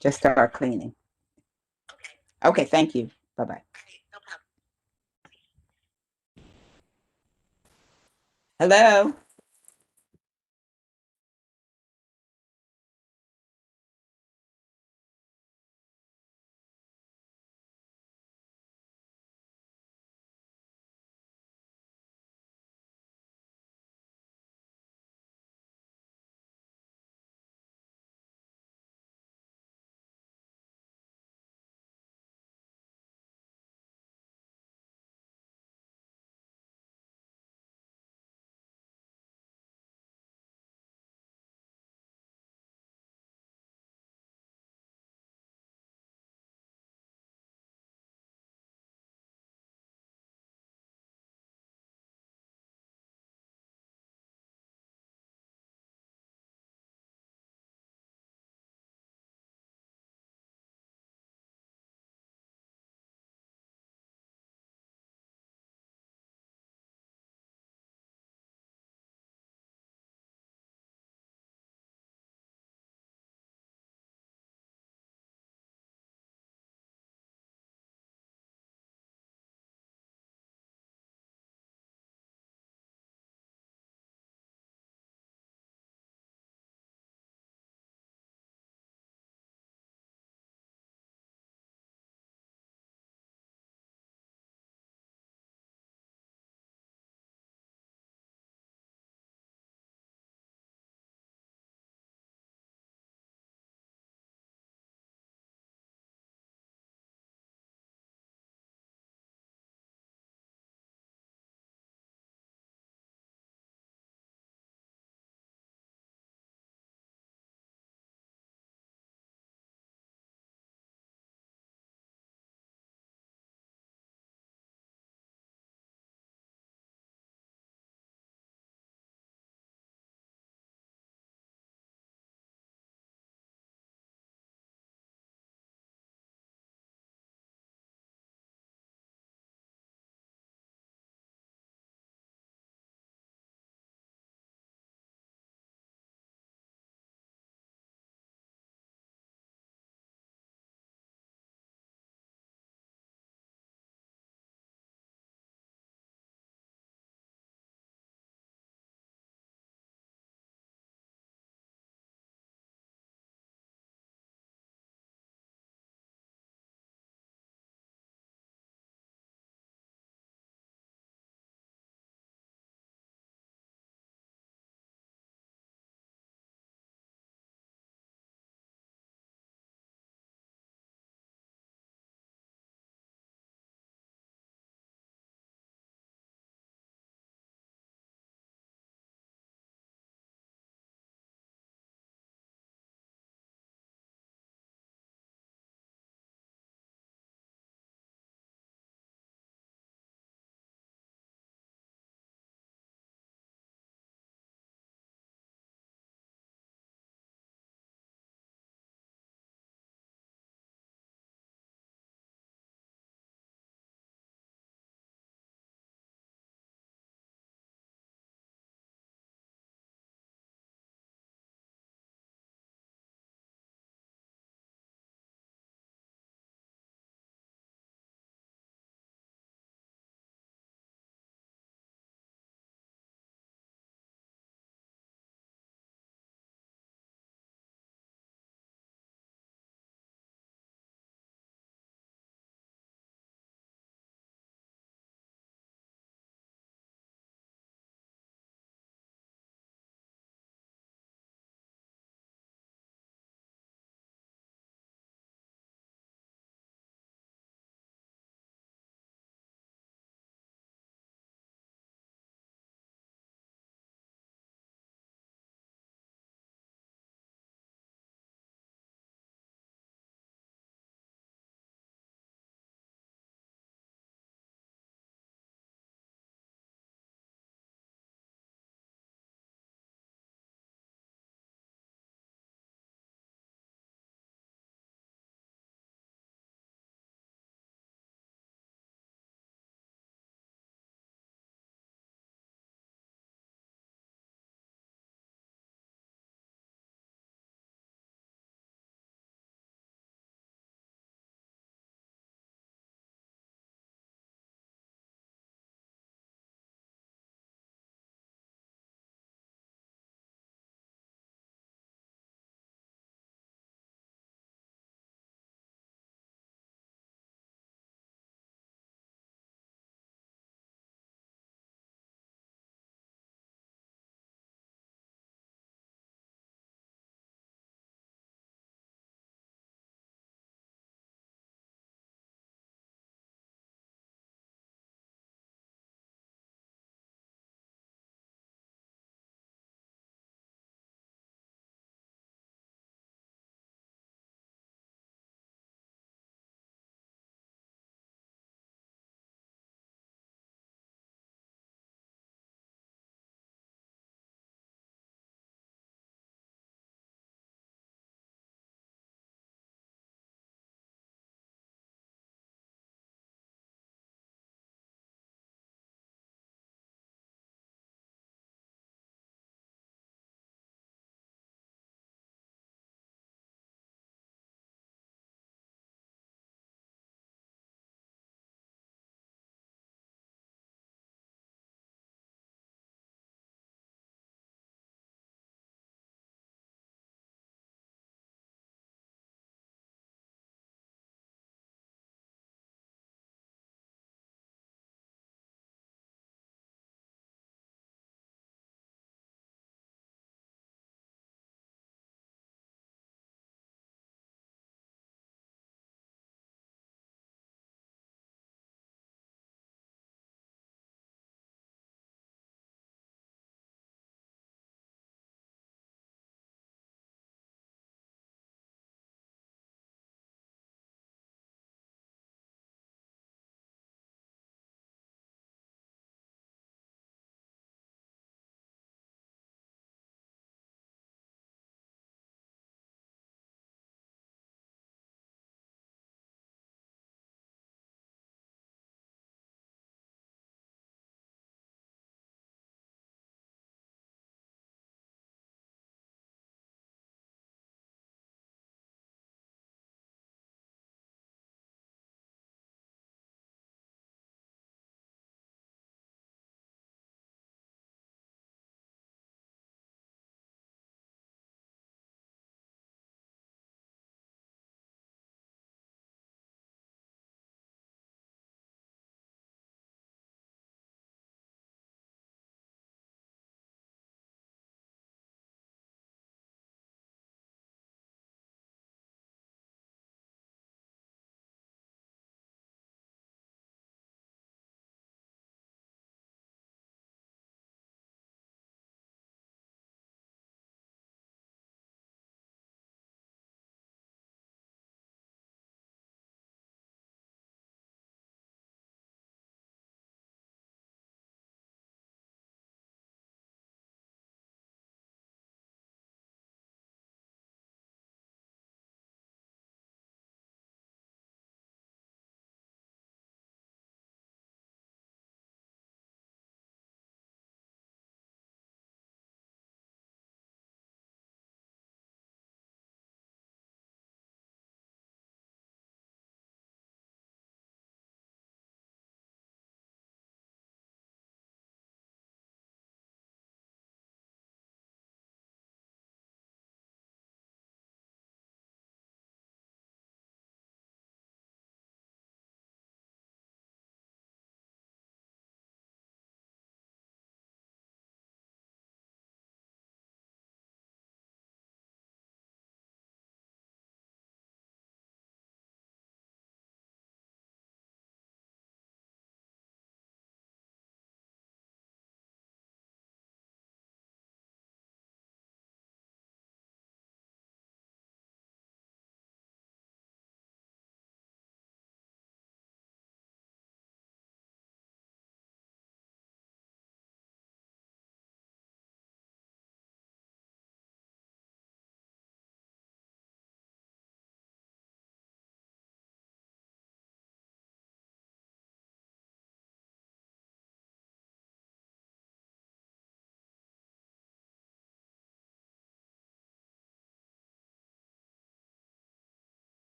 Just start cleaning. Okay, thank you. Bye-bye. Hello.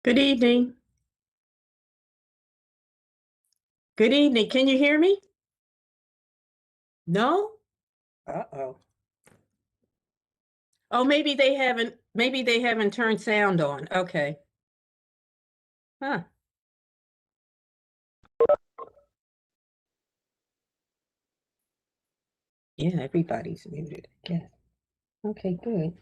Good evening. Good evening. Can you hear me? No? Uh-oh. Oh, maybe they haven't turned sound on. Okay. Huh. Yeah, everybody's muted, I guess. Okay, good.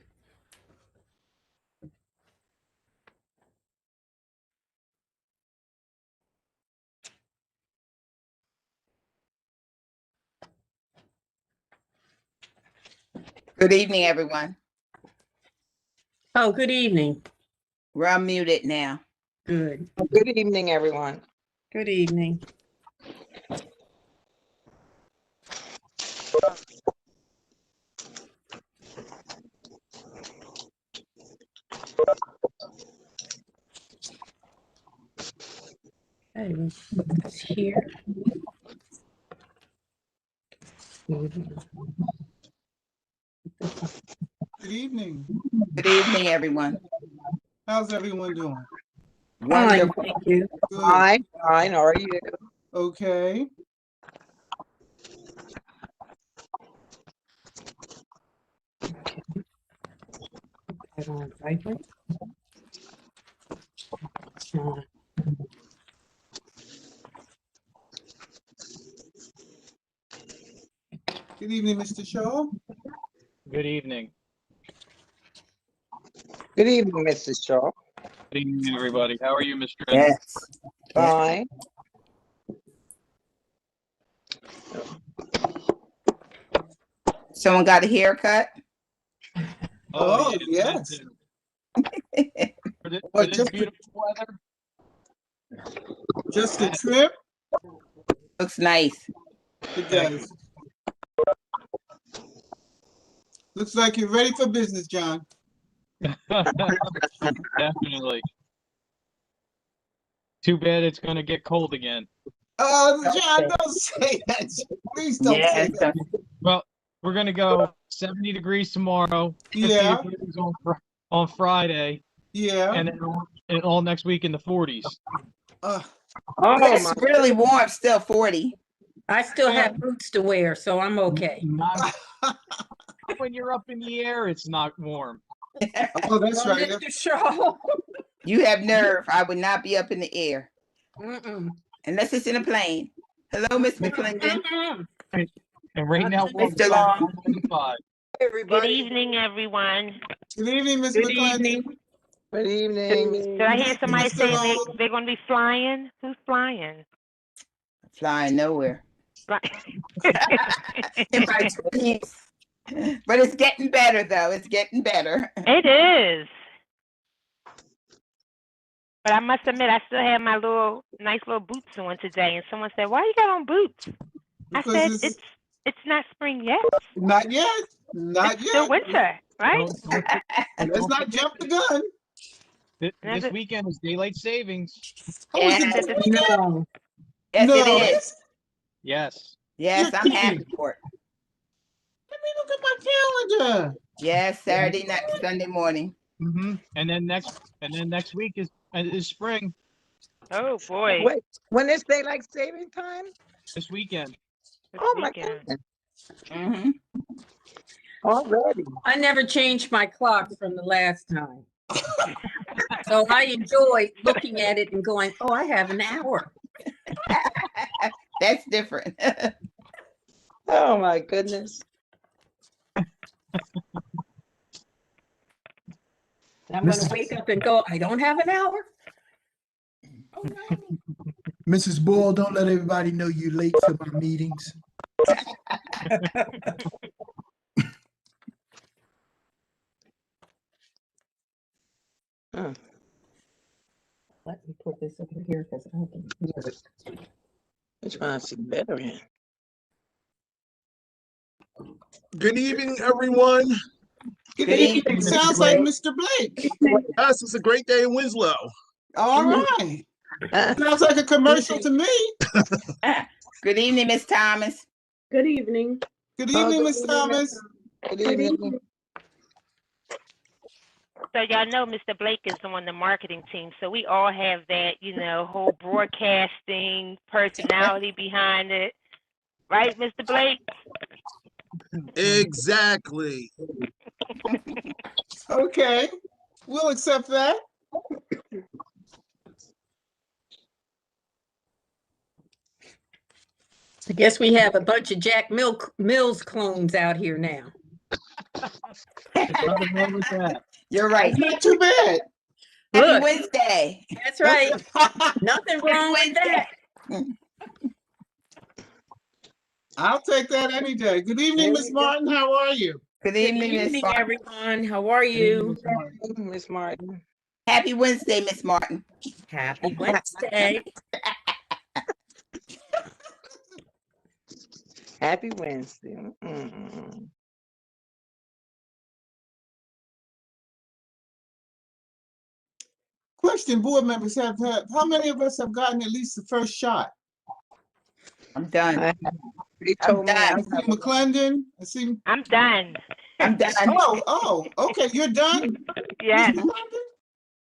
Good evening, everyone. Oh, good evening. We're unmuted now. Good. Good evening, everyone. Good evening. Okay, let's put this here. Good evening. Good evening, everyone. How's everyone doing? Fine, Wonderful. thank you. Good. Fine, fine. How are you? Okay. Put that on vibrate. Good evening, Mr. Shaw. Good evening. Good evening, Mrs. Shaw. Good evening, everybody. How are you, Mr. Yes. Fine. Someone got a haircut? Oh, that yes. too. For this, Well, for this just- beautiful weather. Just a trip? Looks nice. It does. Looks like you're ready for business, John. Definitely. Too bad it's going to get cold again. John, don't say that. Please don't say Yes. that. Well, we're going to go 70 degrees tomorrow, 50 Yeah, degrees on Friday, yeah. and then all next week in the 40s. Uh, Oh, It's my. really warm, still 40. I still have boots to wear, so I'm okay. Not when you're up in the air, it's not warm. oh, that's Well, right. Mr. Shaw. You have nerve. I would not be up in the air Mm-mm. unless it's in a plane. Hello, Mr. Clinton. Mm-mm. And right now, we're Mr. Long. 95. Good Everybody. evening, everyone. Good evening, Ms. Good McClendon. evening. Good evening. Did I hear somebody Mr. say Long. they're going to be flying? Who's flying? Flying nowhere. Fly- In my dreams. But it's getting better, though. It's getting better. It is. But I must admit, I still have my nice little boots on today. And someone said, "Why you got on boots?" I Because said, "It's not spring yet. not yet. Not It's still yet. winter, right?" Let's not jump the gun. This weekend is daylight savings. Oh, is Yes. it this weekend? No. Yes, No, it is. it's- Yes. Yes, You're I'm happy kidding. for it. Let me look at my calendar. Yes, Saturday night, Sunday morning. And then next week is spring. Oh boy, Wait, when is daylight saving time? This weekend. this Oh, my weekend. goodness. Hmm. Already. I never changed my clock from the last time. So I enjoy looking at it and going, oh, I have an hour. That's different. Oh, my goodness. I'm going to wake up and go, I don't have an hour. Oh, no. Mrs. Boyle, don't let everybody know you're late for my meetings. Let me put this over here because I can hear it. Which one I see better in? Good evening, everyone. Good Good evening. evening, Mr. Sounds like Blake. Mr. Blake. Yes, it's a great day in Winslow. All right. Sounds like a commercial to me. Good evening, Miss Thomas. Good evening. Good Oh, evening, good Miss evening, Thomas. Good evening. So y'all know Mr. Blake is on the marketing team, so we all have that, whole broadcasting personality behind it. Right, Mr. Blake? Exactly. Okay, we'll accept that. I guess we have a bunch of Jack Mills clones out here now. Nothing wrong with that. You're right. It's not too bad. Happy Look. Wednesday. That's right. Nothing wrong with that. I'll take that any day. Good evening, Miss Martin. How are you? Good Good evening, Miss evening, Martin. everyone. How are you? Miss Martin. Happy Wednesday, Miss Martin. Happy Wednesday. Happy Wednesday. Mm-mm. Question, board members how many of us have gotten at least the first shot? I'm done. They told me I done. I see McClendon. I see. I'm done. I'm done. Oh, okay. You're done? Yes, Ms. McClendon?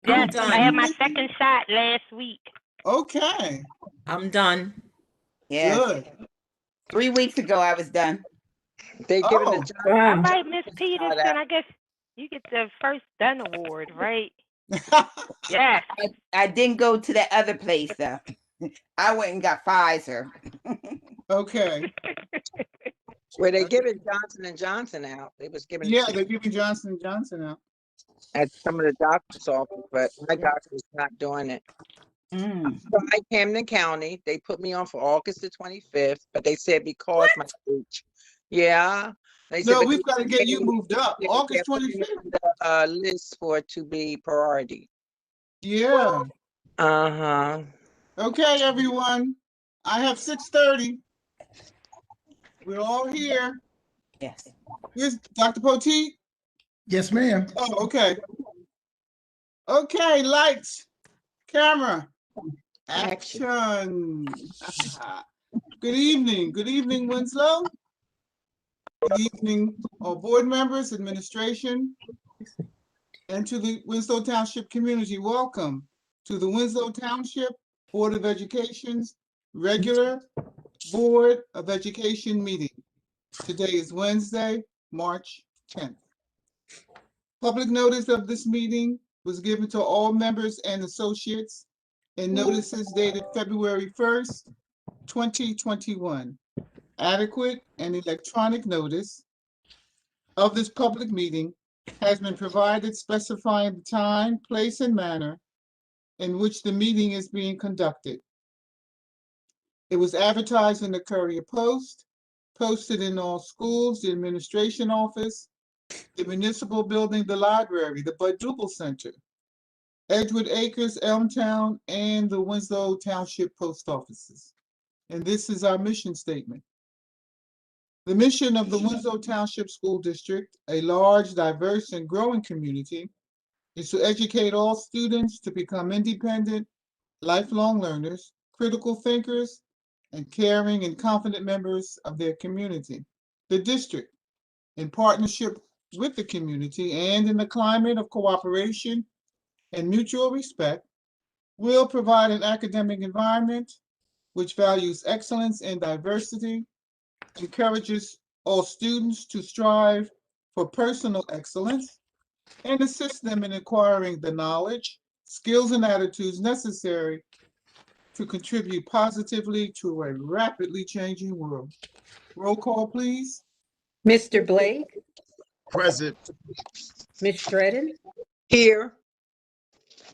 yes. done. I had my second shot last week. Okay, I'm done. Yes. good. 3 weeks ago, I was done. they giving Oh. the job. All Wow. right, Miss Peterson, I guess you get the first done award, right? Yes. I didn't go to that other place, though. I went and got Pfizer. Okay. Where they giving Johnson and Johnson out. They was giving Yeah, they're giving Johnson & Johnson out. at some of the doctor's office, but my doctor's not doing it. Mm. So I Camden County, they put me on for August the 25th, but they said because my age. Yeah. They said No, because we've got to get you moved up. they're August putting me 25th. on the list for it to be priority. Yeah. Uh-huh. Okay, everyone. I have 6:30. We're all here. Yes. Here's Dr. Poteet. Yes, ma'am. Oh, okay. Okay, lights, camera, action. Good evening. Good evening, Winslow. Good evening, all board members, administration, and to the Winslow Township community. Welcome to the Winslow Township Board of Education's regular Board of Education meeting. Today is Wednesday, March 10th. Public notice of this meeting was given to all members and associates in notices dated February 1st, 2021. Adequate and electronic notice of this public meeting has been provided specifying the time, place, and manner in which the meeting is being conducted. It was advertised in the Courier Post, posted in all schools, the administration office, the municipal building, the library, the Bud Dubel Center, Edgewood Acres, Elmtown, and the Winslow Township post offices. And this is our mission statement. The mission of the Winslow Township School District, a large, diverse, and growing community, is to educate all students to become independent, lifelong learners, critical thinkers, and caring and confident members of their community. The district, in partnership with the community and in the climate of cooperation and mutual respect, will provide an academic environment which values excellence and diversity, encourages all students to strive for personal excellence, and assist them in acquiring the knowledge, skills, and attitudes necessary to contribute positively to a rapidly changing world. Roll call, please. Mr. Blake, Present. Ms. Stretton, Here.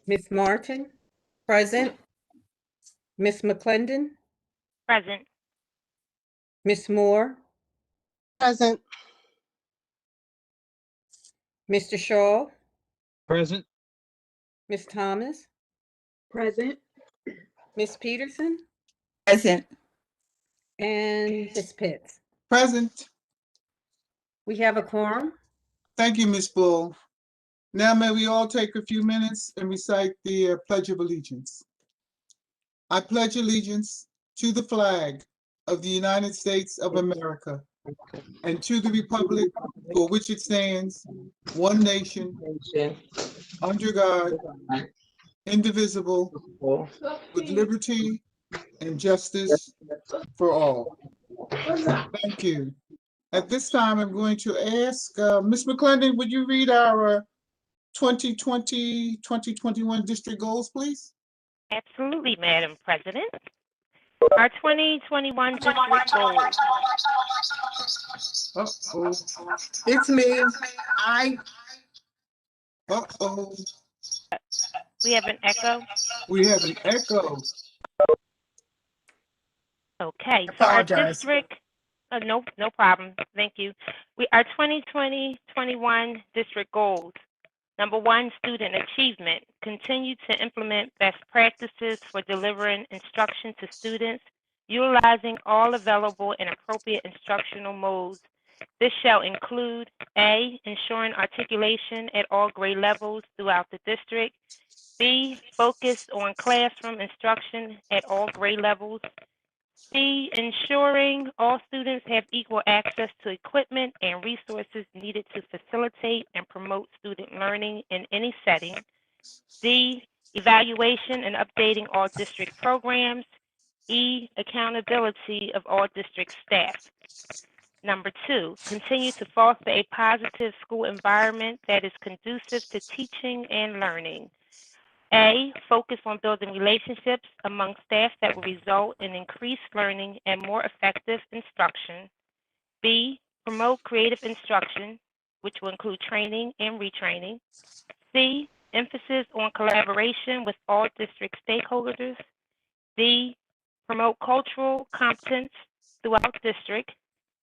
Ms. Martin, present. Ms. McClendon, Present. Ms. Moore, Present. Mr. Shaw, Present. Ms. Thomas, Present. Ms. Peterson, Present. and Ms. Pitts. Present. We have a quorum. Thank you, Ms. Bull. Now may we all take a few minutes and recite the Pledge of Allegiance. I pledge allegiance to the flag of the United States of America and to the republic for which it stands, one nation, under God, indivisible, with liberty and justice for all. Thank you. At this time, I'm going to ask, Ms. McClendon, would you read our 2020-2021 district goals, please? Absolutely, Madam President. Our 2021 district goals. Uh-oh, It's me. uh-oh, We have an echo. we have an echo. Okay, so our Apologize. district, no problem. Thank you. Our 2020-21 district goals. Number 1, student achievement. Continue to implement best practices for delivering instruction to students, utilizing all available and appropriate instructional modes. This shall include A, ensuring articulation at all grade levels throughout the district. B, focus on classroom instruction at all grade levels. C, ensuring all students have equal access to equipment and resources needed to facilitate and promote student learning in any setting. D, evaluation and updating all district programs. E, accountability of all district staff. Number 2, continue to foster a positive school environment that is conducive to teaching and learning. A, focus on building relationships among staff that will result in increased learning and more effective instruction. B, promote creative instruction, which will include training and retraining. C, emphasis on collaboration with all district stakeholders. D, promote cultural competence throughout district.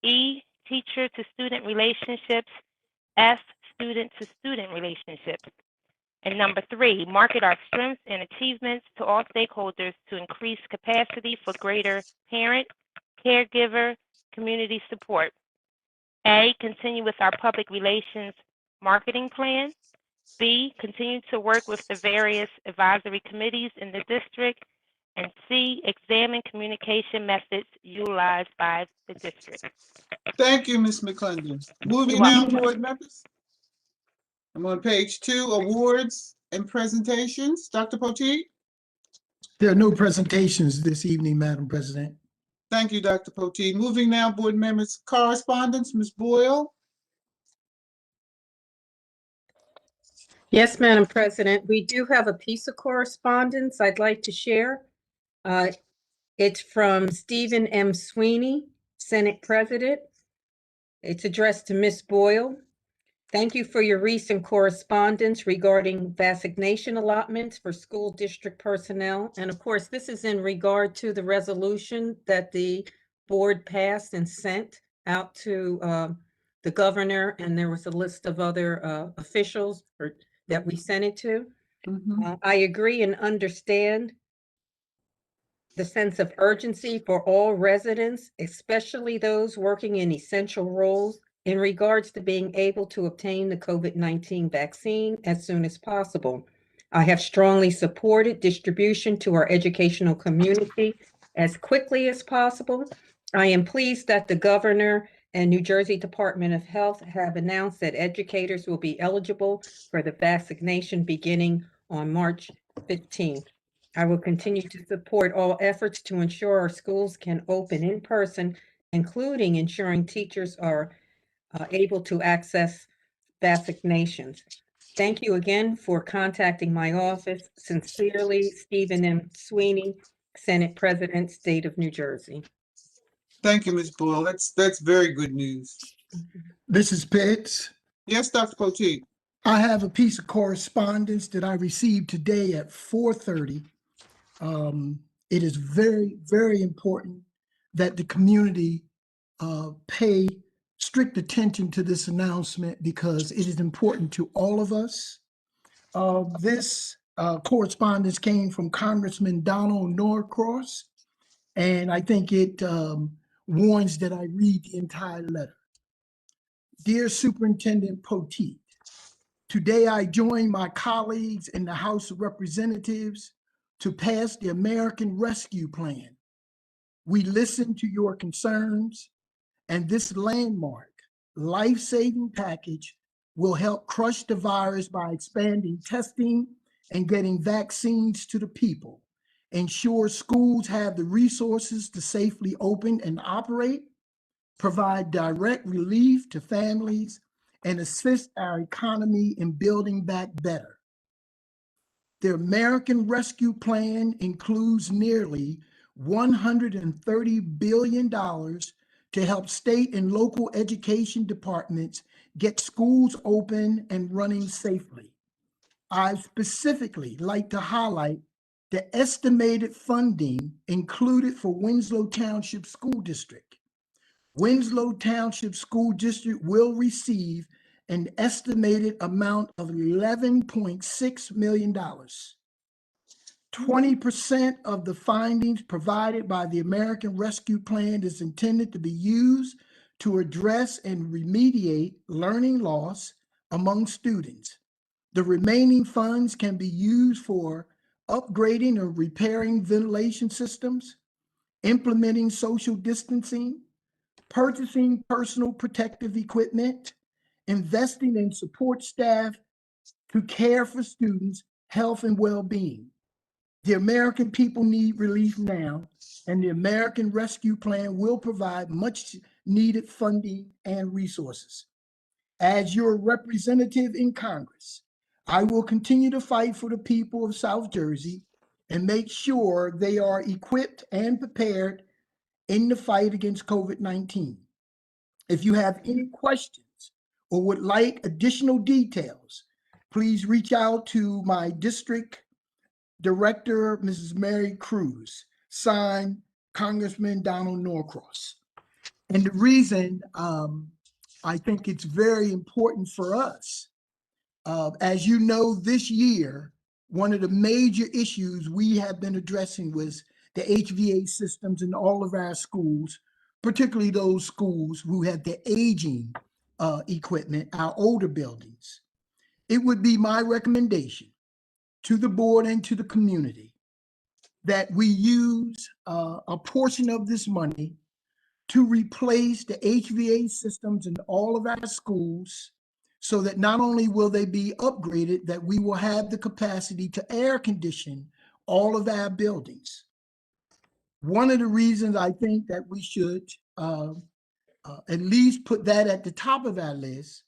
E, teacher to student relationships. F, student to student relationships. And number 3, market our strengths and achievements to all stakeholders to increase capacity for greater parent, caregiver, community support. A, continue with our public relations marketing plan. B, continue to work with the various advisory committees in the district. And C, examine communication methods utilized by the district. Thank you, Ms. McClendon. Moving You're now, welcome. board members. I'm on page 2, awards and presentations. Dr. Poteet? There are no presentations this evening, Madam President. Thank you, Dr. Poteet. Moving now, board members, correspondence, Ms. Boyle. Yes, Madam President, we do have a piece of correspondence I'd like to share. It's from Stephen M. Sweeney, Senate President. It's addressed to Ms. Boyle. Thank you for your recent correspondence regarding vaccination allotments for school district personnel. And of course, this is in regard to the resolution that the board passed and sent out to the governor, and there was a list of other officials that we sent it to. I agree and understand the sense of urgency for all residents, especially those working in essential roles, in regards to being able to obtain the COVID-19 vaccine as soon as possible. I have strongly supported distribution to our educational community as quickly as possible. I am pleased that the governor and New Jersey Department of Health have announced that educators will be eligible for the vaccination beginning on March 15th. I will continue to support all efforts to ensure our schools can open in person, including ensuring teachers are able to access vaccinations. Thank you again for contacting my office. Sincerely, Stephen M. Sweeney, Senate President, State of New Jersey. Thank you, Ms. Boyle. That's very good news. Mrs. Pitts, Yes, Dr. Poteet. I have a piece of correspondence that I received today at 4:30. It is very, very important that the community pay strict attention to this announcement because it is important to all of us. This correspondence came from Congressman Donald Norcross, and I think it warrants that I read the entire letter. Dear Superintendent Poteet, today I join my colleagues in the House of Representatives to pass the American Rescue Plan. We listen to your concerns, and this landmark, life-saving package will help crush the virus by expanding testing and getting vaccines to the people, ensure schools have the resources to safely open and operate, provide direct relief to families, and assist our economy in building back better. The American Rescue Plan includes nearly $130 billion to help state and local education departments get schools open and running safely. I specifically like to highlight the estimated funding included for Winslow Township School District. Winslow Township School District will receive an estimated amount of $11.6 million. 20% of the findings provided by the American Rescue Plan is intended to be used to address and remediate learning loss among students. The remaining funds can be used for upgrading or repairing ventilation systems, implementing social distancing, purchasing personal protective equipment, investing in support staff to care for students' health and well-being. The American people need relief now, and the American Rescue Plan will provide much needed funding and resources. As your representative in Congress, I will continue to fight for the people of South Jersey and make sure they are equipped and prepared in the fight against COVID-19. If you have any questions or would like additional details, please reach out to my district director, Mrs. Mary Cruz, signed Congressman Donald Norcross. And the reason I think it's very important for us, as you know, this year, one of the major issues we have been addressing was the HVAC systems in all of our schools, particularly those schools who had the aging equipment, our older buildings. It would be my recommendation to the board and to the community that we use a portion of this money to replace the HVAC systems in all of our schools, so that not only will they be upgraded, that we will have the capacity to air condition all of our buildings. One of the reasons I think that we should at least put that at the top of our list,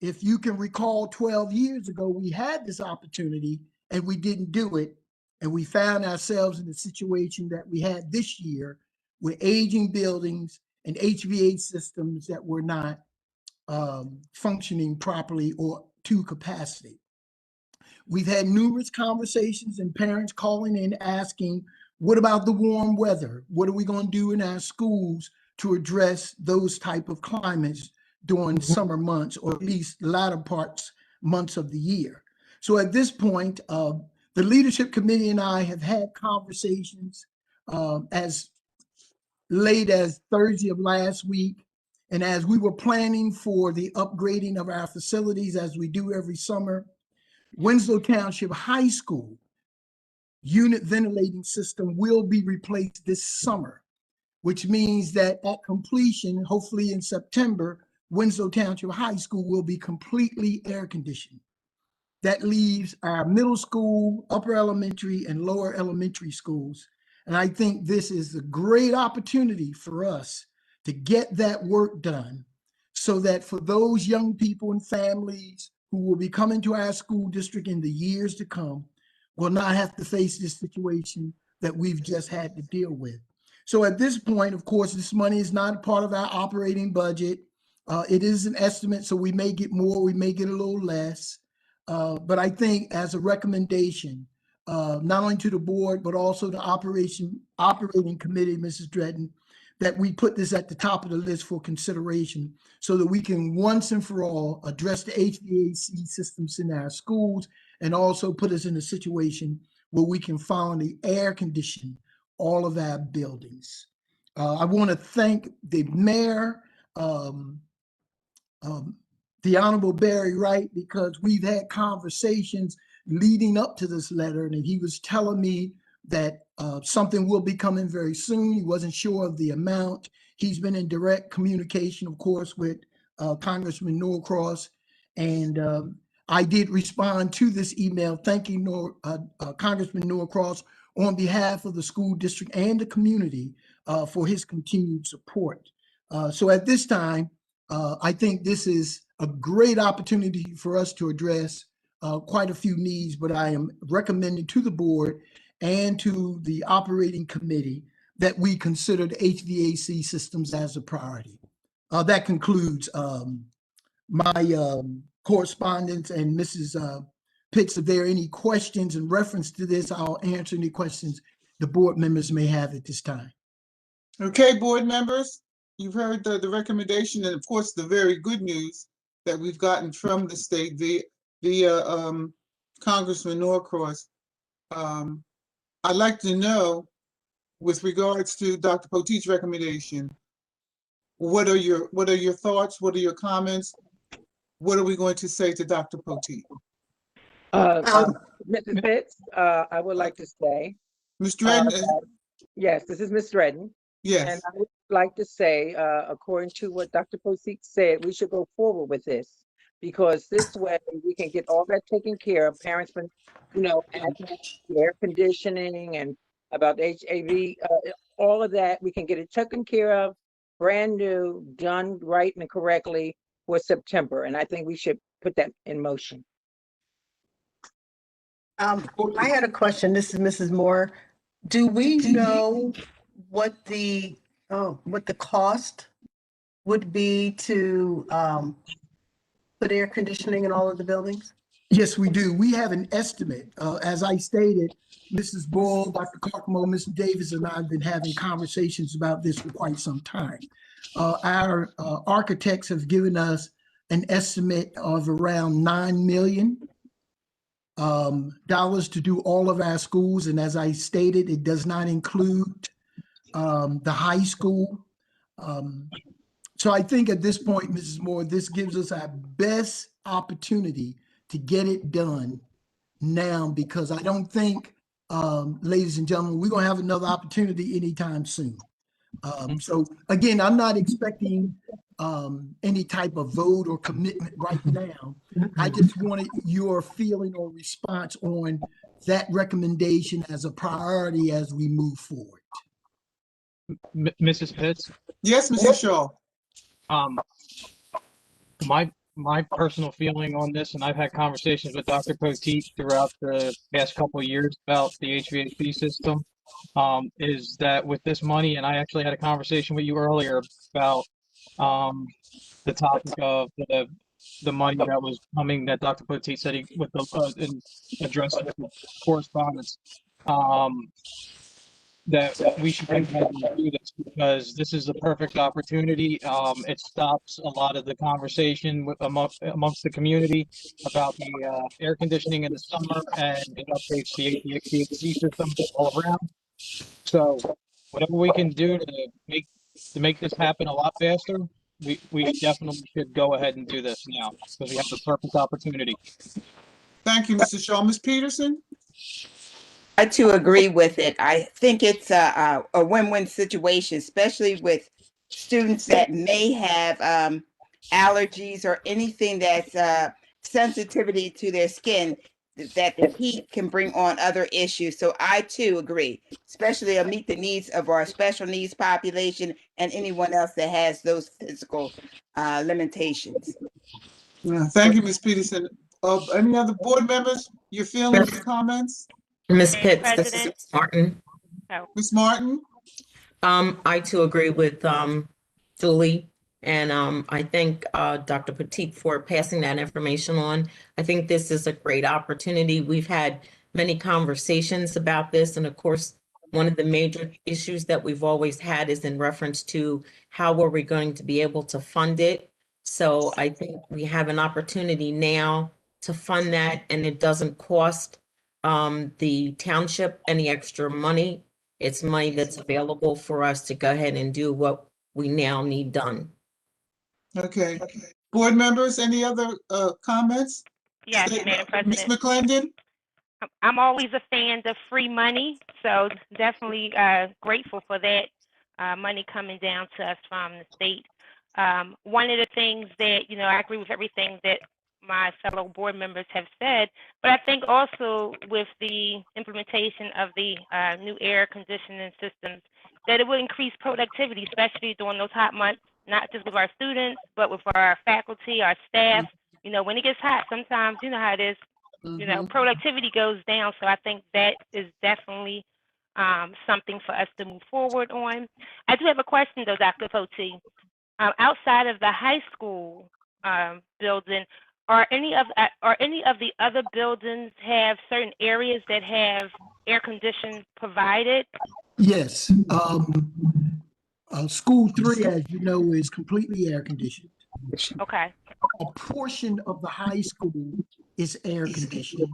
if you can recall 12 years ago, we had this opportunity and we didn't do it. And we found ourselves in the situation that we had this year with aging buildings and HVAC systems that were not functioning properly or to capacity. We've had numerous conversations and parents calling in asking, what about the warm weather? What are we going to do in our schools to address those type of climates during summer months, or at least latter months of the year? So at this point, the leadership committee and I have had conversations as late as Thursday of last week. And as we were planning for the upgrading of our facilities, as we do every summer, Winslow Township High School unit ventilating system will be replaced this summer, which means that at completion, hopefully in September, Winslow Township High School will be completely air conditioned. That leaves our middle school, upper elementary, and lower elementary schools. And I think this is a great opportunity for us to get that work done, so that for those young people and families who will be coming to our school district in the years to come, will not have to face this situation that we've just had to deal with. So at this point, of course, this money is not a part of our operating budget. It is an estimate, so we may get more, we may get a little less. But I think as a recommendation, not only to the board, but also the operating committee, Mrs. Dredden, that we put this at the top of the list for consideration, so that we can once and for all address the HVAC systems in our schools, and also put us in a situation where we can finally air condition all of our buildings. I want to thank the mayor, the Honorable Barry Wright, because we've had conversations leading up to this letter, and he was telling me that something will be coming very soon. He wasn't sure of the amount. He's been in direct communication, of course, with Congressman Norcross, And I did respond to this email thanking Congressman Norcross on behalf of the school district and the community for his continued support. So at this time, I think this is a great opportunity for us to address quite a few needs, but I am recommending to the board and to the operating committee that we consider the HVAC systems as a priority. That concludes my correspondence, and Mrs. Pitts, if there are any questions in reference to this, I'll answer any questions the board members may have at this time. Okay, board members, you've heard the recommendation and of course the very good news that we've gotten from the state via Congressman Norcross. I'd like to know, with regards to Dr. Poteet's recommendation, what are your thoughts? What are your comments? What are we going to say to Dr. Poteet? Mrs. Pitts, I would like to say, Ms. Dredden, yes, this is Ms. Dredden. And yes, I would like to say, according to what Dr. Poteet said, we should go forward with this, because this way we can get all that taken care of. Parents, been, air conditioning and about HAV, all of that, we can get it taken care of, brand new, done right and correctly for September. And I think we should put that in motion. I had a question. This is Mrs. Moore. Do we know what the cost would be to put air conditioning in all of the buildings? Yes, we do. We have an estimate. As I stated, Mrs. Bull, Dr. Carcamo, Mr. Davis, and I have been having conversations about this for quite some time. Our architects have given us an estimate of around $9 million to do all of our schools. And as I stated, it does not include the high school. So I think at this point, Mrs. Moore, this gives us our best opportunity to get it done now, because I don't think, ladies and gentlemen, we're going to have another opportunity anytime soon. So again, I'm not expecting any type of vote or commitment right now. I just wanted your feeling or response on that recommendation as a priority as we move forward. Mrs. Pitts, yes, Mrs. Shaw. my personal feeling on this, and I've had conversations with Dr. Poteet throughout the past couple of years about the HVAC system, is that with this money, and I actually had a conversation with you earlier about the topic of the money that was coming, that Dr. Poteet said he with the in addressing the correspondence, that we should go ahead and do this, because this is the perfect opportunity. It stops a lot of the conversation amongst the community about the air conditioning in the summer, and it updates the HVAC system all around. So whatever we can do to make this happen a lot faster, we definitely should go ahead and do this now, because we have the perfect opportunity. Thank you, Mrs. Shaw. Ms. Peterson? I too agree with it. I think it's a win-win situation, especially with students that may have allergies or anything that's sensitivity to their skin, that the heat can bring on other issues. So I too agree, especially to meet the needs of our special needs population and anyone else that has those physical limitations. Thank you, Ms. Peterson. Any other board members, your feelings and comments? Ms. Madam Pitts, this is President. Ms. Martin. Ms. Martin? I too agree with Julie, and I thank Dr. Poteet for passing that information on. I think this is a great opportunity. We've had many conversations about this, and of course, one of the major issues that we've always had is in reference to how are we going to be able to fund it. So I think we have an opportunity now to fund that, and it doesn't cost the township any extra money. It's money that's available for us to go ahead and do what we now need done. Okay. Board members, any other comments? Yes, Madam Ms. President. McClendon? I'm always a fan of free money, so definitely grateful for that money coming down to us from the state. One of the things that, I agree with everything that my fellow board members have said, but I think also with the implementation of the new air conditioning systems, that it will increase productivity, especially during those hot months, not just with our students, but with our faculty, our staff. You know, when it gets hot, sometimes you know how it is, you know, productivity goes down. So I think that is definitely something for us to move forward on. I do have a question though, Dr. Poti. Outside of the high school building, are any of the other buildings have certain areas that have air conditioning provided? Yes. School 3, as you know, is completely air conditioned. Okay. A portion of the high school is air conditioned.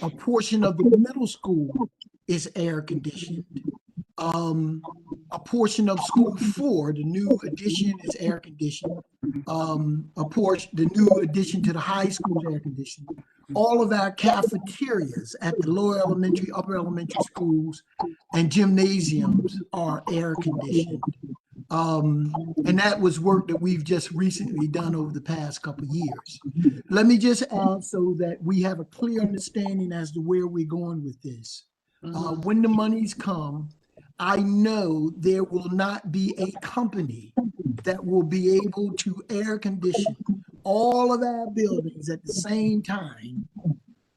A portion of the middle school is air conditioned. A portion of school 4, the new addition, is air conditioned. The new addition to the high school is air conditioned. All of our cafeterias at the lower elementary, upper elementary schools and gymnasiums are air conditioned. And that was work that we've just recently done over the past couple of years. Let me just add so that we have a clear understanding as to where we're going with this. When the monies come, I know there will not be a company that will be able to air condition all of our buildings at the same time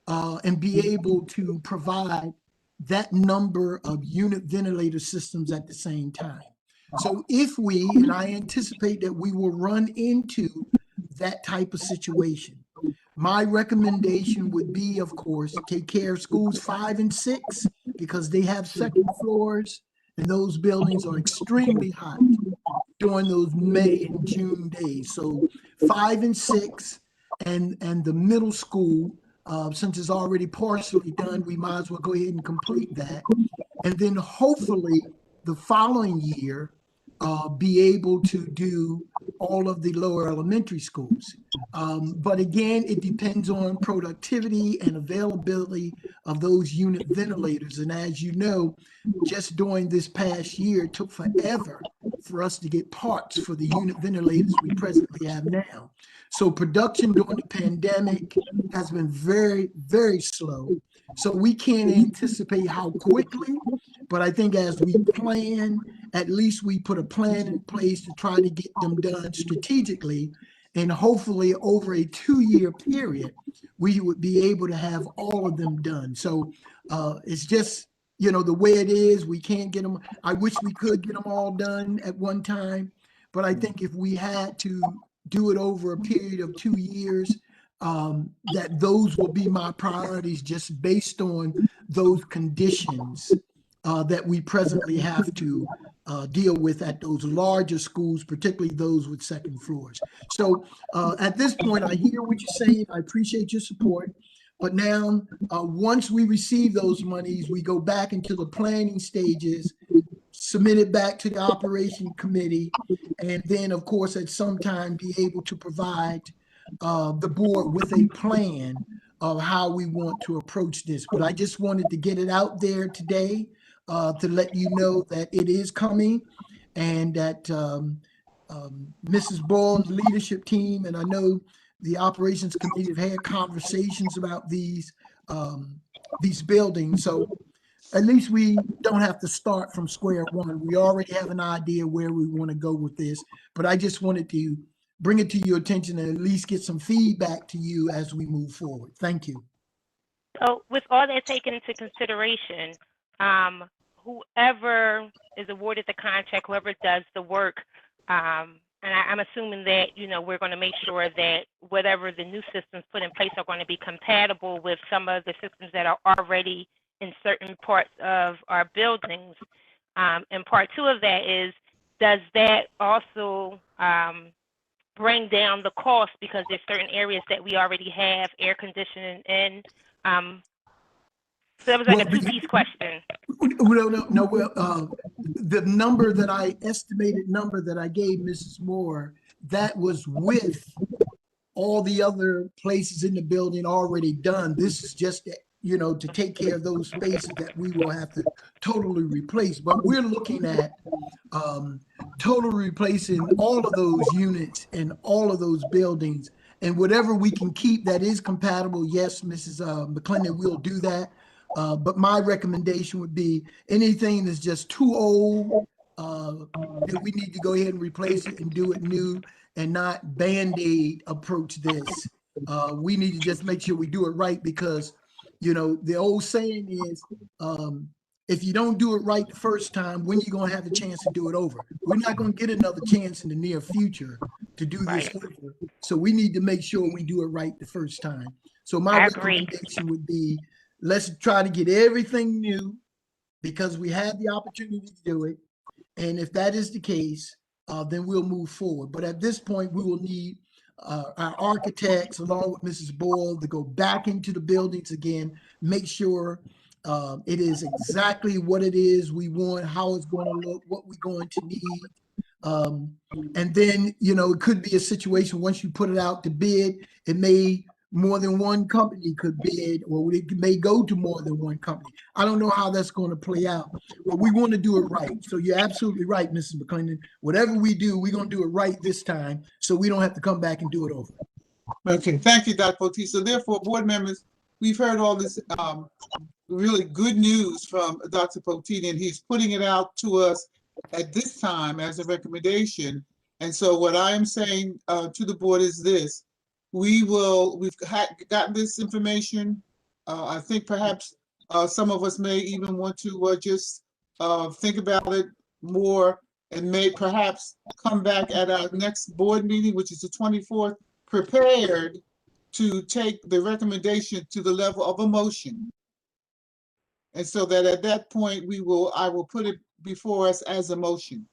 and be able to provide that number of unit ventilator systems at the same time. So if we, and I anticipate that we will run into that type of situation, my recommendation would be, of course, take care of schools 5 and 6 because they have second floors and those buildings are extremely hot during those May and June days. So 5 and 6 and the middle school, since it's already partially done, we might as well go ahead and complete that. And then hopefully the following year, be able to do all of the lower elementary schools. But again, it depends on productivity and availability of those unit ventilators. And as you know, just during this past year, it took forever for us to get parts for the unit ventilators we presently have now. So production during the pandemic has been very, very slow. So we can't anticipate how quickly, but I think as we plan, at least we put a plan in place to try to get them done strategically. And hopefully over a 2-year period, we would be able to have all of them done. So it's just, you know, the way it is, we can't get them. I wish we could get them all done at one time, but I think if we had to do it over a period of 2 years, that those will be my priorities just based on those conditions that we presently have to deal with at those larger schools, particularly those with second floors. So at this point, I hear what you're saying. I appreciate your support. But now, once we receive those monies, we go back into the planning stages, submit it back to the operation committee, and then, of course, at some time be able to provide the board with a plan of how we want to approach this. But I just wanted to get it out there today to let you know that it is coming and that Mrs. Ball's leadership team, and I know the operations committee have had conversations about these buildings. So at least we don't have to start from square one. We already have an idea where we want to go with this, but I just wanted to bring it to your attention and at least get some feedback to you as we move forward. Thank you. So with all that taken into consideration, whoever is awarded the contract, whoever does the work, and I'm assuming that, you know, we're going to make sure that whatever the new systems put in place are going to be compatible with some of the systems that are already in certain parts of our buildings. And part 2 of that is, does that also bring down the cost because there's certain areas that we already have air conditioning in? So that was like a 2-piece question. No. Well, the number that estimated number that I gave Mrs. Moore, that was with all the other places in the building already done. This is just, you know, to take care of those spaces that we will have to totally replace. But we're looking at totally replacing all of those units and all of those buildings And whatever we can keep that is compatible, yes, Mrs. McClendon, we'll do that. But my recommendation would be anything that's just too old, that we need to go ahead and replace it and do it new and not Band-Aid approach this. We need to just make sure we do it right because, you know, the old saying is, if you don't do it right the first time, when you going to have a chance to do it over? We're not going to get another chance in the near future to do this over. So we need to make sure we do it right the first time. So my I agree. recommendation would be, let's try to get everything new because we had the opportunity to do it. And if that is the case, then we'll move forward. But at this point, we will need our architects along with Mrs. Boyle to go back into the buildings again, make sure it is exactly what it is we want, how it's going to look, what we're going to need. And then, you know, it could be a situation once you put it out to bid, it may more than one company could bid, or it may go to more than one company. I don't know how that's going to play out, but we want to do it right. So you're absolutely right, Mrs. McClendon. Whatever we do, we're going to do it right this time, so we don't have to come back and do it over. Okay, thank you, Dr. Potteet. So therefore, board members, we've heard all this really good news from Dr. Potteet, and he's putting it out to us at this time as a recommendation. And so what I am saying to the board is this: we've gotten this information. I think perhaps some of us may even want to just think about it more and may perhaps come back at our next board meeting, which is the 24th, prepared to take the recommendation to the level of a motion. And so that at that point, I will put it before us as a motion.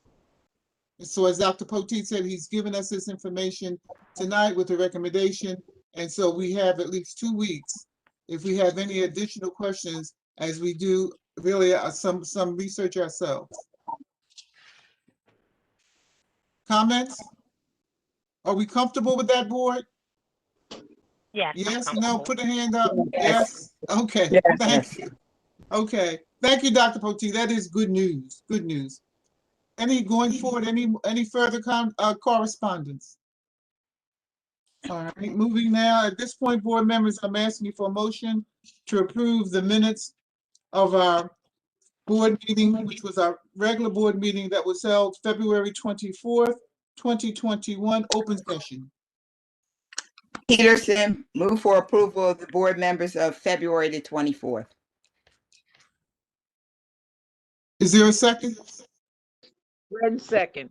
And so as Dr. Potteet said, he's given us this information tonight with the recommendation. And so we have at least 2 weeks. If we have any additional questions, as we do really some research ourselves. Comments? Are we comfortable with that, board? Yes. I'm Yes, no, comfortable. put a hand up. Yes, okay, Yes. thank you. Okay, thank you, Dr. Potteet. That is good news, good news. Going forward, any further correspondence? All right, moving now, at this point, board members, I'm asking you for a motion to approve the minutes of our board meeting, which was our regular board meeting that was held February 24th, 2021, open session. Peterson, move for approval of the board members of February the 24th. Is there a second? Dredden second.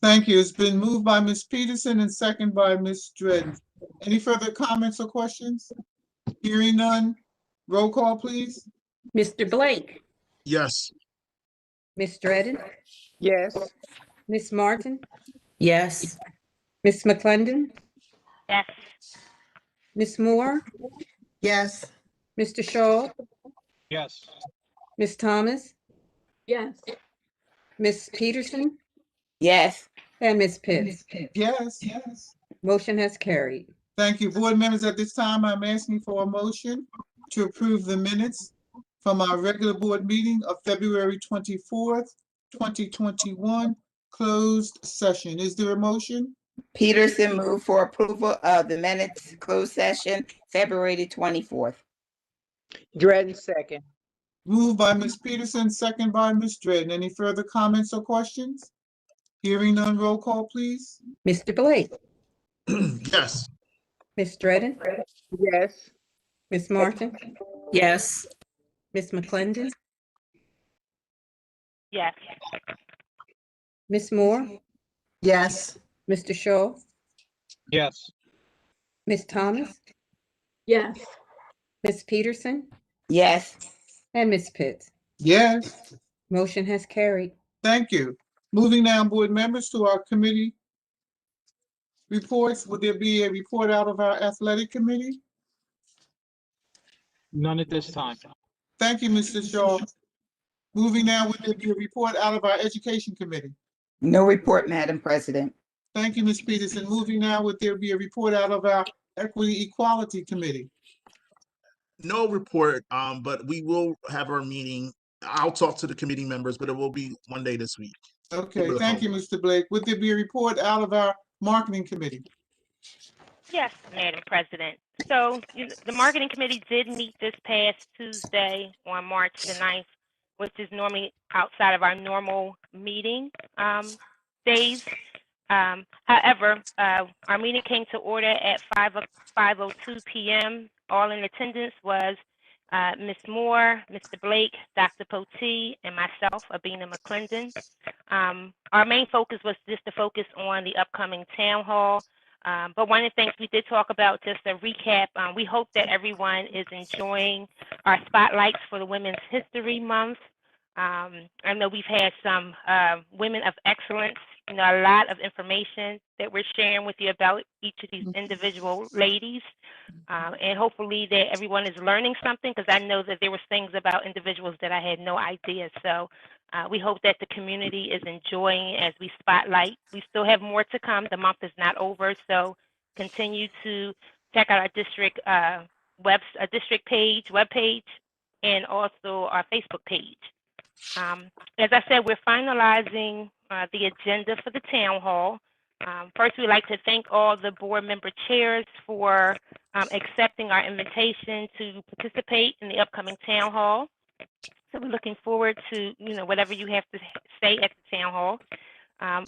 Thank you. It's been moved by Ms. Peterson and second by Ms. Dredden. Any further comments or questions? Hearing none. Roll call, please. Mr. Blake, Yes. Ms. Dredden, Yes. Ms. Martin, Yes. Ms. McClendon, Yes. Ms. Moore, Yes. Mr. Shaw, Yes. Ms. Thomas, Yes. Ms. Peterson, Yes. and Ms. Pitts. Yes, yes. Motion has carried. Thank you. Board members, at this time, I'm asking for a motion to approve the minutes from our regular board meeting of February 24th, 2021, closed session. Is there a motion? Peterson, move for approval of the minutes closed session, February the 24th. Dredden second. Moved by Ms. Peterson, second by Ms. Dredden. Any further comments or questions? Hearing none, roll call, please. Mr. Blake, Yes. Ms. Dredden, Yes. Ms. Martin, Yes. Ms. McClendon, Yes. Ms. Moore, Yes. Mr. Shaw, Yes. Ms. Thomas, Yes. Ms. Peterson, Yes. and Ms. Pitts. Yes, Motion has carried. thank you. Moving now, board members, to our committee reports. Would there be a report out of our athletic committee? None at this time. Thank you, Mr. Shaw. Moving now, would there be a report out of our education committee? No report, Madam President. Thank you, Ms. Peterson. Moving now, would there be a report out of our equity equality committee? No report, but we will have our meeting. I'll talk to the committee members, but it will be one day this week. Okay, thank you, Mr. Blake. Would there be a report out of our marketing committee? Yes, Madam President. So the marketing committee did meet this past Tuesday on March the 9th, which is normally outside of our normal meeting days. However, our meeting came to order at 5:02 p.m. All in attendance was Ms. Moore, Mr. Blake, Dr. Potee, and myself, Abina McClendon. Our main focus was just to focus on the upcoming town hall. But one of the things we did talk about, just a recap, we hope that everyone is enjoying our spotlights for the Women's History Month. I know we've had some women of excellence, a lot of information that we're sharing with you about each of these individual ladies. And hopefully that everyone is learning something, because I know that there was things about individuals that I had no idea. So we hope that the community is enjoying as we spotlight. We still have more to come. The month is not over, so continue to check out our district district webpage, and also our Facebook page. As I said, we're finalizing the agenda for the town hall. First, we'd like to thank all the board member chairs for accepting our invitation to participate in the upcoming town hall. So we're looking forward to, whatever you have to say at the town hall.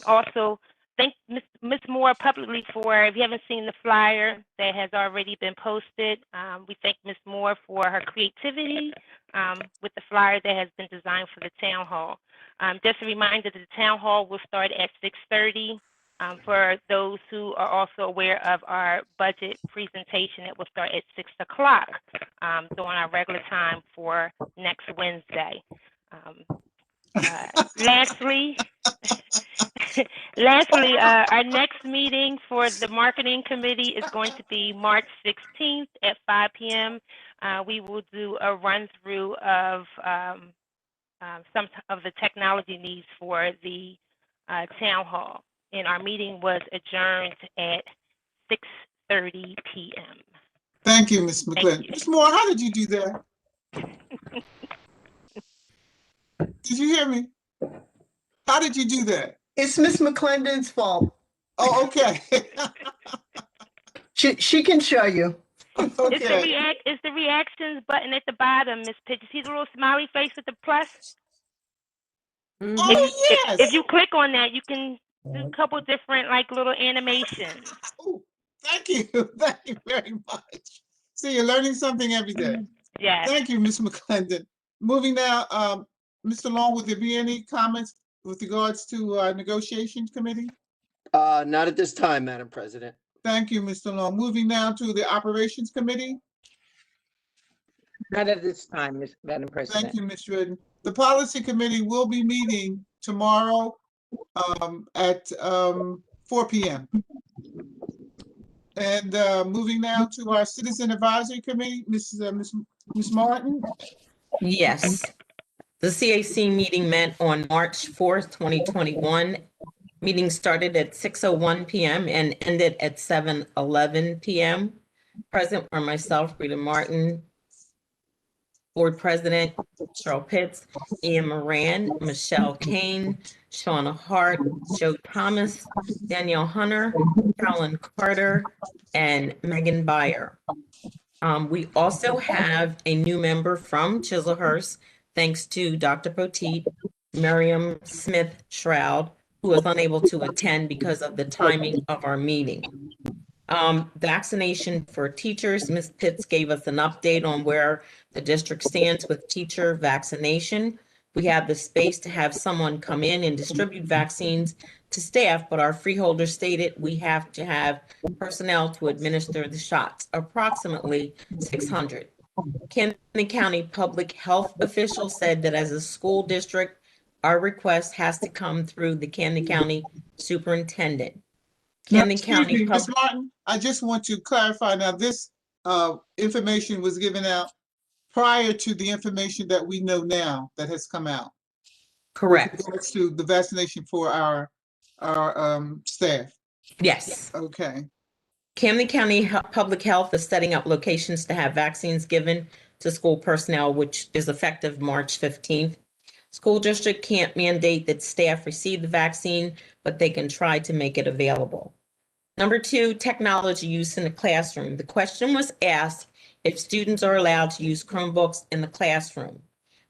Also, thank Ms. Moore publicly for, if you haven't seen the flyer that has already been posted, we thank Ms. Moore for her creativity with the flyer that has been designed for the town hall. Just a reminder that the town hall will start at 6:30. For those who are also aware of our budget presentation, it will start at 6 o'clock during our regular time for next Wednesday. Lastly, our next meeting for the marketing committee is going to be March 16th at 5 p.m. We will do a run through of some of the technology needs for the town hall. And our meeting was adjourned at 6:30 p.m. Thank you, Ms. McClendon. Ms. Moore, how did you do that? Did you hear me? How did you do that? It's Miss McClendon's fault. Oh, okay. She can show you. Okay. It's the reactions button at the bottom, Ms. Pitts. See the little smiley face with the plus? Oh, yes. If you click on that, you can do a couple different little animations. Oh, thank you. Thank you very much. See, you're learning something every day. Yes. Thank you, Ms. McClendon. Moving now, Mr. Long, would there be any comments with regards to negotiations committee? Not at this time, Madam President. Thank you, Mr. Long. Moving now to the operations committee. Not at this time, Madam President. Thank you, Ms. Redden. The policy committee will be meeting tomorrow at 4 p.m. And moving now to our citizen advisory committee, Ms. Martin. Yes. The CAC meeting met on March 4th, 2021. Meeting started at 6:01 p.m. and ended at 7:11 p.m. Present were myself, Rita Martin, Board President Cheryl Pitts, Ian Moran, Michelle Kane, Shauna Hart, Joe Thomas, Danielle Hunter, Carolyn Carter, and Megan Byer. We also have a new member from Chislehurst, thanks to Dr. Potee, Miriam Smith Shroud, who was unable to attend because of the timing of our meeting. Vaccination for teachers. Ms. Pitts gave us an update on where the district stands with teacher vaccination. We have the space to have someone come in and distribute vaccines to staff, but our freeholder stated we have to have personnel to administer the shots, approximately 600. Camden County Public Health official said that as a school district, our request has to come through the Camden County Superintendent. Camden County. Ms. Martin, I just want to clarify now, this information was given out prior to the information that we know now that has come out. Correct. With regards to the vaccination for our staff. Yes. Okay. Camden County Public Health is setting up locations to have vaccines given to school personnel, which is effective March 15th. School district can't mandate that staff receive the vaccine, but they can try to make it available. Number 2, technology use in the classroom. The question was asked if students are allowed to use Chromebooks in the classroom.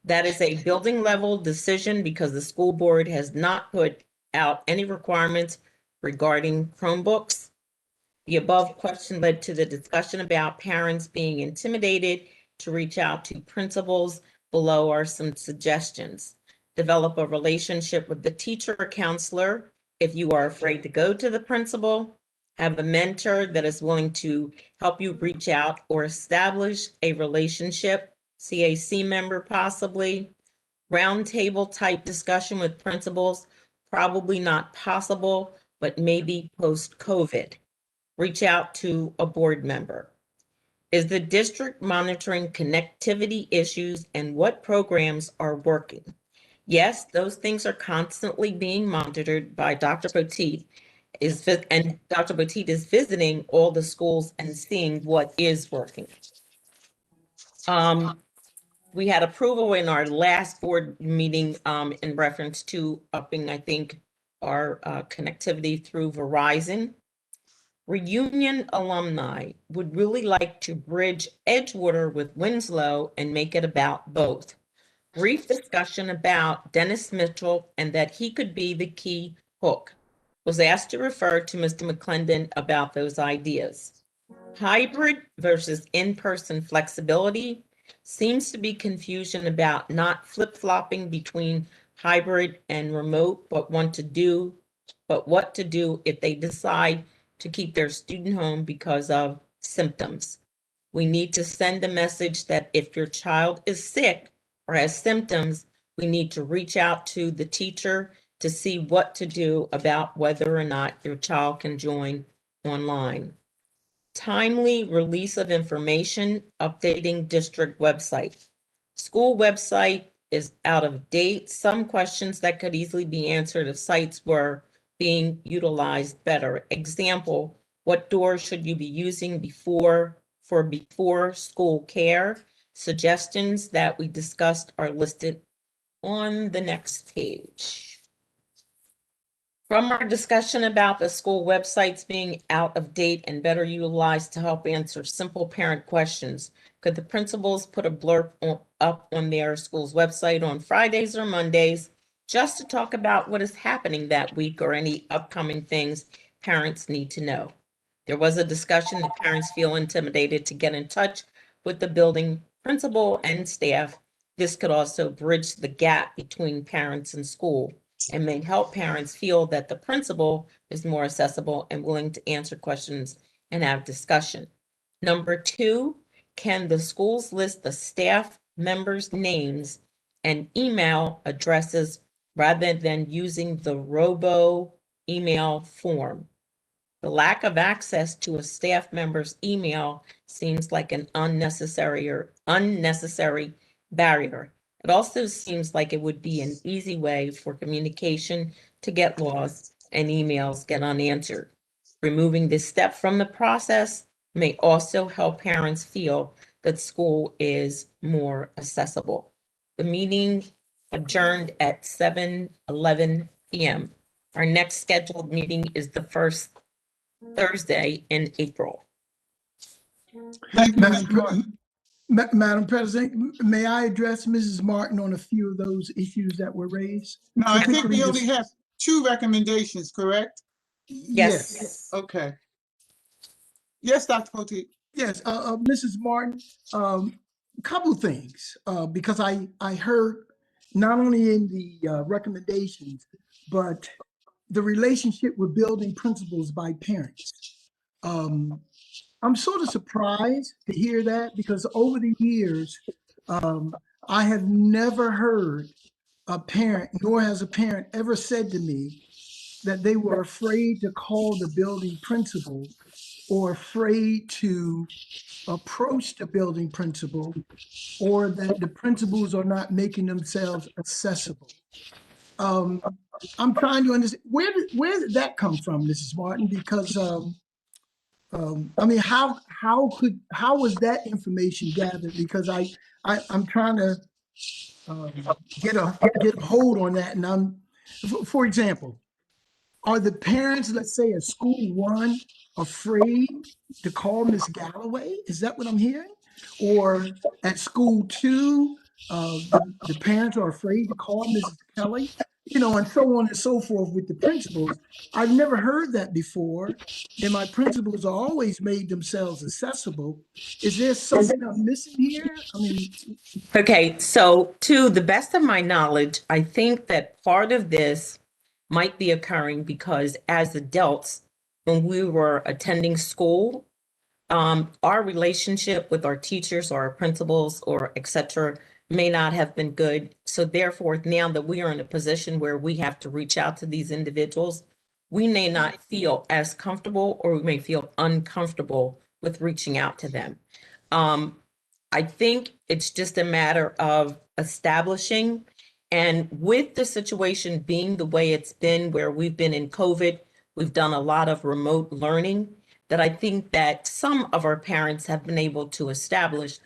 That is a building level decision because the school board has not put out any requirements regarding Chromebooks. The above question led to the discussion about parents being intimidated to reach out to principals. Below are some suggestions. Develop a relationship with the teacher or counselor if you are afraid to go to the principal. Have a mentor that is willing to help you reach out or establish a relationship, CAC member possibly. Roundtable type discussion with principals, probably not possible, but maybe post-COVID. Reach out to a board member. Is the district monitoring connectivity issues and what programs are working? Yes, those things are constantly being monitored by Dr. Poteet, and Dr. Poteet is visiting all the schools and seeing what is working. We had approval in our last board meeting in reference to upping, I think, our connectivity through Verizon. Reunion alumni would really like to bridge Edgewater with Winslow and make it about both. Brief discussion about Dennis Mitchell and that he could be the key hook. Was asked to refer to Mr. McClendon about those ideas. Hybrid versus in-person flexibility. Seems to be confusion about not flip-flopping between hybrid and remote, but what to do if they decide to keep their student home because of symptoms. We need to send a message that if your child is sick or has symptoms, we need to reach out to the teacher to see what to do about whether or not your child can join online. Timely release of information, updating district website. School website is out of date. Some questions that could easily be answered if sites were being utilized better. Example, what doors should you be using before school care? Suggestions that we discussed are listed on the next page. From our discussion about the school websites being out of date and better utilized to help answer simple parent questions, could the principals put a blurb up on their school's website on Fridays or Mondays just to talk about what is happening that week or any upcoming things parents need to know? There was a discussion that parents feel intimidated to get in touch with the building principal and staff. This could also bridge the gap between parents and school and may help parents feel that the principal is more accessible and willing to answer questions and have discussion. Number 2, can the schools list the staff members' names and email addresses rather than using the robo email form? The lack of access to a staff member's email seems like an unnecessary barrier. It also seems like it would be an easy way for communication to get lost and emails get unanswered. Removing this step from the process may also help parents feel that school is more accessible. The meeting adjourned at 7:11 p.m. Our next scheduled meeting is the first Thursday in April. Thank you, Ms. Martin. Madam President, may I address Mrs. Martin on a few of those issues that were raised? No, I think we Particularly only have 2 recommendations, correct? Yes. Okay. Yes, Dr. Poteet. Yes, Mrs. Martin, couple of things, because I heard not only in the recommendations, but the relationship with building principals by parents. I'm sort of surprised to hear that because over the years, I have never heard a parent, nor has a parent ever said to me that they were afraid to call the building principal or afraid to approach the building principal, or that the principals are not making themselves accessible. I'm trying to understand, where did that come from, Mrs. Martin? Because I mean, how was that information gathered? Because I'm trying to get a hold on that. And for example, Are the parents, let's say at school one, afraid to call Miss Galloway? Is that what I'm hearing? Or at school two, the parents are afraid to call Mrs. Kelly, you know, and so on and so forth with the principals. I've never heard that before. And my principals are always made themselves accessible. Is there something I'm missing here? I mean, Okay, so to the best of my knowledge, I think that part of this might be occurring because as adults, when we were attending school, our relationship with our teachers or our principals or et cetera may not have been good. So therefore, now that we are in a position where we have to reach out to these individuals, we may not feel as comfortable or we may feel uncomfortable with reaching out to them. I think it's just a matter of establishing, and with the situation being the way it's been, where we've been in COVID, we've done a lot of remote learning, that I think that some of our parents have been able to establish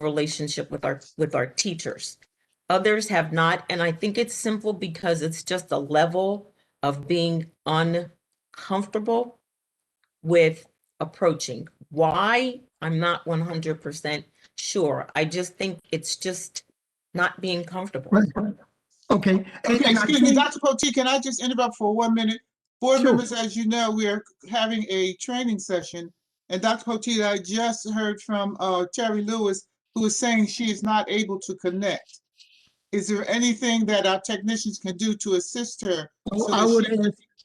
a relationship with our teachers. Others have not, and I think it's simple because it's just a level of being uncomfortable with approaching. Why? I'm not 100% sure. I just think it's just not being comfortable. right. Okay. Okay, And I excuse me, think, Dr. Potteet, can I just interrupt for 1 minute? Board sure. members, as you know, we're having a training session. And Dr. Potteet, I just heard from Terry Lewis, who is saying she is not able to connect. Is there anything that our technicians can do to assist her? Oh, So I that would she,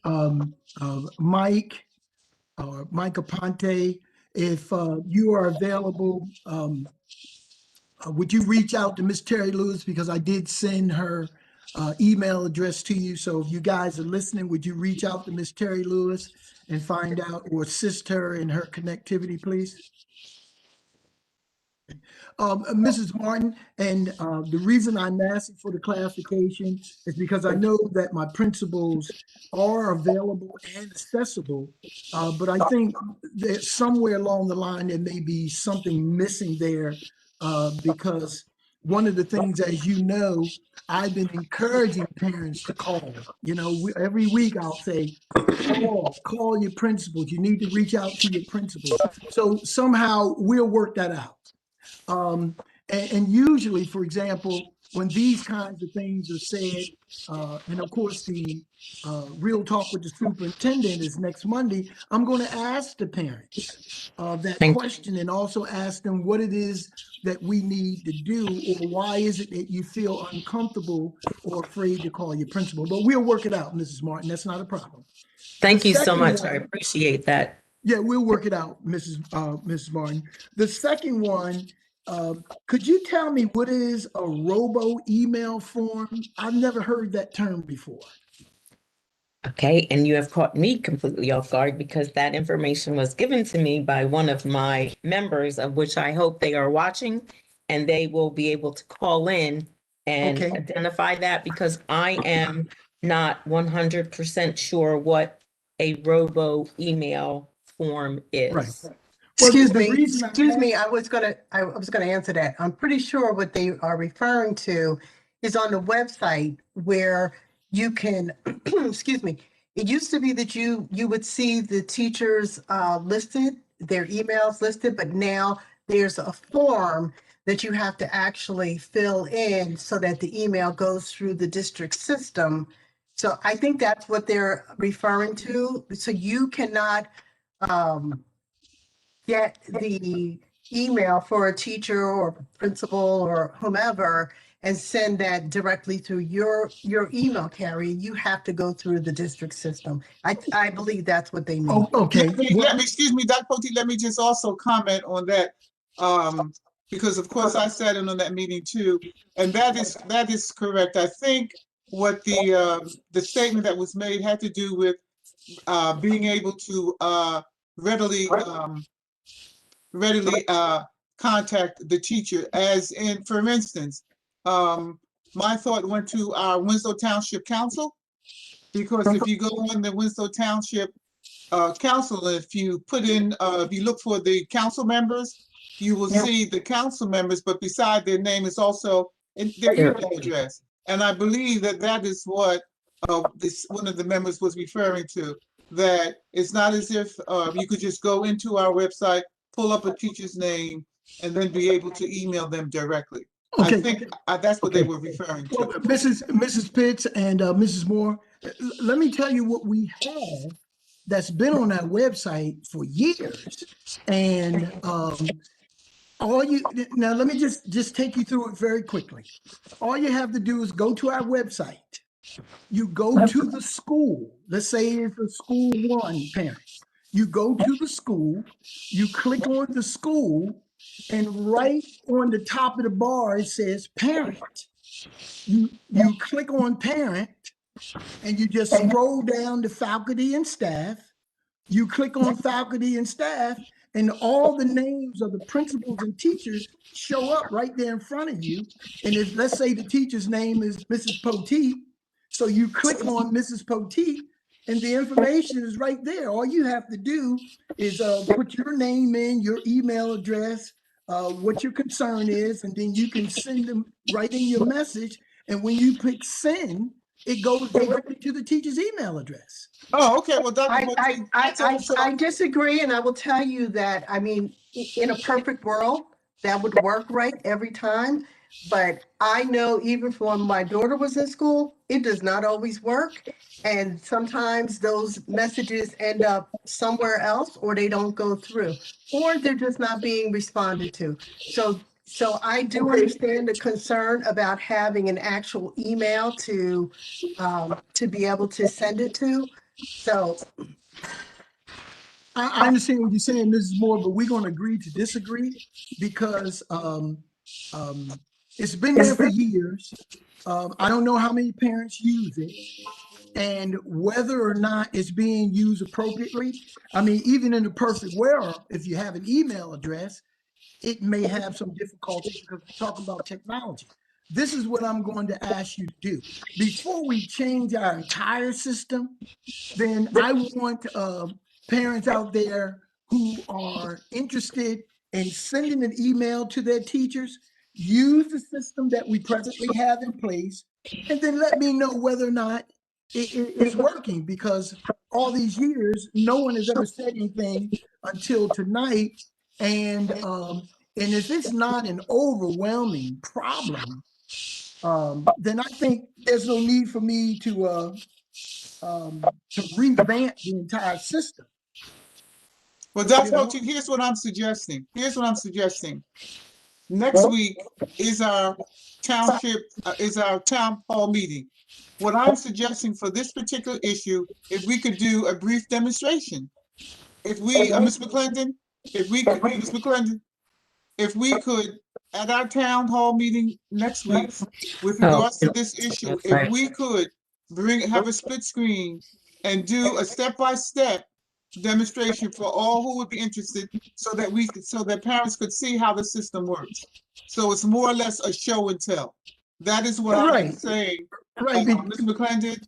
ask Mike or Mike Aponte, if you are available, would you reach out to Miss Terry Lewis? Because I did send her email address to you. So if you guys are listening, would you reach out to Miss Terry Lewis and find out or assist her in her connectivity, please? Mrs. Martin, and the reason I'm asking for the clarification is because I know that my principals are available and accessible, but I think that somewhere along the line there may be something missing there, because one of the things, as you know, I've been encouraging parents to call. You know, every week I'll say, call your principals. You need to reach out to your principals. So somehow we'll work that out. And usually, for example, when these kinds of things are said, and of course the real talk with the superintendent is next Monday, I'm going to ask the parents that Thank you. question and also ask them what it is that we need to do, or why is it that you feel uncomfortable or afraid to call your principal. But we'll work it out, Mrs. Martin. That's not a problem. Thank The you so second much. I one- appreciate that. Yeah, we'll work it out, Mrs. Martin. The second one, could you tell me what is a robo email form? I've never heard that term before. Okay, and you have caught me completely off guard because that information was given to me by one of my members, of which I hope they are watching, and they will be able to call in and Okay. identify that, because I am not 100% sure what a robo email form Right. is. Well, Excuse the me, reason excuse me, I was gonna answer that. I'm pretty sure what they are referring to is on the website where you can, excuse me, it used to be that you would see the teachers listed, their emails listed, but now there's a form that you have to actually fill in so that the email goes through the district system. So I think that's what they're referring to. So you cannot get the email for a teacher or principal or whomever and send that directly through your email carrier. You have to go through the district system. I believe that's what they mean. Oh, okay. let me, excuse me, Dr. Potteet, let me just also comment on that. Because of course I sat in on that meeting too, and that is correct. I think what the statement that was made had to do with being able to readily contact the teacher, as in, for instance, my thought went to our Winslow Township Council, because if you go on the Winslow Township Council, if you put in, if you look for the council members, you will see the council members, but beside their name is also their email address. And I believe that that is what one of the members was referring to, that it's not as if you could just go into our website, pull up a teacher's name, and then be able to email them directly. I Okay. think that's what they Okay. were referring Well, to. Mrs. Pitts and Mrs. Moore, let me tell you what we have that's been on our website for years. And now let me just take you through it very quickly. All you have to do is go to our website. You go to the school. Let's say it's a school one parent. You go to the school, you click on the school, and right on the top of the bar, it says parent. You click on parent, and you just scroll down to faculty and staff. You click on faculty and staff, and all the names of the principals and teachers show up right there in front of you. And if, let's say the teacher's name is Mrs. Poteet, so you click on Mrs. Poteet, and the information is right there. All you have to do is put your name in, your email address, what your concern is, and then you can send them right in your message. And when you click send, it goes directly to the teacher's email address. Oh, okay. Well, Dr. Poteet, I disagree, and I will tell you that, I mean, in a perfect world, that would work right every time. But I know even from when my daughter was in school, it does not always work. And sometimes those messages end up somewhere else, or they don't go through, or they're just not being responded to. So I do understand the concern about having an actual email to be able to send it to. So I understand what you're saying, Mrs. Moore, but we're going to agree to disagree because it's been there for years. I don't know how many parents use it and whether or not it's being used appropriately. I mean, even in the perfect world, if you have an email address, it may have some difficulties because we're talking about technology. This is what I'm going to ask you to do. Before we change our entire system, then I want parents out there who are interested in sending an email to their teachers, use the system that we presently have in place, and then let me know whether or not it's working, because all these years, no one has ever said anything until tonight. And if it's not an overwhelming problem, then I think there's no need for me to revamp the entire system. well, Dr. Poteet, here's what I'm suggesting. Next week is our town hall meeting. What I'm suggesting for this particular issue, if we could do a brief demonstration. If we, Ms. McClendon, if we could, at our town hall meeting next week, with regards to this issue, if we could have a split screen and do a step-by-step demonstration for all who would be interested, so that parents could see how the system works. So it's more or less a show and tell. That is what I'm saying, Ms. McClendon,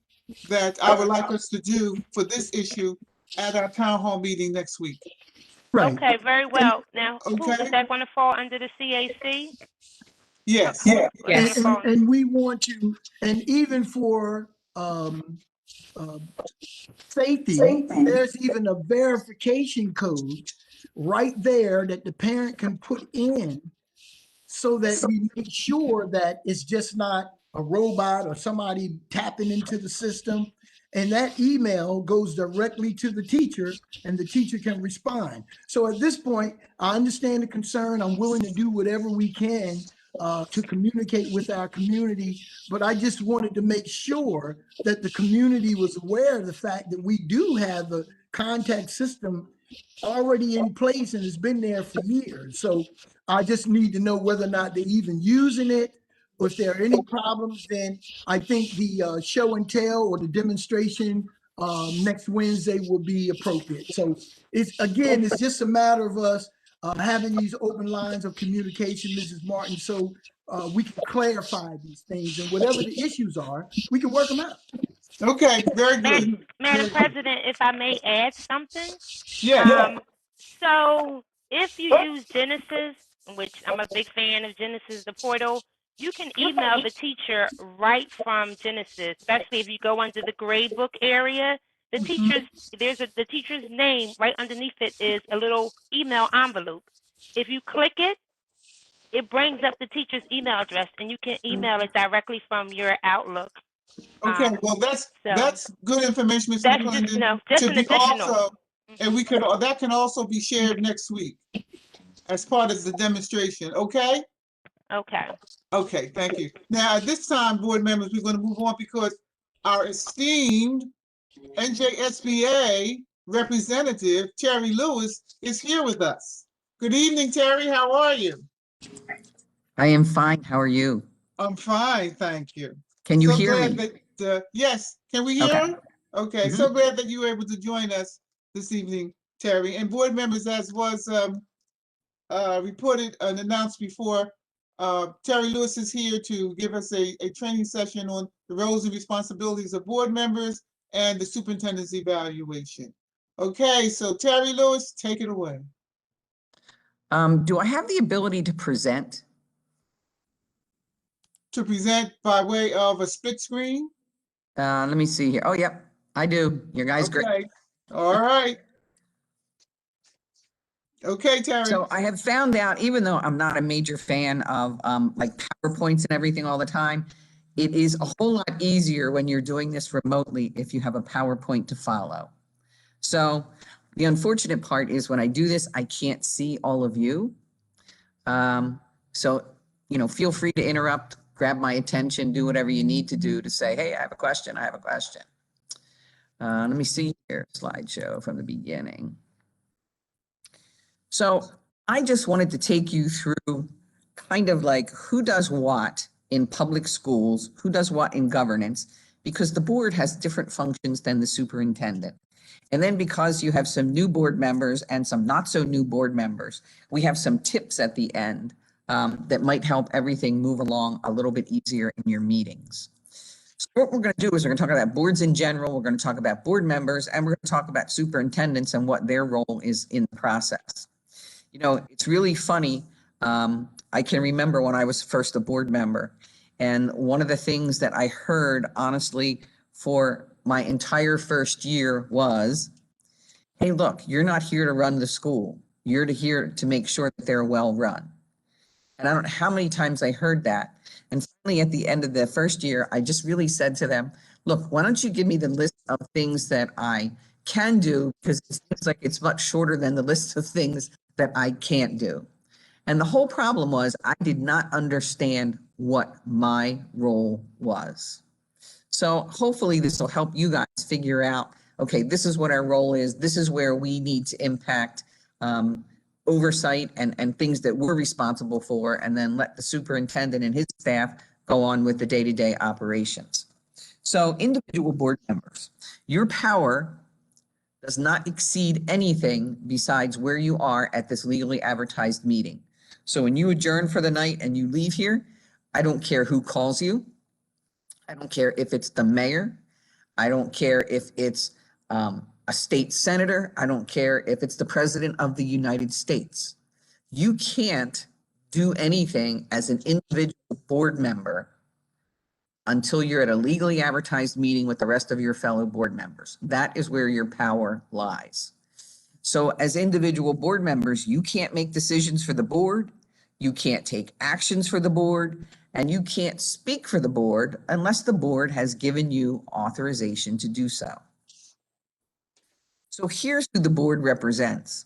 that I would like us to do for this issue at our town hall meeting next week. Right. Okay, very well. Now, is that going to fall under the CAC? Yes. And we want to, and even for safety, there's even a verification code right there that the parent can put in, so that we make sure that it's just not a robot or somebody tapping into the system. And that email goes directly to the teacher, and the teacher can respond. So at this point, I understand the concern. I'm willing to do whatever we can to communicate with our community. But I just wanted to make sure that the community was aware of the fact that we do have a contact system already in place and has been there for years. So I just need to know whether or not they're even using it, or if there are any problems. Then I think the show and tell or the demonstration next Wednesday will be appropriate. So it's just a matter of us having these open lines of communication, Mrs. Martin, so we can clarify these things, and whatever the issues are, we can work them out. Okay, very good. Madam President, if I may add something. Yeah. So if you use Genesis, which I'm a big fan of Genesis, the portal, you can email the teacher right from Genesis, especially if you go under the grade book area. The teacher's the teacher's name right underneath it is a little email envelope. If you click it, it brings up the teacher's email address, and you can email it directly from your Outlook. Okay, well, So that's good information, Ms. that's just McClendon, just to an be additional. also, and that can also be shared next week as part of the demonstration, okay? Okay. Okay, thank you. Now, at this time, board members, we're going to move on because our esteemed NJSBA representative, Terry Lewis, is here with us. Good evening, Terry. How are you? I am fine. How are you? I'm fine, thank you. Can you So hear glad me? that, yes, can we hear? Okay. Okay, so glad that you were able to join us this evening, Terry. And board members, as was reported and announced before, Terry Lewis is here to give us a training session on the roles and responsibilities of board members and the superintendent's evaluation. Okay, so Terry Lewis, take it away. Do I have the ability to present? To present by way of a split screen? Let me see here. Oh, yep, I do. Your guy's great. Okay, all right. Okay, Terry. So I have found out, even though I'm not a major fan of like PowerPoints and everything all the time, it is a whole lot easier when you're doing this remotely if you have a PowerPoint to follow. So the unfortunate part is when I do this, I can't see all of you. So, feel free to interrupt, grab my attention, do whatever you need to do to say, hey, I have a question, I have a question. Let me see here, slideshow from the beginning. So I just wanted to take you through kind of like who does what in public schools, who does what in governance, because the board has different functions than the superintendent. And then because you have some new board members and some not so new board members, we have some tips at the end that might help everything move along a little bit easier in your meetings. So what we're going to do is we're going to talk about boards in general, we're going to talk about board members, and we're going to talk about superintendents and what their role is in the process. It's really funny. I can remember when I was first a board member, and one of the things that I heard, honestly, for my entire first year was, hey, look, you're not here to run the school. You're here to make sure that they're well run. And I don't know how many times I heard that. And finally, at the end of the first year, I just really said to them, look, why don't you give me the list of things that I can do? Because it seems like it's much shorter than the list of things that I can't do. And the whole problem was I did not understand what my role was. So hopefully this will help you guys figure out, okay, this is what our role is. This is where we need to impact oversight and things that we're responsible for, and then let the superintendent and his staff go on with the day-to-day operations. So individual board members, your power does not exceed anything besides where you are at this legally advertised meeting. So when you adjourn for the night and you leave here, I don't care who calls you. I don't care if it's the mayor. I don't care if it's a state senator. I don't care if it's the president of the United States. You can't do anything as an individual board member until you're at a legally advertised meeting with the rest of your fellow board members. That is where your power lies. So as individual board members, you can't make decisions for the board. You can't take actions for the board, and you can't speak for the board unless the board has given you authorization to do so. So here's who the board represents.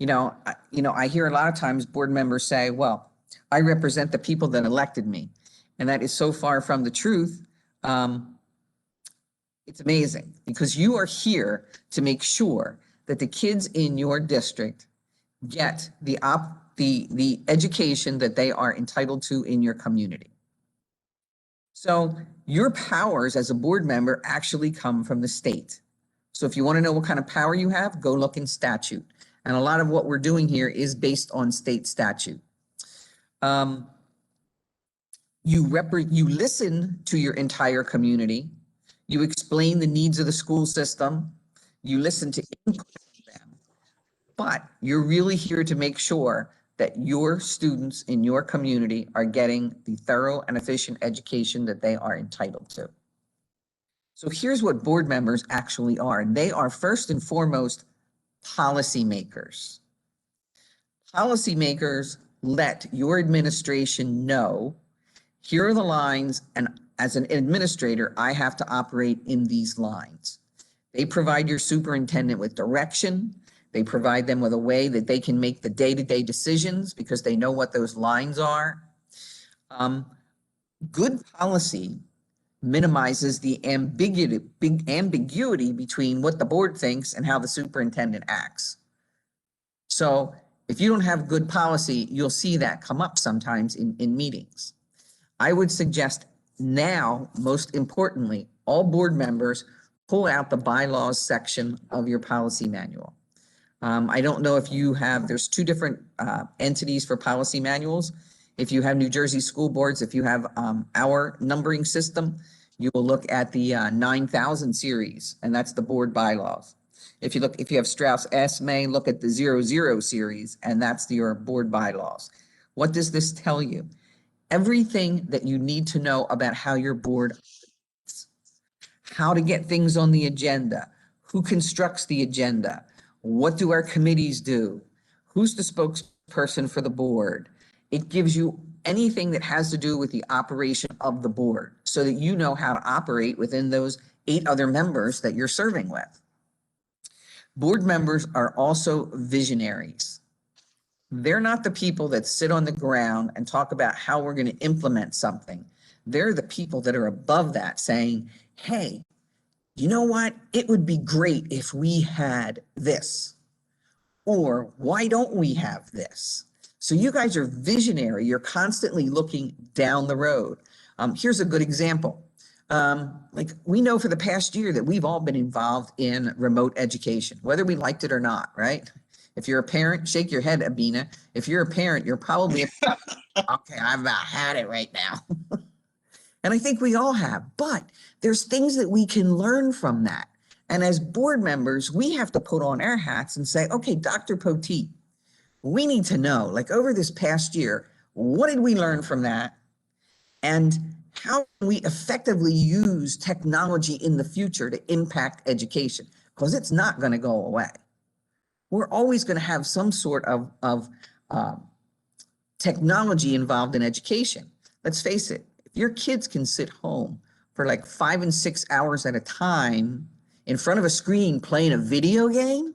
I hear a lot of times board members say, well, I represent the people that elected me. And that is so far from the truth. It's amazing because you are here to make sure that the kids in your district get the education that they are entitled to in your community. So your powers as a board member actually come from the state. So if you want to know what kind of power you have, go look in statute. And a lot of what we're doing here is based on state statute. You listen to your entire community. You explain the needs of the school system. You listen to input from them. But you're really here to make sure that your students in your community are getting the thorough and efficient education that they are entitled to. So here's what board members actually are. They are first and foremost policymakers. Policymakers let your administration know, here are the lines, and as an administrator, I have to operate in these lines. They provide your superintendent with direction. They provide them with a way that they can make the day-to-day decisions because they know what those lines are. Good policy minimizes the ambiguity between what the board thinks and how the superintendent acts. So if you don't have good policy, you'll see that come up sometimes in meetings. I would suggest now, most importantly, all board members pull out the bylaws section of your policy manual. I don't know if you have, there's two different entities for policy manuals. If you have New Jersey school boards, if you have our numbering system, you will look at the 9000 series, and that's the board bylaws. If you have Strauss Esme, look at the 00 series, and that's your board bylaws. What does this tell you? Everything that you need to know about how your board, how to get things on the agenda, who constructs the agenda, what do our committees do, who's the spokesperson for the board. It gives you anything that has to do with the operation of the board so that you know how to operate within those 8 other members that you're serving with. Board members are also visionaries. They're not the people that sit on the ground and talk about how we're going to implement something. They're the people that are above that saying, hey, you know what? It would be great if we had this. Or why don't we have this? So you guys are visionary. You're constantly looking down the road. Here's a good example. Like we know for the past year that we've all been involved in remote education, whether we liked it or not, right? If you're a parent, shake your head, Abina. If you're a parent, you're probably, okay, I've about had it right now. And I think we all have, but there's things that we can learn from that. And as board members, we have to put on our hats and say, okay, Dr. Poteet, we need to know, like over this past year, what did we learn from that? And how can we effectively use technology in the future to impact education? Because it's not going to go away. We're always going to have some sort of technology involved in education. Let's face it, if your kids can sit home for like 5 and 6 hours at a time in front of a screen playing a video game,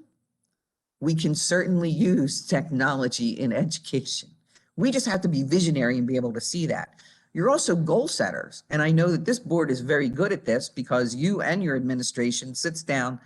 we can certainly use technology in education. We just have to be visionary and be able to see that. You're also goal setters. And I know that this board is very good at this because you and your administration sits down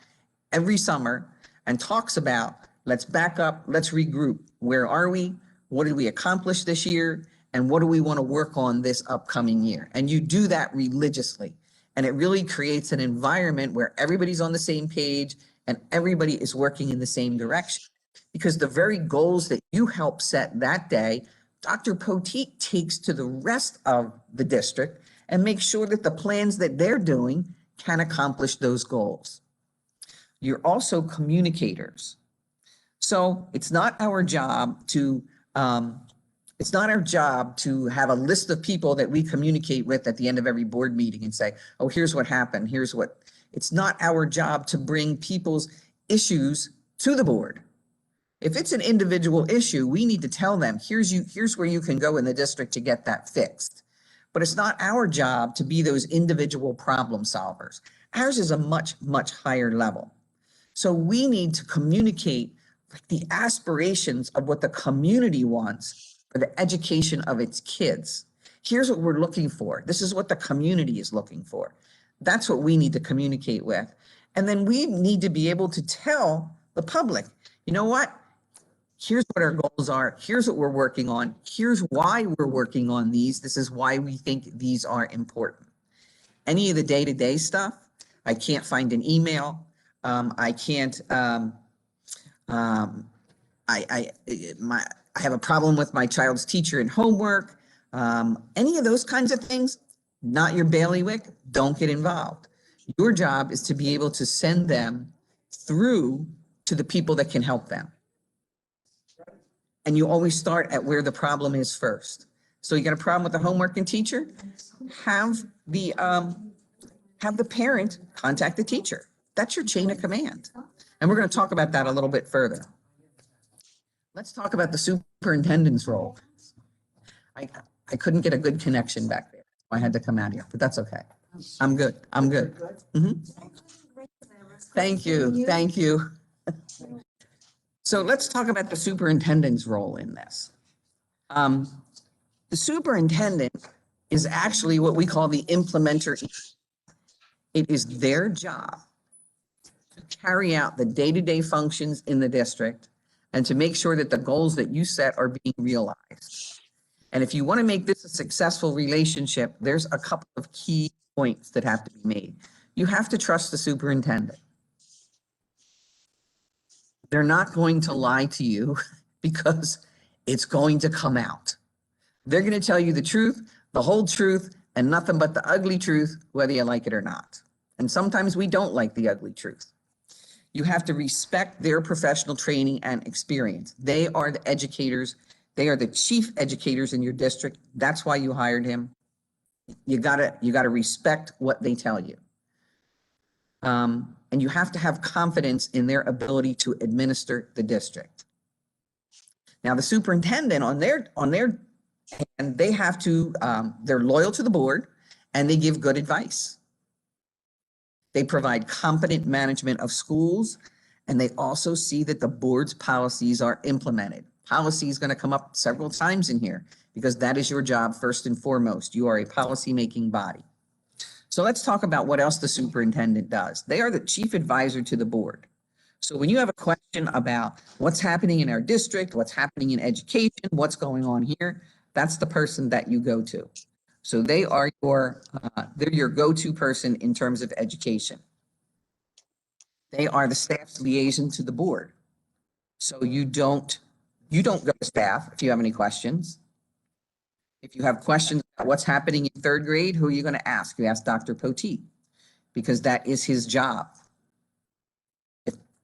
every summer and talks about, let's back up, let's regroup. Where are we? What did we accomplish this year? And what do we want to work on this upcoming year? And you do that religiously. And it really creates an environment where everybody's on the same page and everybody is working in the same direction. Because the very goals that you help set that day, Dr. Poteet takes to the rest of the district and makes sure that the plans that they're doing can accomplish those goals. You're also communicators. So it's not our job to have a list of people that we communicate with at the end of every board meeting and say, oh, here's what happened. It's not our job to bring people's issues to the board. If it's an individual issue, we need to tell them, here's where you can go in the district to get that fixed. But it's not our job to be those individual problem solvers. Ours is a much, much higher level. So we need to communicate the aspirations of what the community wants for the education of its kids. Here's what we're looking for. This is what the community is looking for. That's what we need to communicate with. And then we need to be able to tell the public, you know what? Here's what our goals are. Here's what we're working on. Here's why we're working on these. This is why we think these are important. Any of the day-to-day stuff, I can't find an email. I can't, I have a problem with my child's teacher and homework. Any of those kinds of things, not your bailiwick, don't get involved. Your job is to be able to send them through to the people that can help them. And you always start at where the problem is first. So you got a problem with the homework and teacher? Have the parent contact the teacher. That's your chain of command. And we're going to talk about that a little bit further. Let's talk about the superintendent's role. I couldn't get a good connection back there. I had to come out here, but that's okay. I'm good. I'm good. Thank you. Thank you. So let's talk about the superintendent's role in this. The superintendent is actually what we call the implementer. It is their job to carry out the day-to-day functions in the district and to make sure that the goals that you set are being realized. And if you want to make this a successful relationship, there's a couple of key points that have to be made. You have to trust the superintendent. They're not going to lie to you because it's going to come out. They're going to tell you the truth, the whole truth, and nothing but the ugly truth, whether you like it or not. And sometimes we don't like the ugly truth. You have to respect their professional training and experience. They are the educators. They are the chief educators in your district. That's why you hired him. You gotta respect what they tell you. And you have to have confidence in their ability to administer the district. Now, the superintendent on their and they have to, they're loyal to the board and they give good advice. They provide competent management of schools, and they also see that the board's policies are implemented. Policy is going to come up several times in here because that is your job first and foremost. You are a policy-making body. So let's talk about what else the superintendent does. They are the chief advisor to the board. So when you have a question about what's happening in our district, what's happening in education, what's going on here, that's the person that you go to. So they are they're your go-to person in terms of education. They are the staff's liaison to the board. So you don't go to staff if you have any questions. If you have questions about what's happening in third grade, who are you going to ask? You ask Dr. Poteet, because that is his job.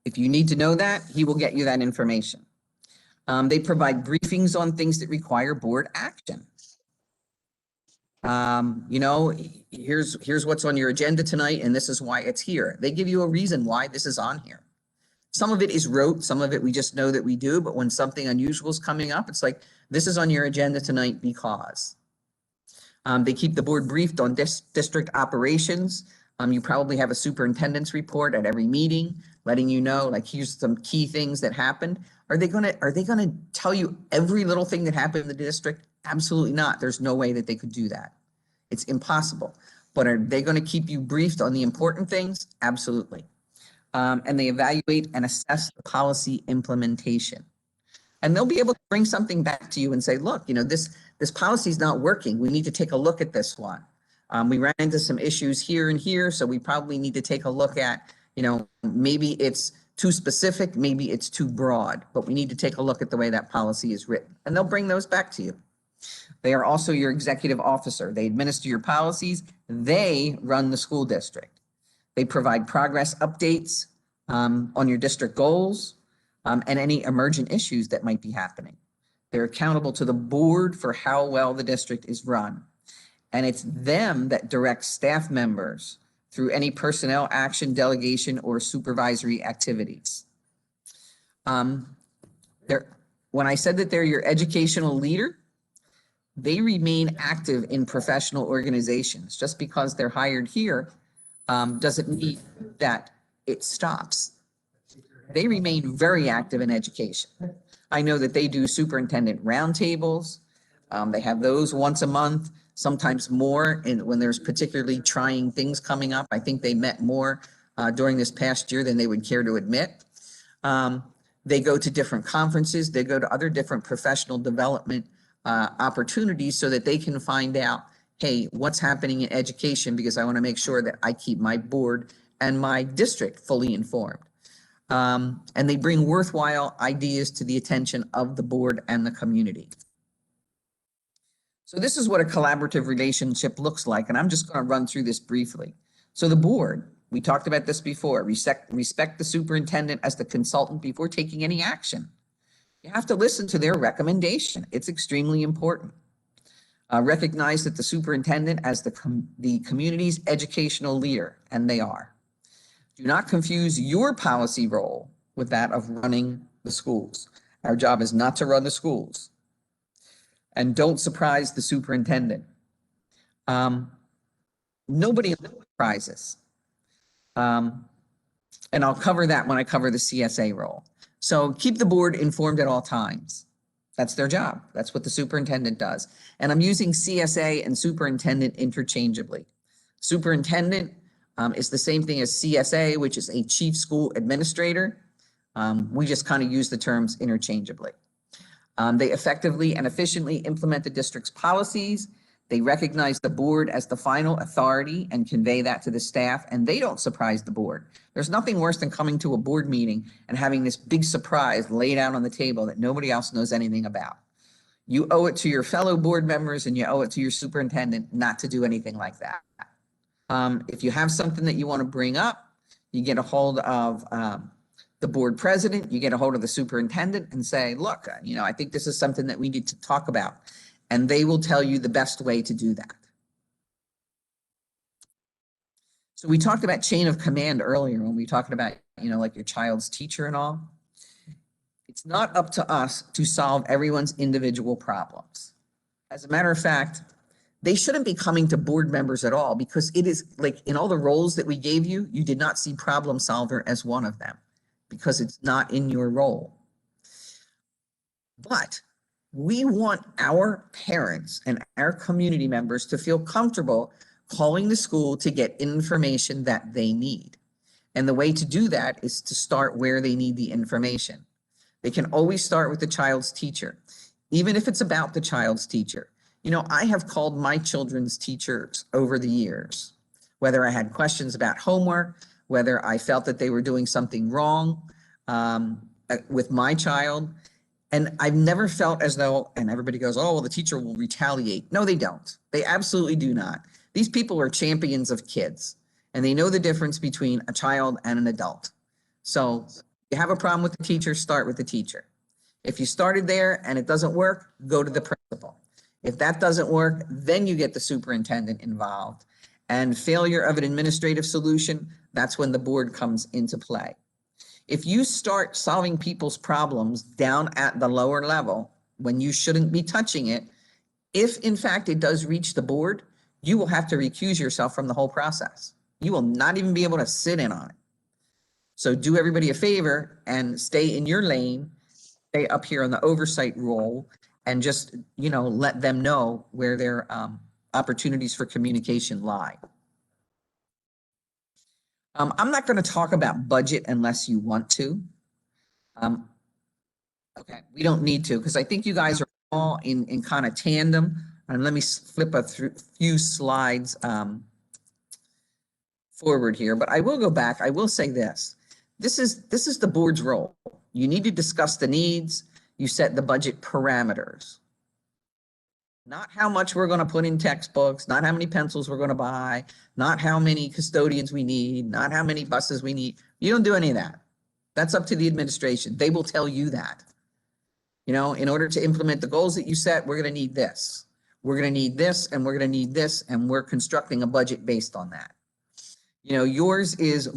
If you need to know that, he will get you that information. They provide briefings on things that require board action. Here's what's on your agenda tonight, and this is why it's here. They give you a reason why this is on here. Some of it is rote, some of it we just know that we do, but when something unusual is coming up, it's like, this is on your agenda tonight because. They keep the board briefed on district operations. You probably have a superintendent's report at every meeting, letting you know, like, here's some key things that happened. Are they gonna tell you every little thing that happened in the district? Absolutely not. There's no way that they could do that. It's impossible. But are they going to keep you briefed on the important things? Absolutely. And they evaluate and assess the policy implementation. And they'll be able to bring something back to you and say, look, this policy is not working. We need to take a look at this one. We ran into some issues here and here, so we probably need to take a look at, maybe it's too specific, maybe it's too broad, but we need to take a look at the way that policy is written. And they'll bring those back to you. They are also your executive officer. They administer your policies. They run the school district. They provide progress updates on your district goals and any emergent issues that might be happening. They're accountable to the board for how well the district is run. And it's them that direct staff members through any personnel action, delegation, or supervisory activities. When I said that they're your educational leader, they remain active in professional organizations. Just because they're hired here doesn't mean that it stops. They remain very active in education. I know that they do superintendent roundtables. They have those once a month, sometimes more, and when there's particularly trying things coming up. I think they met more during this past year than they would care to admit. They go to different conferences. They go to other different professional development opportunities so that they can find out, hey, what's happening in education, because I want to make sure that I keep my board and my district fully informed. And they bring worthwhile ideas to the attention of the board and the community. So this is what a collaborative relationship looks like, and I'm just going to run through this briefly. So the board, we talked about this before, respect the superintendent as the consultant before taking any action. You have to listen to their recommendation. It's extremely important. Recognize that the superintendent as the community's educational leader, and they are. Do not confuse your policy role with that of running the schools. Our job is not to run the schools. And don't surprise the superintendent. Nobody surprises. And I'll cover that when I cover the CSA role. So keep the board informed at all times. That's their job. That's what the superintendent does. And I'm using CSA and superintendent interchangeably. Superintendent is the same thing as CSA, which is a chief school administrator. We just kind of use the terms interchangeably. They effectively and efficiently implement the district's policies. They recognize the board as the final authority and convey that to the staff, and they don't surprise the board. There's nothing worse than coming to a board meeting and having this big surprise laid out on the table that nobody else knows anything about. You owe it to your fellow board members and you owe it to your superintendent not to do anything like that. If you have something that you want to bring up, you get a hold of the board president, you get a hold of the superintendent and say, look, I think this is something that we need to talk about. And they will tell you the best way to do that. So we talked about chain of command earlier when we talked about, like your child's teacher and all. It's not up to us to solve everyone's individual problems. As a matter of fact, they shouldn't be coming to board members at all, because it is like in all the roles that we gave you, you did not see problem solver as one of them because it's not in your role. But we want our parents and our community members to feel comfortable calling the school to get information that they need. And the way to do that is to start where they need the information. They can always start with the child's teacher, even if it's about the child's teacher. I have called my children's teachers over the years, whether I had questions about homework, whether I felt that they were doing something wrong with my child. And I've never felt as though, and everybody goes, oh, well, the teacher will retaliate. No, they don't. They absolutely do not. These people are champions of kids, and they know the difference between a child and an adult. So if you have a problem with the teacher, start with the teacher. If you started there and it doesn't work, go to the principal. If that doesn't work, then you get the superintendent involved. And failure of an administrative solution, that's when the board comes into play. If you start solving people's problems down at the lower level, when you shouldn't be touching it, if in fact it does reach the board, you will have to recuse yourself from the whole process. You will not even be able to sit in on it. So do everybody a favor and stay in your lane, stay up here on the oversight role, and just, let them know where their opportunities for communication lie. I'm not going to talk about budget unless you want to. Okay, we don't need to, because I think you guys are all in kind of tandem. And let me flip a few slides forward here, but I will go back. I will say this. This is the board's role. You need to discuss the needs. You set the budget parameters. Not how much we're going to put in textbooks, not how many pencils we're going to buy, not how many custodians we need, not how many buses we need. You don't do any of that. That's up to the administration. They will tell you that. In order to implement the goals that you set, we're going to need this. We're going to need this, and we're going to need this, and we're constructing a budget based on that. Yours is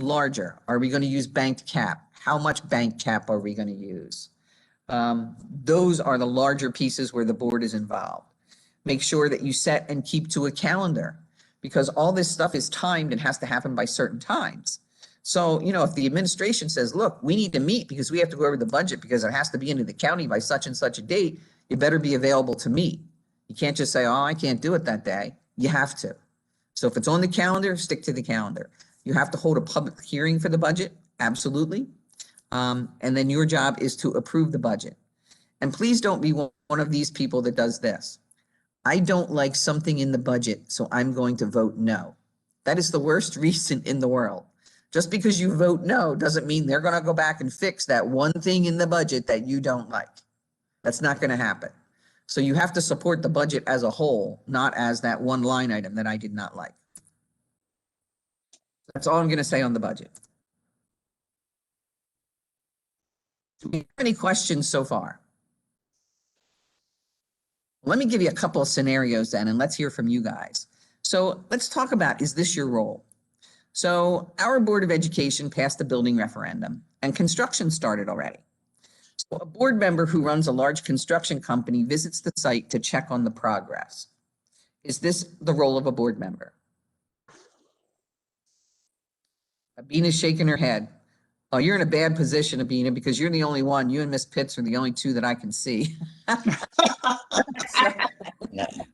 larger. Are we going to use banked cap? How much banked cap are we going to use? Those are the larger pieces where the board is involved. Make sure that you set and keep to a calendar, because all this stuff is timed and has to happen by certain times. So, if the administration says, look, we need to meet because we have to go over the budget because it has to be into the county by such and such a date, you better be available to meet. You can't just say, oh, I can't do it that day. You have to. So if it's on the calendar, stick to the calendar. You have to hold a public hearing for the budget. Absolutely. And then your job is to approve the budget. And please don't be one of these people that does this. I don't like something in the budget, so I'm going to vote no. That is the worst reason in the world. Just because you vote no doesn't mean they're going to go back and fix that one thing in the budget that you don't like. That's not going to happen. So you have to support the budget as a whole, not as that one line item that I did not like. That's all I'm going to say on the budget. Do we have any questions so far? Let me give you a couple of scenarios then, and let's hear from you guys. So let's talk about, is this your role? So our Board of Education passed a building referendum and construction started already. So a board member who runs a large construction company visits the site to check on the progress. Is this the role of a board member? Abina's shaking her head. Oh, you're in a bad position, Abina, because you're the only one. You and Miss Pitts are the only two that I can see.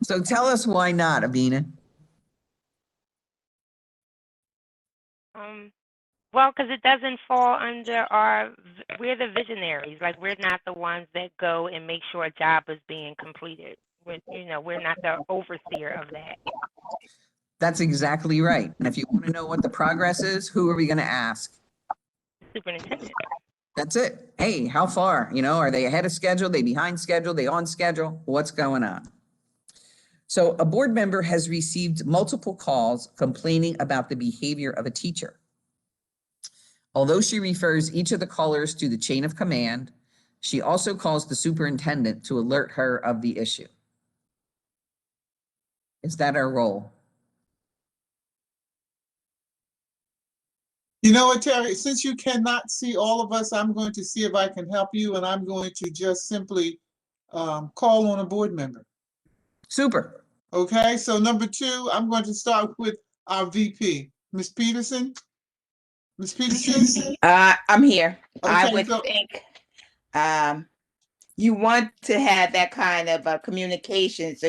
So tell us why not, Abina. Well, because it doesn't fall under we're the visionaries. Like, we're not the ones that go and make sure a job is being completed. We're not the overseer of that. That's exactly right. And if you want to know what the progress is, who are we going to ask? Superintendent. That's it. Hey, how far? Are they ahead of schedule? They behind schedule? They on schedule? What's going on? So a board member has received multiple calls complaining about the behavior of a teacher. Although she refers each of the callers to the chain of command, she also calls the superintendent to alert her of the issue. Is that our role? You know what, Terry, since you cannot see all of us, I'm going to see if I can help you, and I'm going to just simply call on a board member. Super. Okay, so number 2, I'm going to start with our VP, Ms. Peterson. Ms. Peterson? I'm here. I Okay, would so think you want to have that kind of communication so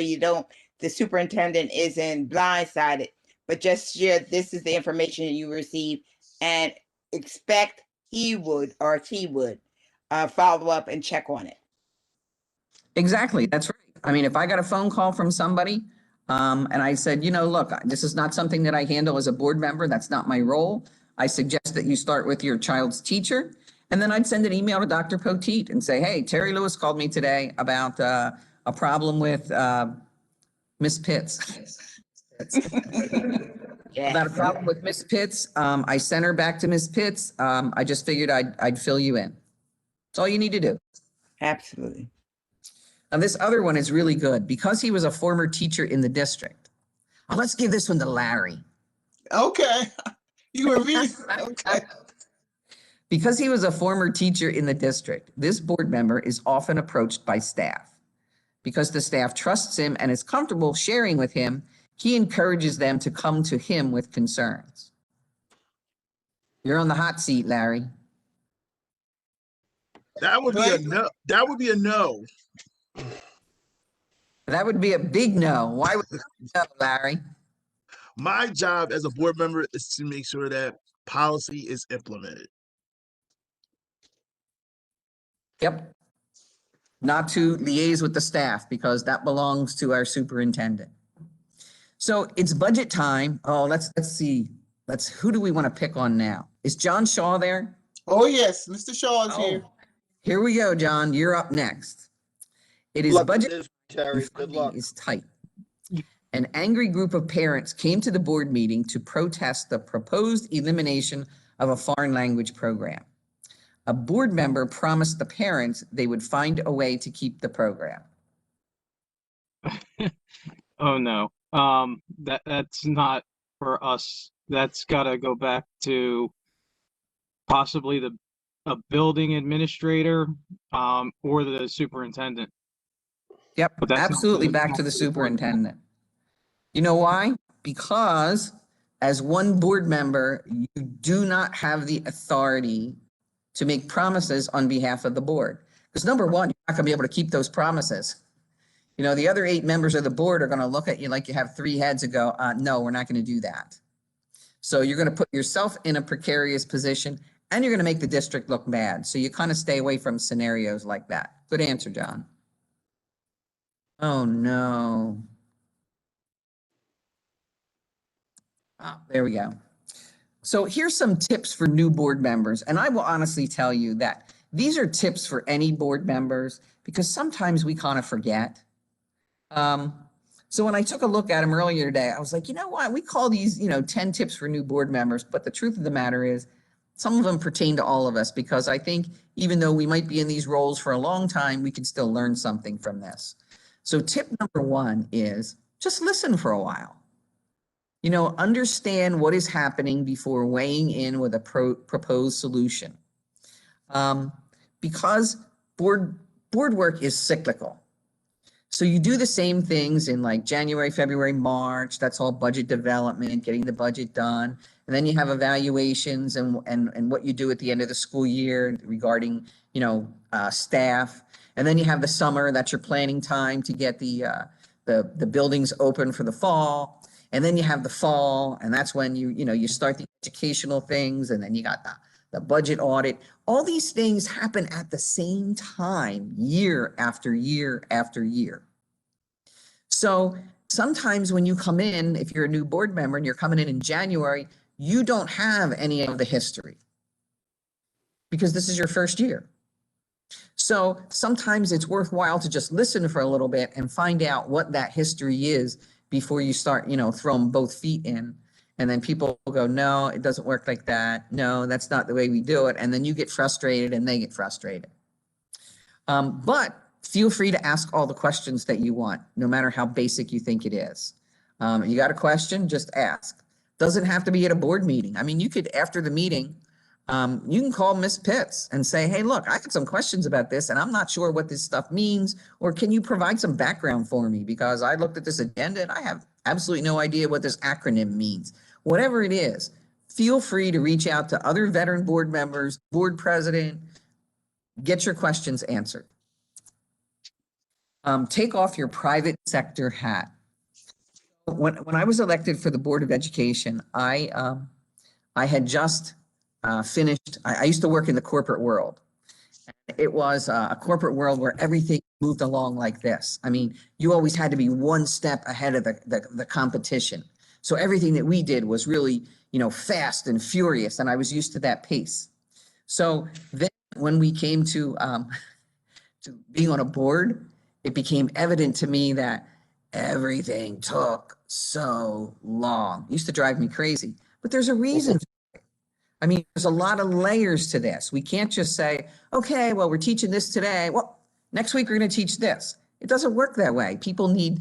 the superintendent isn't blindsided, but just share this is the information you receive and expect he would or she would follow up and check on it. Exactly. That's right. I mean, if I got a phone call from somebody and I said, look, this is not something that I handle as a board member. That's not my role. I suggest that you start with your child's teacher. And then I'd send an email to Dr. Poteet and say, hey, Terry Lewis called me today about a problem with Miss Pitts. About a problem with Miss Pitts. I sent her back to Miss Pitts. I just figured I'd fill you in. That's all you need to do. Absolutely. Now, this other one is really good because he was a former teacher in the district. Well, let's give this one to Larry. Okay. You were really, okay. Because he was a former teacher in the district, this board member is often approached by staff. Because the staff trusts him and is comfortable sharing with him, he encourages them to come to him with concerns. You're on the hot seat, Larry. That would be a no. That would be a no. That would be a big no. Why would you no, Larry? My job as a board member is to make sure that policy is implemented. Yep. Not to liaise with the staff because that belongs to our superintendent. So it's budget time. Oh, let's see. Who do we want to pick on now? Is John Shaw there? Oh, yes, Mr. Shaw is here. Here we go, John. You're up next. It is Luck with budget. this, Terry. Good luck. Is tight. An angry group of parents came to the board meeting to protest the proposed elimination of a foreign language program. A board member promised the parents they would find a way to keep the program. Oh no, that's not for us. That's got to go back to possibly a building administrator or the superintendent. Yep, But that's absolutely back to the superintendent. You know why? Because as one board member, you do not have the authority to make promises on behalf of the board. Because number one, you're not going to be able to keep those promises. The other 8 members of the board are going to look at you like you have 3 heads and go, no, we're not going to do that. So you're going to put yourself in a precarious position and you're going to make the district look bad. So you kind of stay away from scenarios like that. Good answer, John. Oh, no. Oh, there we go. So here's some tips for new board members. And I will honestly tell you that these are tips for any board members because sometimes we kind of forget. So when I took a look at them earlier today, I was like, you know what? We call these, 10 tips for new board members. But the truth of the matter is some of them pertain to all of us, because I think even though we might be in these roles for a long time, we can still learn something from this. So tip number one is just listen for a while. You know, understand what is happening before weighing in with a proposed solution. Because board work is cyclical. So you do the same things in like January, February, March. That's all budget development, getting the budget done. And then you have evaluations and what you do at the end of the school year regarding, you know, staff. And then you have the summer, that's your planning time to get the buildings open for the fall. And then you have the fall, and that's when you start the educational things, and then you got the budget audit. All these things happen at the same time, year after year after year. So sometimes when you come in, if you're a new board member and you're coming in January, you don't have any of the history because this is your first year. So sometimes it's worthwhile to just listen for a little bit and find out what that history is before you start, throwing both feet in. And then people will go, no, it doesn't work like that. No, that's not the way we do it. And then you get frustrated and they get frustrated. But feel free to ask all the questions that you want, no matter how basic you think it is. You got a question, just ask. Doesn't have to be at a board meeting. I mean, you could, after the meeting, you can call Ms. Pitts and say, hey, look, I got some questions about this and I'm not sure what this stuff means. Or can you provide some background for me? Because I looked at this agenda and I have absolutely no idea what this acronym means. Whatever it is, feel free to reach out to other veteran board members, board president, get your questions answered. Take off your private sector hat. When I was elected for the Board of Education, I had just finished. I used to work in the corporate world. It was a corporate world where everything moved along like this. I mean, you always had to be one step ahead of the competition. So everything that we did was really, fast and furious, and I was used to that pace. So then when we came to being on a board, it became evident to me that everything took so long. It used to drive me crazy, but there's a reason. I mean, there's a lot of layers to this. We can't just say, okay, well, we're teaching this today. Well, next week we're going to teach this. It doesn't work that way. People need,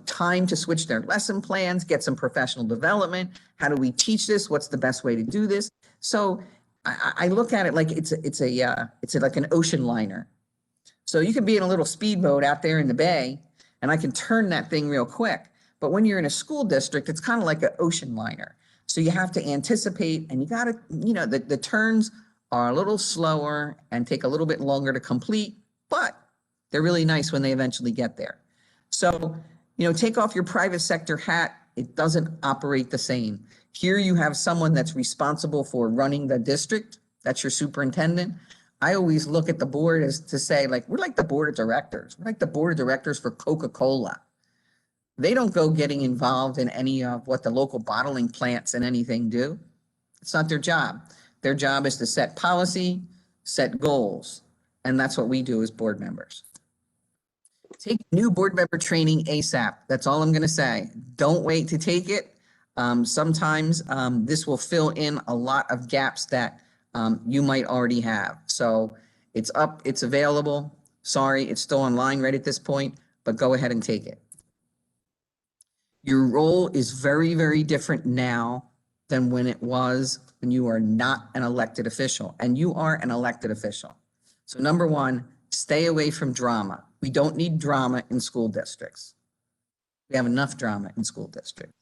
time to switch their lesson plans, get some professional development. How do we teach this? What's the best way to do this? So I look at it like it's like an ocean liner. So you can be in a little speedboat out there in the bay, and I can turn that thing real quick. But when you're in a school district, it's kind of like an ocean liner. So you have to anticipate, and you got to, the turns are a little slower and take a little bit longer to complete, but they're really nice when they eventually get there. So, take off your private sector hat. It doesn't operate the same. Here you have someone that's responsible for running the district. That's your superintendent. I always look at the board as to say, like, we're like the board of directors. We're like the board of directors for Coca-Cola. They don't go getting involved in any of what the local bottling plants and anything do. It's not their job. Their job is to set policy, set goals. And that's what we do as board members. Take new board member training ASAP. That's all I'm going to say. Don't wait to take it. Sometimes this will fill in a lot of gaps that you might already have. So it's up, it's available. Sorry, it's still online right at this point, but go ahead and take it. Your role is very, very different now than when it was when you are not an elected official, and you are an elected official. So number one, stay away from drama. We don't need drama in school districts. We have enough drama in school districts.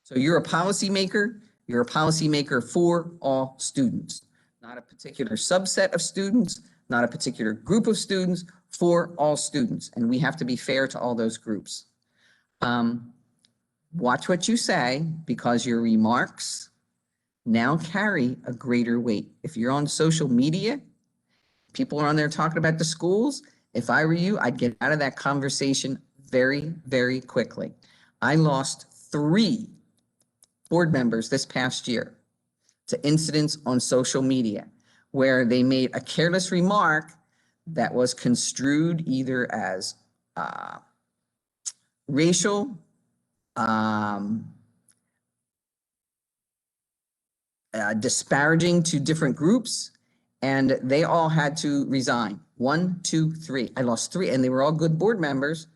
So you're a policymaker. You're a policymaker for all students, not a particular subset of students, not a particular group of students, for all students. And we have to be fair to all those groups. Watch what you say, because your remarks now carry a greater weight. If you're on social media, people are on there talking about the schools. If I were you, I'd get out of that conversation very, very quickly. I lost 3 board members this past year to incidents on social media where they made a careless remark that was construed either as racial, disparaging to different groups, and they all had to resign. 1, 2, 3. I lost 3, and they were all good board members.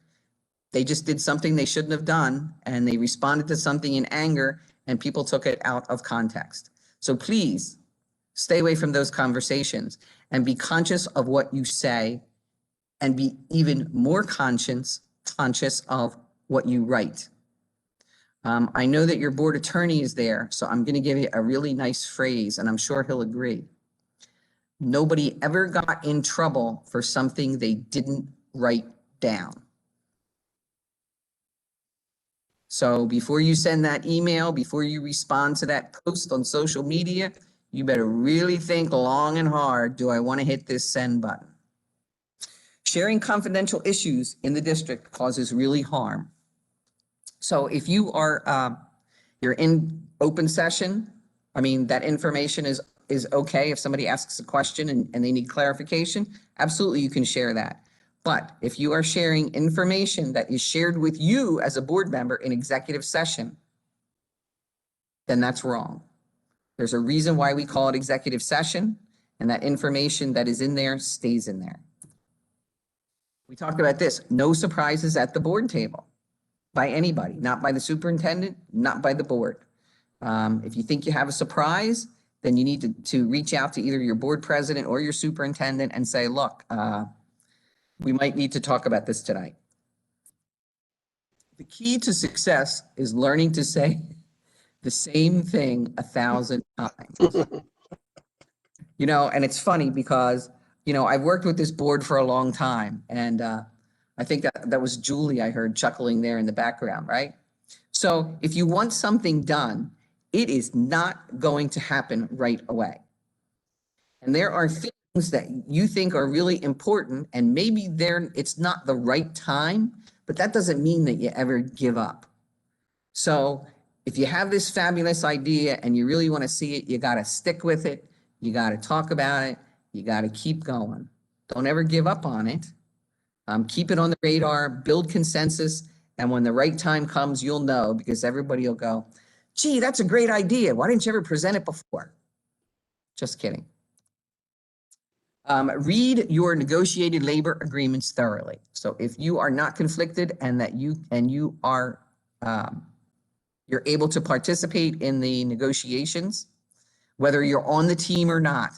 They just did something they shouldn't have done, and they responded to something in anger, and people took it out of context. So please stay away from those conversations and be conscious of what you say, and be even more conscious of what you write. I know that your board attorney is there, so I'm going to give you a really nice phrase, and I'm sure he'll agree. Nobody ever got in trouble for something they didn't write down. So before you send that email, before you respond to that post on social media, you better really think long and hard, do I want to hit this send button? Sharing confidential issues in the district causes really harm. So if you are, you're in open session, I mean, that information is okay. If somebody asks a question and they need clarification, absolutely you can share that. But if you are sharing information that is shared with you as a board member in executive session, then that's wrong. There's a reason why we call it executive session, and that information that is in there stays in there. We talked about this, no surprises at the board table by anybody, not by the superintendent, not by the board. If you think you have a surprise, then you need to reach out to either your board president or your superintendent and say, look, we might need to talk about this tonight. The key to success is learning to say the same thing 1,000 times. You know, and it's funny because, you know, I've worked with this board for a long time, and I think that was Julie I heard chuckling there in the background, right? So if you want something done, it is not going to happen right away. And there are things that you think are really important, and maybe it's not the right time, but that doesn't mean that you ever give up. So if you have this fabulous idea and you really want to see it, you got to stick with it. You got to talk about it. You got to keep going. Don't ever give up on it. Keep it on the radar, build consensus. And when the right time comes, you'll know, because everybody will go, gee, that's a great idea. Why didn't you ever present it before? Just kidding. Read your negotiated labor agreements thoroughly. So if you are not conflicted and that you are you're able to participate in the negotiations, whether you're on the team or not,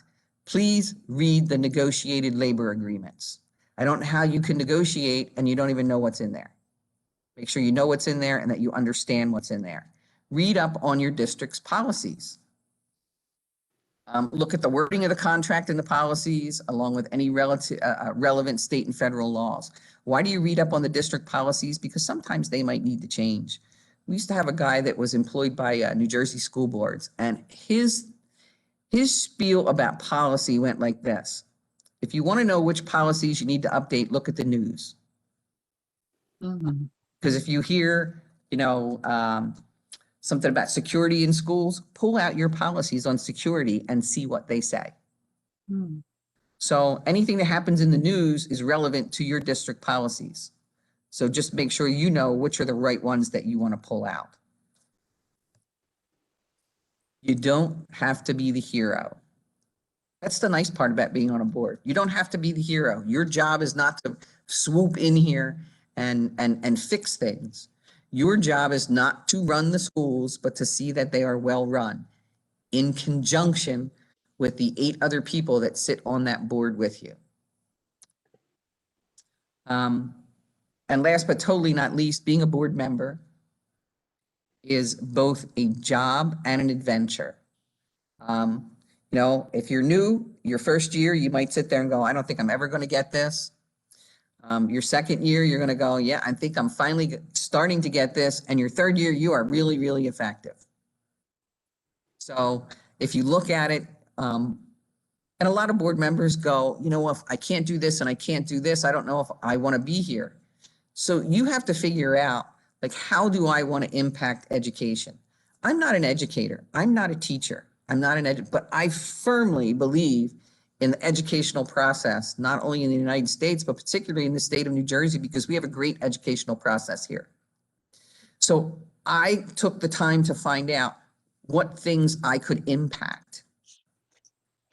please read the negotiated labor agreements. I don't know how you can negotiate and you don't even know what's in there. Make sure you know what's in there and that you understand what's in there. Read up on your district's policies. Look at the wording of the contract and the policies, along with any relevant state and federal laws. Why do you read up on the district policies? Because sometimes they might need to change. We used to have a guy that was employed by New Jersey school boards, and his spiel about policy went like this. If you want to know which policies you need to update, look at the news. Because if you hear, you know, something about security in schools, pull out your policies on security and see what they say. So anything that happens in the news is relevant to your district policies. So just make sure you know which are the right ones that you want to pull out. You don't have to be the hero. That's the nice part about being on a board. You don't have to be the hero. Your job is not to swoop in here and fix things. Your job is not to run the schools, but to see that they are well run in conjunction with the 8 other people that sit on that board with you. And last but totally not least, being a board member is both a job and an adventure. You know, if you're new, your first year, you might sit there and go, I don't think I'm ever going to get this. Your second year, you're going to go, yeah, I think I'm finally starting to get this. And your third year, you are really, really effective. So if you look at it, and a lot of board members go, you know, if I can't do this and I can't do this, I don't know if I want to be here. So you have to figure out, like, how do I want to impact education? I'm not an educator. I'm not a teacher. I'm not but I firmly believe in the educational process, not only in the United States, but particularly in the state of New Jersey, because we have a great educational process here. So I took the time to find out what things I could impact.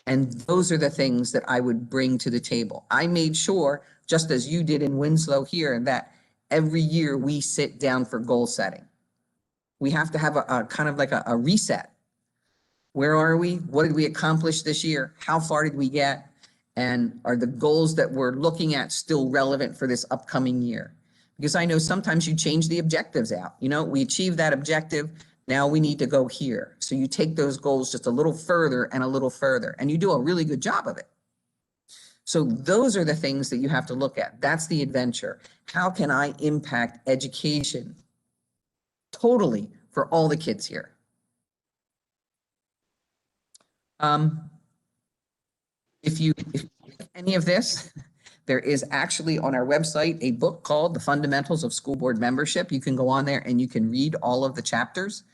And those are the things that I would bring to the table. I made sure, just as you did in Winslow here, that every year we sit down for goal setting. We have to have a kind of like a reset. Where are we? What did we accomplish this year? How far did we get? And are the goals that we're looking at still relevant for this upcoming year? Because I know sometimes you change the objectives out. You know, we achieved that objective. Now we need to go here. So you take those goals just a little further and a little further, and you do a really good job of it. So those are the things that you have to look at. That's the adventure. How can I impact education totally for all the kids here? If any of this, there is actually on our website a book called The Fundamentals of School Board Membership. You can go on there and you can read all of the chapters.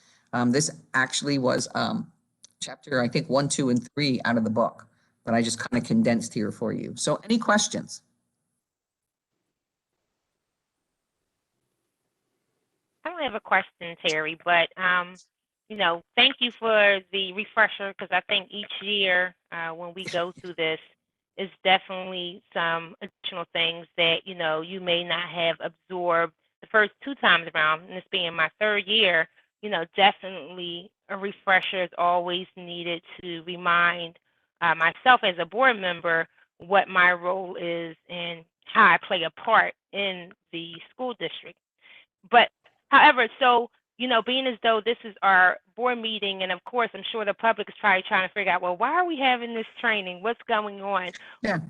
This actually was chapter, I think, 1, 2, and 3 out of the book, but I just kind of condensed here for you. So any questions? I don't have a question, Terry, but you know, thank you for the refresher, because I think each year when we go through this, is definitely some additional things that, you know, you may not have absorbed the first 2 times around. And this being my 3rd year, you know, definitely a refresher is always needed to remind myself as a board member what my role is and how I play a part in the school district. But however, so, you know, being as though this is our board meeting, and of course, I'm sure the public is probably trying to figure out, well, why are we having this training? What's going on? Yeah.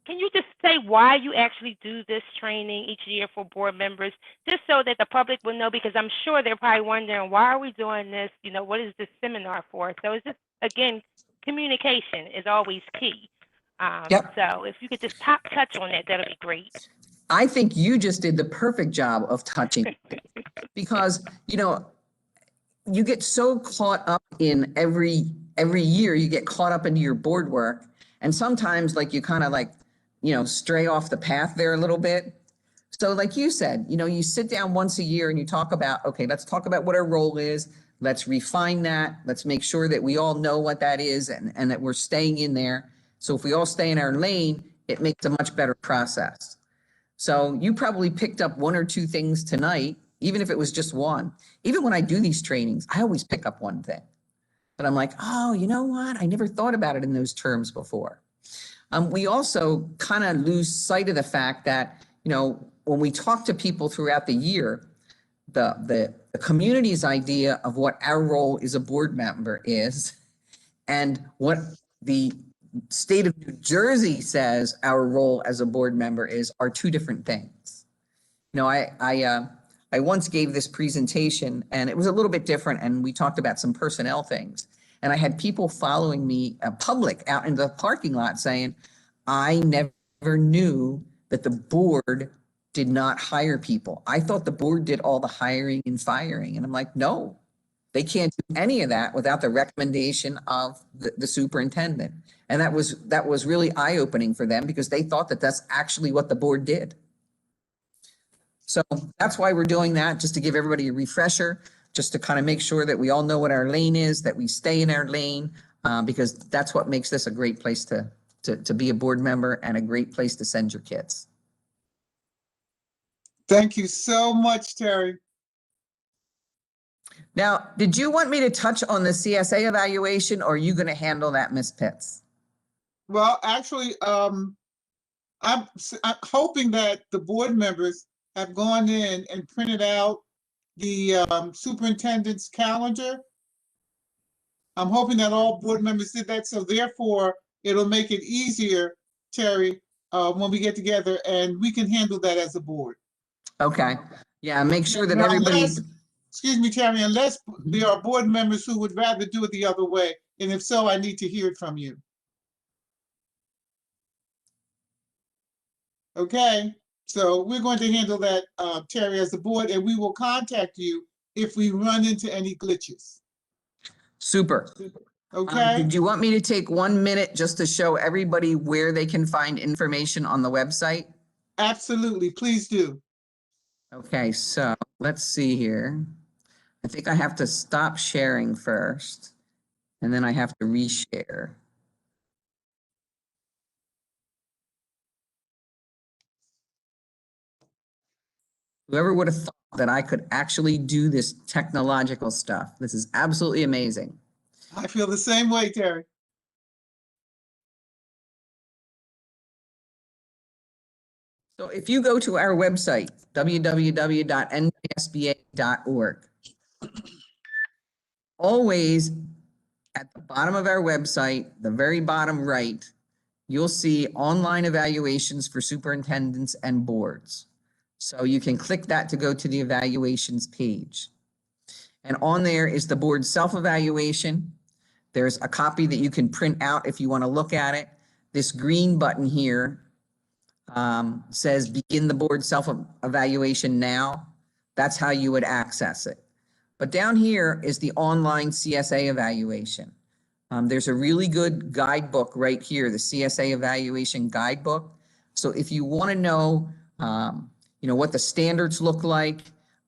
Can you just say why you actually do this training each year for board members, just so that the public will know? Because I'm sure they're probably wondering, why are we doing this? You know, what is this seminar for? So it's just, again, communication is always key. Yep. So if you could just touch on that, that'll be great. I think you just did the perfect job of touching because, you know, you get so caught up in every year, you get caught up into your board work. And sometimes like you kind of like, you know, stray off the path there a little bit. So like you said, you know, you sit down once a year and you talk about, okay, let's talk about what our role is. Let's refine that. Let's make sure that we all know what that is and that we're staying in there. So if we all stay in our lane, it makes a much better process. So you probably picked up 1 or 2 things tonight, even if it was just one. Even when I do these trainings, I always pick up one thing. But I'm like, oh, you know what? I never thought about it in those terms before. We also kind of lose sight of the fact that, you know, when we talk to people throughout the year, the community's idea of what our role as a board member is and what the state of New Jersey says our role as a board member is are 2 different things. You know, I once gave this presentation and it was a little bit different, and we talked about some personnel things. And I had people following me, public out in the parking lot saying, I never knew that the board did not hire people. I thought the board did all the hiring and firing. And I'm like, no, they can't do any of that without the recommendation of the superintendent. And that was really eye-opening for them because they thought that that's actually what the board did. So that's why we're doing that, just to give everybody a refresher, just to kind of make sure that we all know what our lane is, that we stay in our lane, because that's what makes this a great place to be a board member and a great place to send your kids. Thank you so much, Terry. Now, did you want me to touch on the CSA evaluation, or are you going to handle that, Ms. Pitts? Well, actually, I'm hoping that the board members have gone in and printed out the superintendent's calendar. I'm hoping that all board members did that, so therefore it'll make it easier, Terry, when we get together, and we can handle that as a board. Okay. Yeah, make sure that Now, everybody. Excuse me, Terry, unless there are board members who would rather do it the other way, and if so, I need to hear it from you. Okay, so we're going to handle that, Terry, as a board, and we will contact you if we run into any glitches. Super. Okay? Did you want me to take 1 minute just to show everybody where they can find information on the website? Absolutely, please do. Okay, so let's see here. I think I have to stop sharing first, and then I have to reshare. Whoever would have thought that I could actually do this technological stuff? This is absolutely amazing. I feel the same way, Terry. So if you go to our website, www.nysba.org, always at the bottom of our website, the very bottom right, you'll see online evaluations for superintendents and boards. So you can click that to go to the evaluations page. And on there is the board self-evaluation. There's a copy that you can print out if you want to look at it. This green button here says begin the board self-evaluation now. That's how you would access it. But down here is the online CSA evaluation. There's a really good guidebook right here, the CSA evaluation guidebook. So if you want to know, what the standards look like,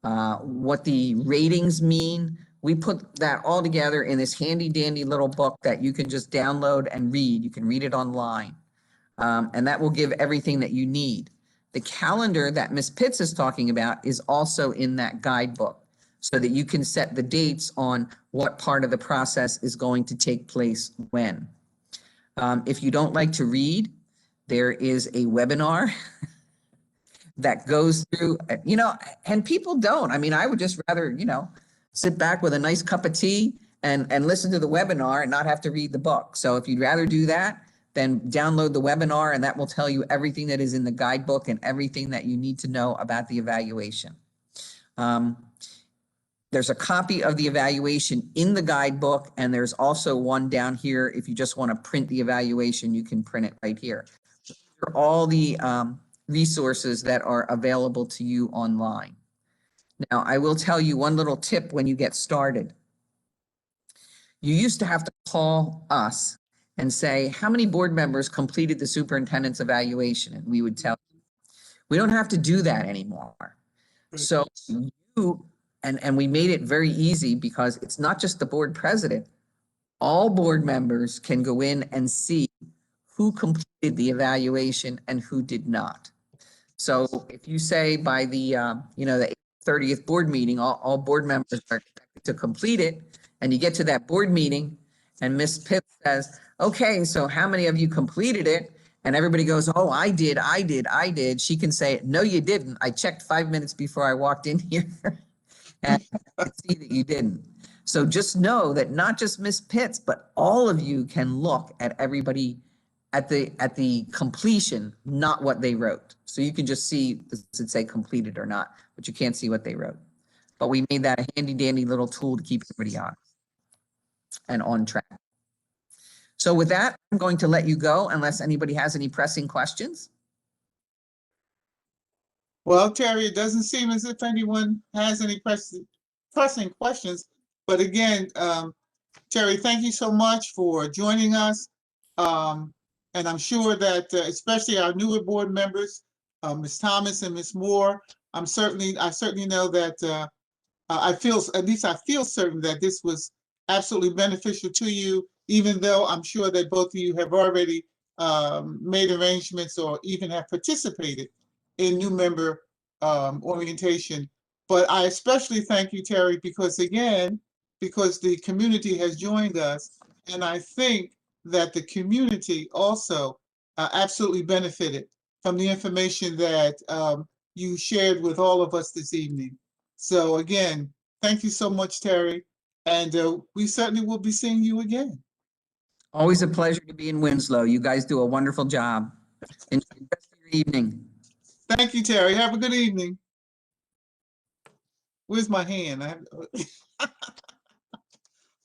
what the ratings mean, we put that all together in this handy dandy little book that you can just download and read. You can read it online. And that will give everything that you need. The calendar that Ms. Pitts is talking about is also in that guidebook so that you can set the dates on what part of the process is going to take place when. If you don't like to read, there is a webinar that goes through, and people don't. I mean, I would just rather, sit back with a nice cup of tea and listen to the webinar and not have to read the book. So if you'd rather do that, then download the webinar and that will tell you everything that is in the guidebook and everything that you need to know about the evaluation. There's a copy of the evaluation in the guidebook, and there's also one down here. If you just want to print the evaluation, you can print it right here. These are all the resources that are available to you online. Now, I will tell you one little tip when you get started. You used to have to call us and say, how many board members completed the superintendent's evaluation? And we would tell you. We don't have to do that anymore. So you, and we made it very easy because it's not just the board president. All board members can go in and see who completed the evaluation and who did not. So if you say by the, the 30th board meeting, all board members are expected to complete it, and you get to that board meeting and Ms. Pitts says, okay, so how many of you completed it? And everybody goes, oh, I did. She can say, no, you didn't. I checked 5 minutes before I walked in here and I can see that you didn't. So just know that not just Ms. Pitts, but all of you can look at everybody at the completion, not what they wrote. So you can just see, does it say completed or not, but you can't see what they wrote. But we made that a handy dandy little tool to keep everybody on and on track. So with that, I'm going to let you go unless anybody has any pressing questions. Well, Terry, it doesn't seem as if anyone has any pressing questions. But again, Terry, thank you so much for joining us. And I'm sure that especially our newer board members, Ms. Thomas and Ms. Moore, I certainly know that I feel certain that this was absolutely beneficial to you, even though I'm sure that both of you have already made arrangements or even have participated in new member orientation. But I especially thank you, Terry, because the community has joined us, and I think that the community also absolutely benefited from the information that you shared with all of us this evening. So again, thank you so much, Terry, and we certainly will be seeing you again. Always a pleasure to be in Winslow. You guys do a wonderful job. Enjoy the rest of your evening. Thank you, Terry. Have a good evening. Where's my hand?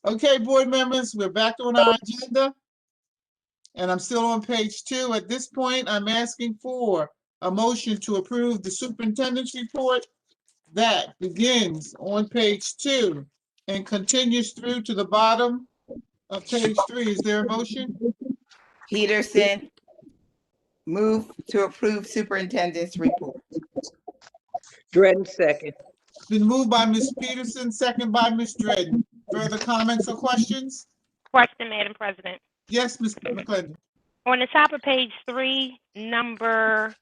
Okay, board members, we're back on our agenda. And I'm still on page 2. At this point, I'm asking for a motion to approve the superintendent's report that begins on page 2 and continues through to the bottom of page 3. Is there a motion? Peterson, move to approve superintendent's report. Dredden second. It's been moved by Ms. Peterson, second by Ms. Dredden. Further comments or questions? Question, Madam President. Yes, Ms. McClendon. On the top of page 3, number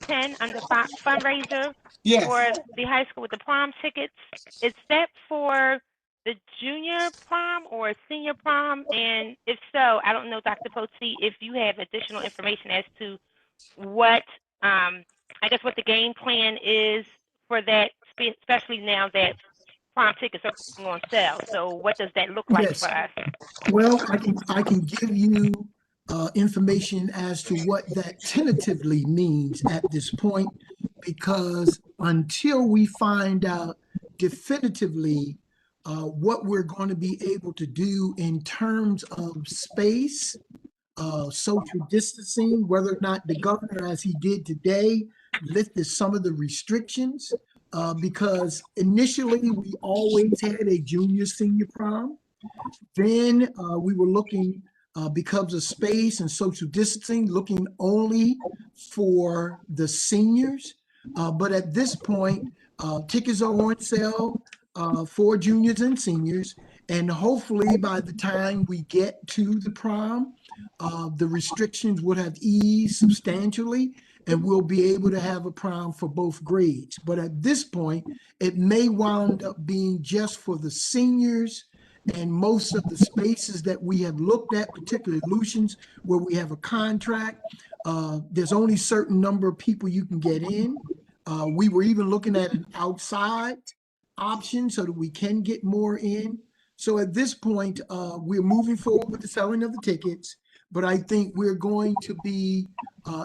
10, under fundraiser Yes. for the high school with the prom tickets, is that for the junior prom or senior prom? And if so, I don't know, Dr. Potsi, if you have additional information as to what, I guess, what the game plan is for that, especially now that prom tickets are going on sale. So what does that look like Yes. for us? Well, I can give you information as to what that tentatively means at this point, because until we find out definitively what we're going to be able to do in terms of space, social distancing, whether or not the governor, as he did today, lifted some of the restrictions, because initially we always had a junior senior prom. Then we were looking, because of space and social distancing, looking only for the seniors. But at this point, tickets are on sale for juniors and seniors. And hopefully by the time we get to the prom, the restrictions would have eased substantially and we'll be able to have a prom for both grades. But at this point, it may wound up being just for the seniors, and most of the spaces that we have looked at, particularly Lucian's, where we have a contract, there's only a certain number of people you can get in. We were even looking at an outside option so that we can get more in. So at this point, we're moving forward with the selling of the tickets, but I think we're going to be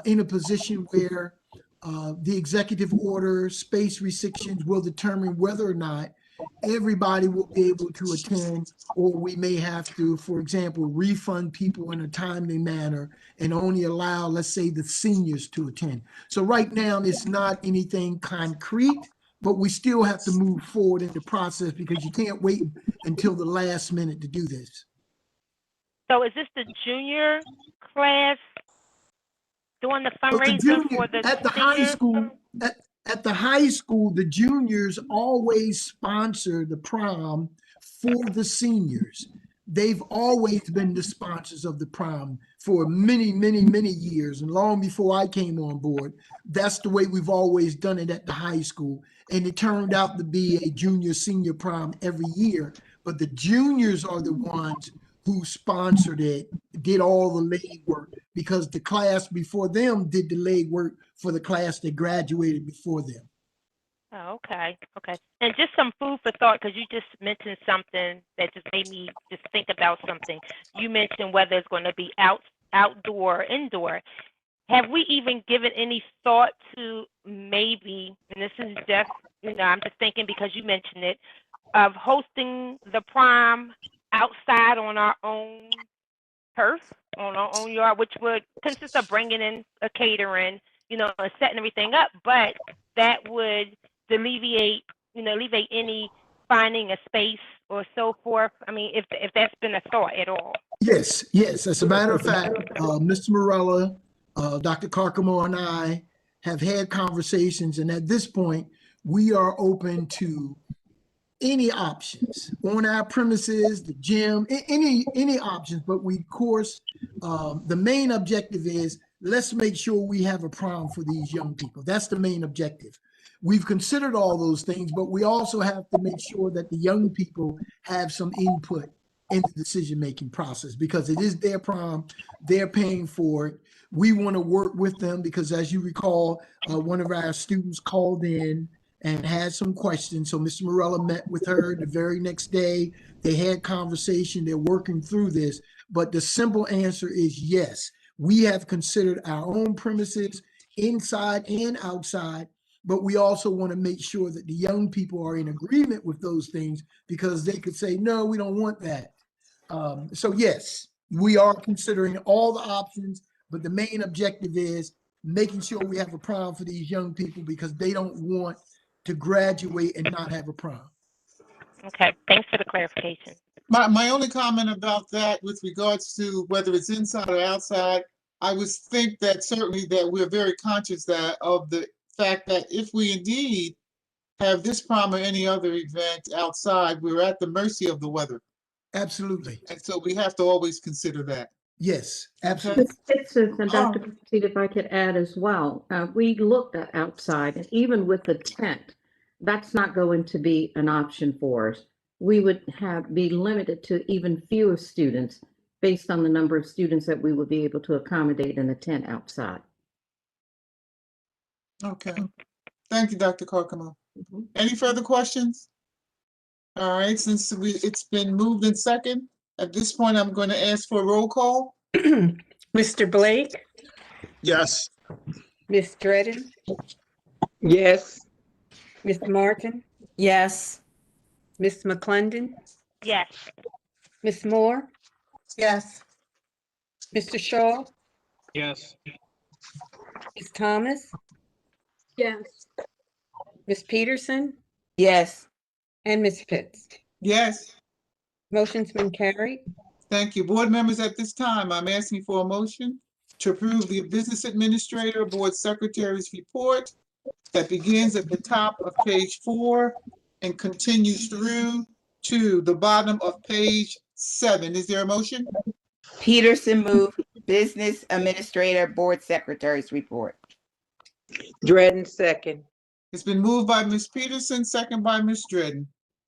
in a position where the executive order, space restrictions will determine whether or not everybody will be able to attend, or we may have to, for example, refund people in a timely manner and only allow, let's say, the seniors to attend. So right now, it's not anything concrete, but we still have to move forward in the process because you can't wait until the last minute to do this. So is this the junior class doing the But the fundraiser junior, for the at the high senior? school, at the high school, the juniors always sponsor the prom for the seniors. They've always been the sponsors of the prom for many, many, many years. And long before I came on board, that's the way we've always done it at the high school. And it turned out to be a junior senior prom every year. But the juniors are the ones who sponsored it, did all the legwork, because the class before them did the legwork for the class that graduated before them. Oh, okay. Okay. And just some food for thought, because you just mentioned something that just made me just think about something. You mentioned whether it's going to be outdoor or indoor. Have we even given any thought to maybe, and this is just, I'm just thinking because you mentioned it, of hosting the prom outside on our own turf, on our own yard, which would consist of bringing in a catering, and setting everything up, but that would alleviate any finding a space or so forth. I mean, if that's been a thought at all. Yes, yes. As a matter of fact, Mr. Morella, Dr. Carcamo, and I have had conversations, and at this point, we are open to any options on our premises, the gym, any options. But we, of course, the main objective is let's make sure we have a prom for these young people. That's the main objective. We've considered all those things, but we also have to make sure that the young people have some input in the decision-making process, because it is their prom, they're paying for it. We want to work with them because, as you recall, one of our students called in and had some questions. So Mr. Morella met with her the very next day. They had conversation. They're working through this. But the simple answer is yes. We have considered our own premises inside and outside, but we also want to make sure that the young people are in agreement with those things, because they could say, no, we don't want that. So yes, we are considering all the options, but the main objective is making sure we have a prom for these young people because they don't want to graduate and not have a prom. Okay, thanks for the clarification. My only comment about that with regards to whether it's inside or outside, I would think that certainly that we're very conscious of the fact that if we indeed have this prom or any other event outside, we're at the mercy of the weather. Absolutely. And so we have to always consider that. Yes, Okay. absolutely. Ms. Pitson and Dr. Petit, if I could add as well, we looked at outside, and even with the tent, that's not going to be an option for us. We would be limited to even fewer students based on the number of students that we would be able to accommodate in a tent outside. Okay. Thank you, Dr. Carcamo. Mhm. Any further questions? All right, since it's been moved in second, at this point, I'm going to ask for a roll call. Mr. Blake, Yes. Ms. Dredden, Yes. Ms. Martin, Yes. Ms. McClendon, Yes. Ms. Moore, Yes. Mr. Shaw, Yes. Ms. Thomas, Yes. Ms. Peterson, Yes. and Ms. Pitts. Yes, Motion's been carried. thank you. Board members, at this time, I'm asking for a motion to approve the Business Administrator Board Secretary's report that begins at the top of page 4 and continues through to the bottom of page 7. Is there a motion? Peterson move Business Administrator Board Secretary's report. Dredden second. It's been moved by Ms. Peterson, second by Ms. Dredden.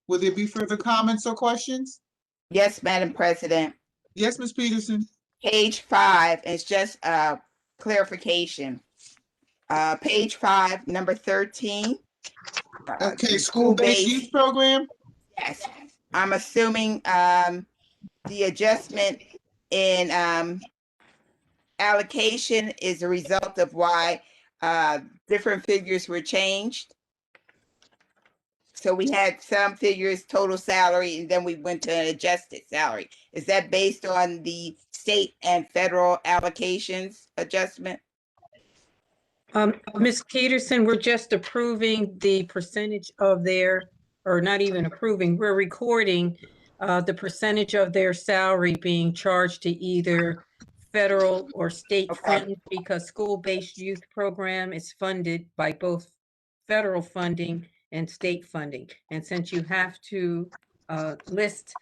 Will there be further comments or questions? Yes, Madam President. Yes, Ms. Peterson? Page 5 is just clarification. Page 5, number 13. Okay, school-based youth program? Yes, I'm assuming the adjustment in allocation is a result of why different figures were changed. So we had some figures, total salary, and then we went to an adjusted salary. Is that based on the state and federal allocations adjustment? Ms. Peterson, we're just approving the percentage of their, or not even approving, we're recording the percentage of their salary being charged to either federal or state Okay. funds, because school-based youth program is funded by both federal funding and state funding. And since you have to list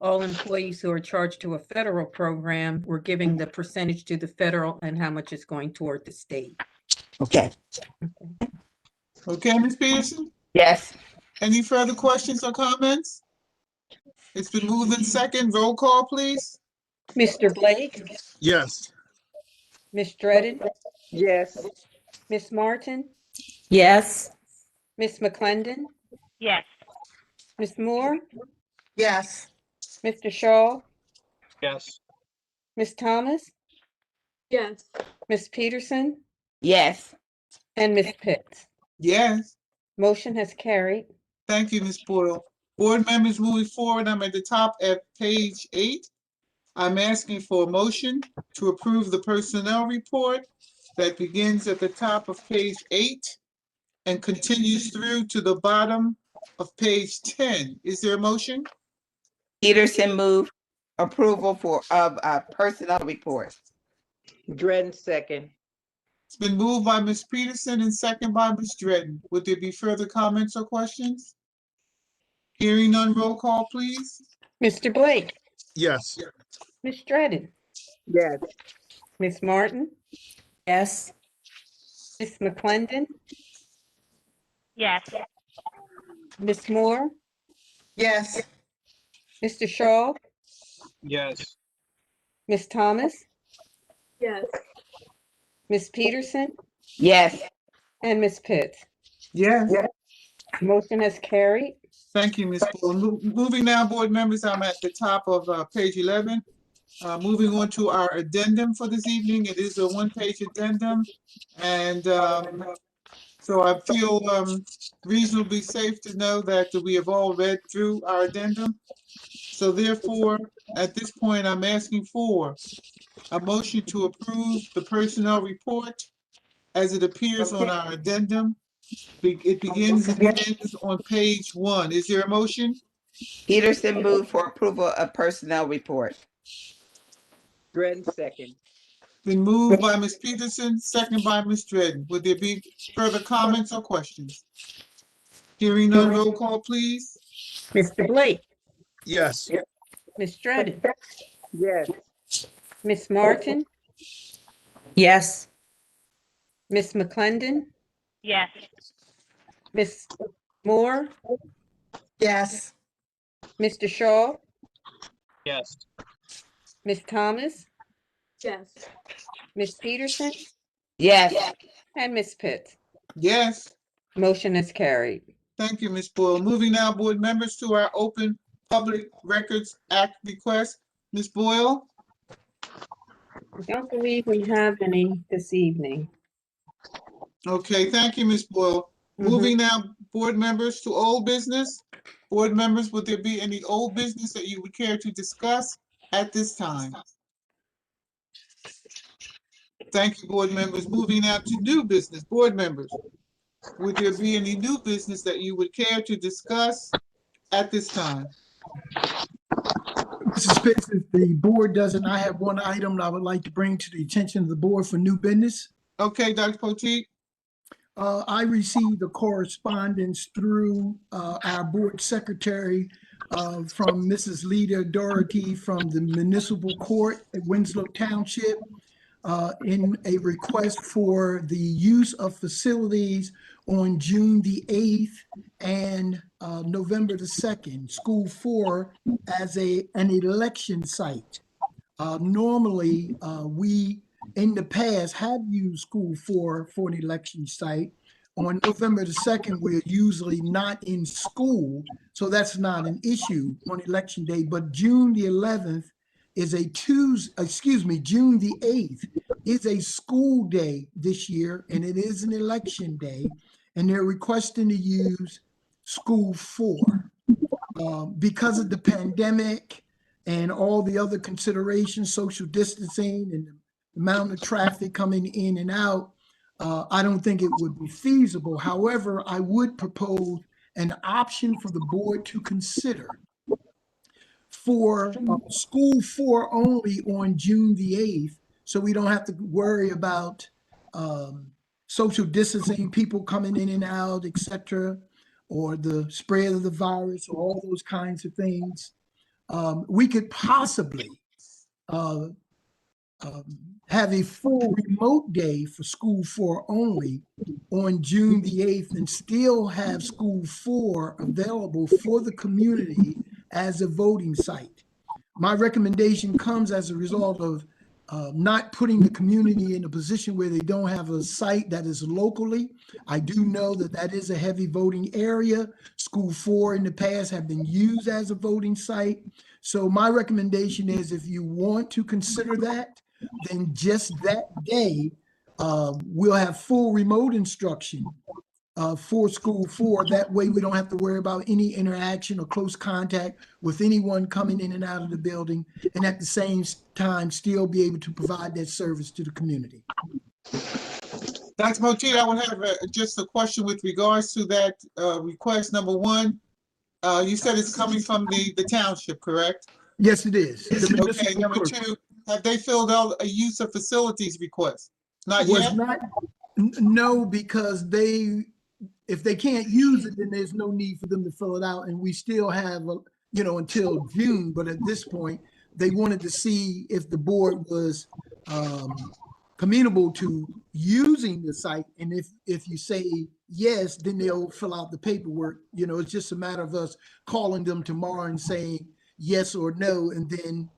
all employees who are charged to a federal program, we're giving the percentage to the federal and how much is going toward the state. Okay. Okay, Ms. Peterson? Yes. Any further questions or comments? It's been moved in second. Roll call, please. Mr. Blake, Yes. Ms. Dredden, Yes. Ms. Martin, Yes. Ms. McClendon, Yes. Ms. Moore, Yes. Mr. Shaw, Yes. Ms. Thomas, Yes. Ms. Peterson, Yes. and Ms. Pitts. Yes. Motion has carried. Thank you, Ms. Portal. Board members moving forward, I'm at the top at page 8. I'm asking for a motion to approve the personnel report that begins at the top of page 8 and continues through to the bottom of page 10. Is there a motion? Peterson move approval of personnel report. Dredden second. It's been moved by Ms. Peterson and second by Ms. Dredden. Would there be further comments or questions? Hearing none, roll call, please. Mr. Blake, Yes. Ms. Dredden, Yes. Ms. Martin, Yes. Ms. McClendon, Yes. Ms. Moore, Yes. Mr. Shaw, Yes. Ms. Thomas, Yes. Ms. Peterson, Yes. and Ms. Pitts. Yes. Motion has carried. Thank you, Ms. Portal. Moving now, board members, I'm at the top of page 11. Moving on to our addendum for this evening. It is a one-page addendum. And so I feel reasonably safe to know that we have all read through our addendum. So therefore, at this point, I'm asking for a motion to approve the personnel report as it appears on our addendum. It begins and ends on page 1. Is there a motion? Peterson move for approval of personnel report. Dredden second. Been moved by Ms. Peterson, second by Ms. Dredden. Would there be further comments or questions? Hearing none, roll call, please. Mr. Blake, Yes. Ms. Dredden, Yes. Ms. Martin, Yes. Ms. McClendon, Yes. Ms. Moore, Yes. Mr. Shaw, Yes. Ms. Thomas, Yes. Ms. Peterson, Yes. and Ms. Pitts. Yes. Motion is carried. Thank you, Ms. Boyle. Moving now, board members, to our Open Public Records Act request. Ms. Boyle? I don't believe we have any this evening. Okay, thank you, Ms. Boyle. Moving now, board members, to old business. Board members, would there be any old business that you would care to discuss at this time? Thank you, board members. Moving now to new business. Board members, would there be any new business that you would care to discuss at this time? Mrs. Pitts, if the board doesn't, I have one item that I would like to bring to the attention of the board for new business. Okay, Dr. Poteet? I received a correspondence through our board secretary from Mrs. Lita Doherty from the municipal court at Winslow Township in a request for the use of facilities on June the 8th and November the 2nd, School 4 as an election site. Normally, we in the past have used School 4 for an election site. On November the 2nd, we're usually not in school, so that's not an issue on election day. But June the 11th is a June the 8th is a school day this year, and it is an election day, and they're requesting to use School 4. Because of the pandemic and all the other considerations, social distancing and the amount of traffic coming in and out, I don't think it would be feasible. However, I would propose an option for the board to consider for School 4 only on June the 8th, so we don't have to worry about social distancing, people coming in and out, etc., or the spread of the virus, or all those kinds of things. We could possibly have a full remote day for School 4 only on June the 8th and still have School 4 available for the community as a voting site. My recommendation comes as a result of not putting the community in a position where they don't have a site that is locally. I do know that that is a heavy voting area. School 4 in the past have been used as a voting site. So my recommendation is, if you want to consider that, then just that day, we'll have full remote instruction for School 4. That way we don't have to worry about any interaction or close contact with anyone coming in and out of the building, and at the same time still be able to provide that service to the community. Dr. Poteet, I would have just a question with regards to that request. Number one, you said it's coming from the township, correct? Yes, it is. Okay, number two, have they filled out a use of facilities request? Not yet? No, because if they can't use it, then there's no need for them to fill it out, and we still have, until June. But at this point, they wanted to see if the board was amenable to using the site, and if you say yes, then they'll fill out the paperwork. It's just a matter of us calling them tomorrow and saying yes or no, and then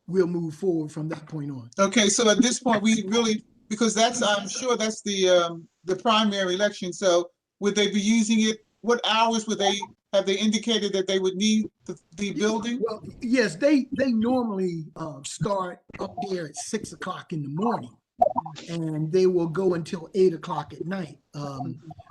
we'll move forward from that point on. Okay, so at this point, we really, because I'm sure that's the primary election. So would they be using it? What hours have they indicated that they would need the building? Well, yes, they normally start up there at 6 o'clock in the morning, and they will go until 8 o'clock at night.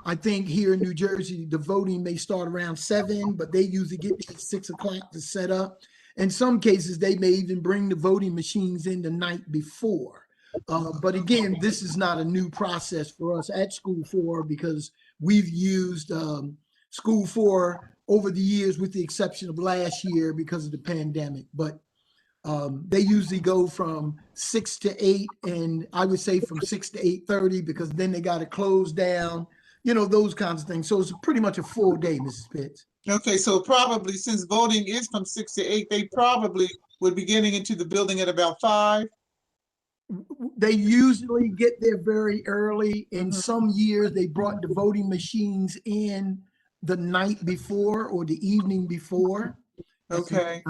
I think here in New Jersey, the voting may start around 7, but they usually get there at 6 o'clock to set up. In some cases, they may even bring the voting machines in the night before. But again, this is not a new process for us at School 4, because we've used School 4 over the years, with the exception of last year because of the pandemic. But they usually go from 6 to 8, and I would say from 6 to 8:30, because then they got to close down, those kinds of things. So it's pretty much a full day, Mrs. Pitts. Okay, so probably since voting is from 6 to 8, they probably would be getting into the building at about 5. They usually get there very early. In Mhm. some years, they brought the voting machines in the night before or the evening before. Okay,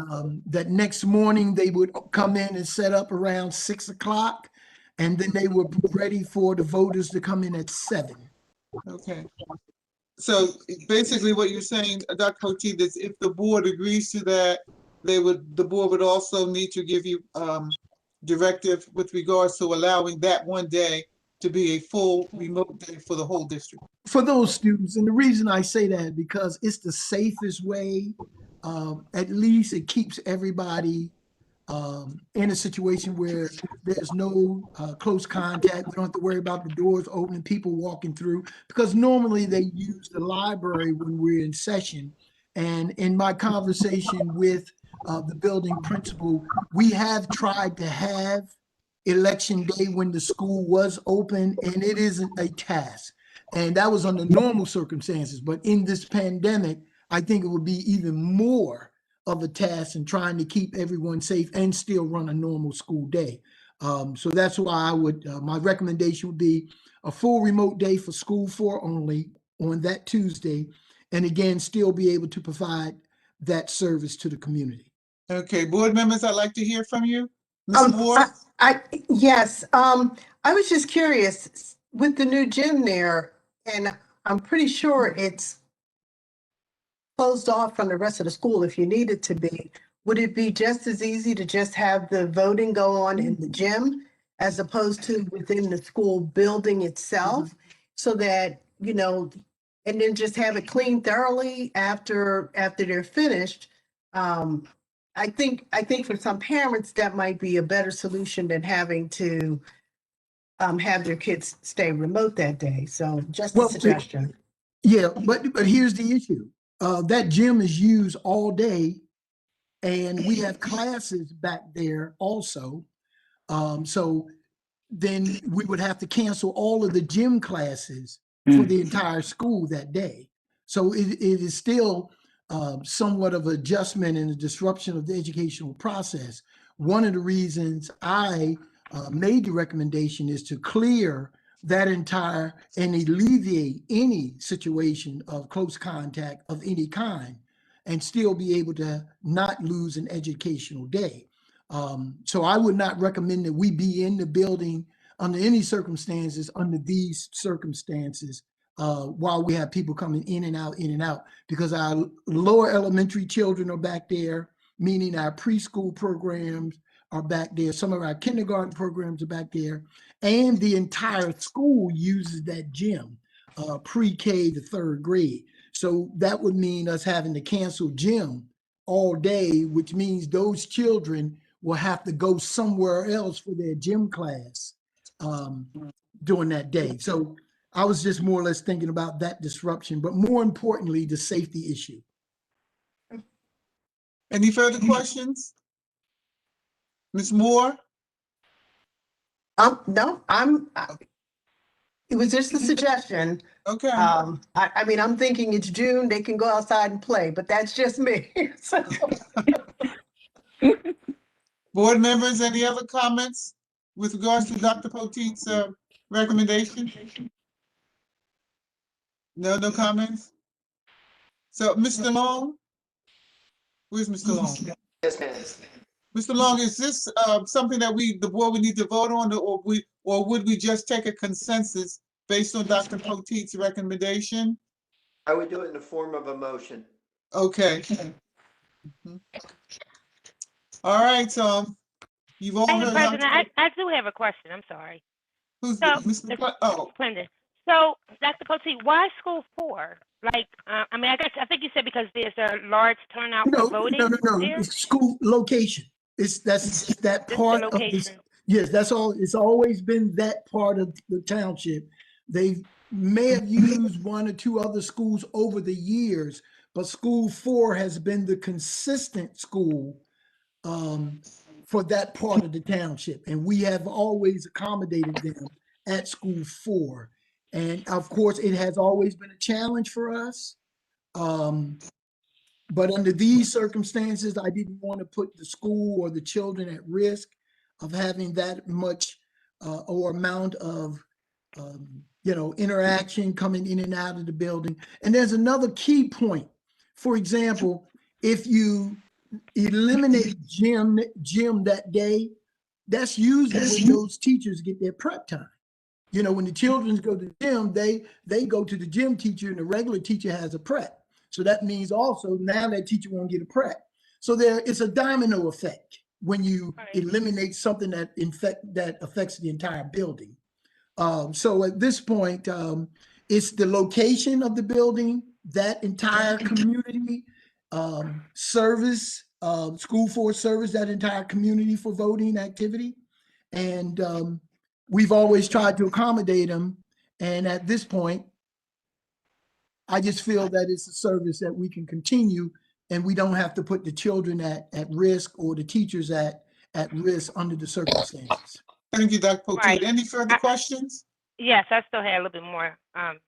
That next morning, they would come in and set up around 6 o'clock, and then they were ready for the voters to come in at 7. okay. So basically what you're saying, Dr. Poteet, is if the board agrees to that, the board would also need to give you directive with regards to allowing that one day to be a full remote day for the whole district. For those students, and the reason I say that is because it's the safest way. At least it keeps everybody in a situation where there's no close contact. We don't have to worry about the doors opening, people walking through, because normally they use the library when we're in session. And in my conversation with the building principal, we have tried to have election day when the school was open, and it isn't a task. And that was under normal circumstances. But in this pandemic, I think it would be even more of a task in trying to keep everyone safe and still run a normal school day. So that's why I would, my recommendation would be a full remote day for school 4 only on that Tuesday. And again, still be able to provide that service to the community. Okay, board members, I'd like to hear from you. Ms. Moore? Yes, I was just curious with the new gym there, and I'm pretty sure it's closed off from the rest of the school if you need it to be. Would it be just as easy to just have the voting go on in the gym as opposed to within the school building itself? So that, and then just have it cleaned thoroughly after they're finished. I think for some parents, that might be a better solution than having to have their kids stay remote that day. So just a suggestion. Yeah, but here's the issue. That gym is used all day, and we have classes back there also. So then we would have to cancel all of the gym classes for the entire school that day. So it is still somewhat of an adjustment and a disruption of the educational process. One of the reasons I made the recommendation is to clear that entire and alleviate any situation of close contact of any kind and still be able to not lose an educational day. So I would not recommend that we be in the building under any circumstances, under these circumstances, while we have people coming in and out, because our lower elementary children are back there, meaning our preschool programs are back there. Some of our kindergarten programs are back there, and the entire school uses that gym, pre-K to 3rd grade. So that would mean us having to cancel gym all day, which means those children will have to go somewhere else for their gym class during that day. So I was just more or less thinking about that disruption, but more importantly, the safety issue. Any further questions? Ms. Moore? No, it was just a suggestion. Okay. I mean, I'm thinking it's June, they can go outside and play, but that's just me. So, Board members, any other comments with regards to Dr. Poteet's recommendation? No comments? So, Mr. Long? Where's Mr. Long? Yes, ma'am. Mr. Long, is this something that the board would need to vote on, or would we just take a consensus based on Dr. Poteet's recommendation? I would do it in the form of a motion. Okay. All right, so you've all Madam heard. President, I do have a question. I'm sorry. Who's So, Mr. Clinton. So, Dr. Poteet, why school 4? Like, I mean, I think you said because there's a large turnout for voting. No. There? It's school location. That's that part of this. Yes, that's all. It's always been that part of the township. They may have used 1 or 2 other schools over the years, but school 4 has been the consistent school for that part of the township. And we have always accommodated them at school 4. And of course, it has always been a challenge for us. But under these circumstances, I didn't want to put the school or the children at risk of having that much or amount of interaction coming in and out of the building. And there's another key point. For example, if you eliminate gym that day, that's usually when those teachers get their prep time. You know, when the children go to the gym, they go to the gym teacher, and the regular teacher has a prep. So that means also now that teacher won't get a prep. So it's a domino effect when you eliminate something that affects the entire building. So at this point, it's the location of the building, that entire community service, school force service, that entire community for voting activity. And we've always tried to accommodate them. And at this point, I just feel that it's a service that we can continue, and we don't have to put the children at risk or the teachers at risk under the circumstances. Thank you, Dr. Poteet. Right. Any further questions? Yes, I still had a little bit more,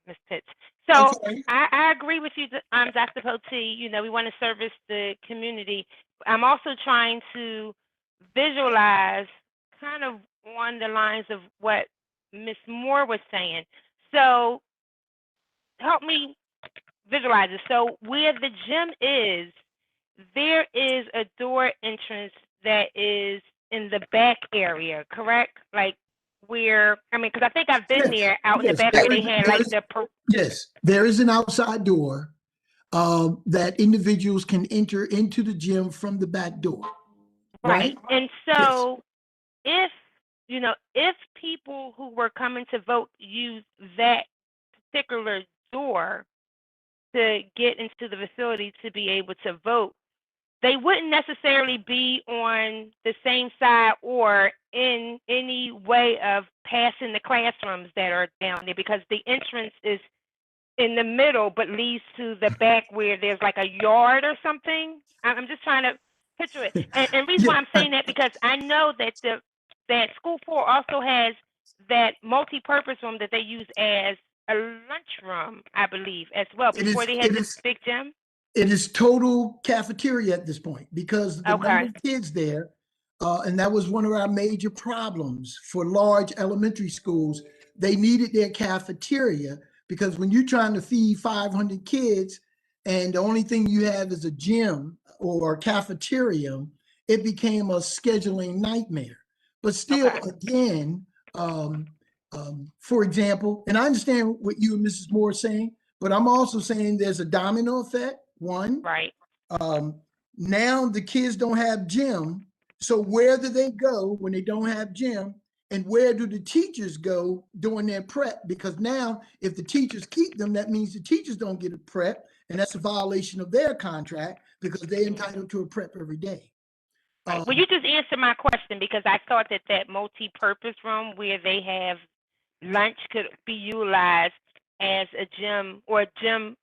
Ms. Pitts. So Okay. I agree with you, Dr. Poteet. You know, we want to service the community. I'm also trying to visualize kind of on the lines of what Ms. Moore was saying. So help me visualize it. So where the gym is, there is a door entrance that is in the back area, correct? Like where, I mean, because I think I've been there out in the back where they had like the. Yes, there is an outside door that individuals can enter into the gym from the back door. Right. And so if people who were coming to vote use that particular door to get into the facility to be able to vote, they wouldn't necessarily be on the same side or in any way of passing the classrooms that are down there, because the entrance is in the middle but leads to the back where there's like a yard or something. I'm just trying to picture it. And reason why I'm saying that, because I know that that School 4 also has that multi-purpose room that they use as a lunchroom, I believe, as well, before they had this big gym. It is total cafeteria at this point because the number of kids there, and that was one of our major problems for large elementary schools. They needed their cafeteria because when you're trying to feed 500 kids and the only thing you have is a gym or a cafeteria, it became a scheduling nightmare. But still, again, for example, and I understand what you and Mrs. Moore are saying, but I'm also saying there's a domino effect. One, now the kids don't have gym. So where do they go when they don't have gym? And where do the teachers go during their prep? Because now if the teachers keep them, that means the teachers don't get a prep. And that's a violation of their contract because they're entitled to a prep every day. Well, you just answered my question, because I thought that multi-purpose room where they have lunch could be utilized as a gym or gym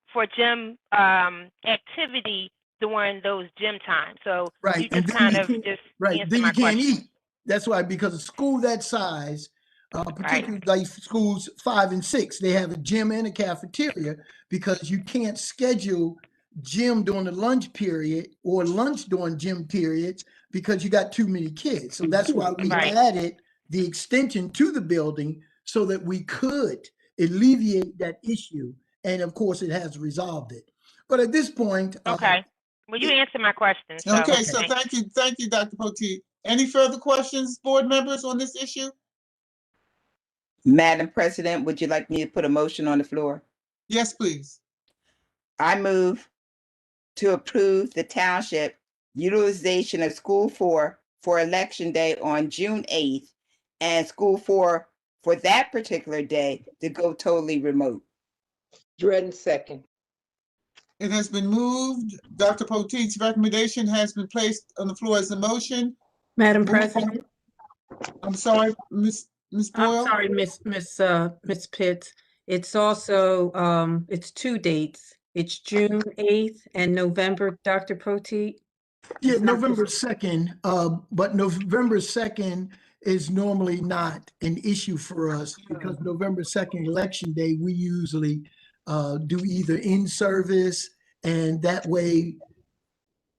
activity during those gym times. So you just kind of just answer my question. Eat. That's why, because a school that size, particularly like schools 5 and 6, they have a gym and a cafeteria because you can't schedule gym during the lunch period or lunch during gym periods because you got too many kids. So that's why we added the extension to the building so that we could alleviate that issue. And of course, it has resolved it. But at this point, well, you answered my question. So. Okay, so thank you, Dr. Poteet. Any further questions, board members, on this issue? Madam President, would you like me to put a motion on the floor? Yes, please. I move to approve the township utilization of School 4 for Election Day on June 8th and School 4 for that particular day to go totally remote. Dredden second. It has been moved. Dr. Poteet's recommendation has been placed on the floor as a motion. Madam President. I'm sorry, Ms. Boyle. I'm sorry, Miss Pitts. It's also it's 2 dates. It's June 8th and November, Dr. Poteet. Yeah, November 2nd, but November 2nd is normally not an issue for us because November 2nd, Election Day, we usually do either in service, and that way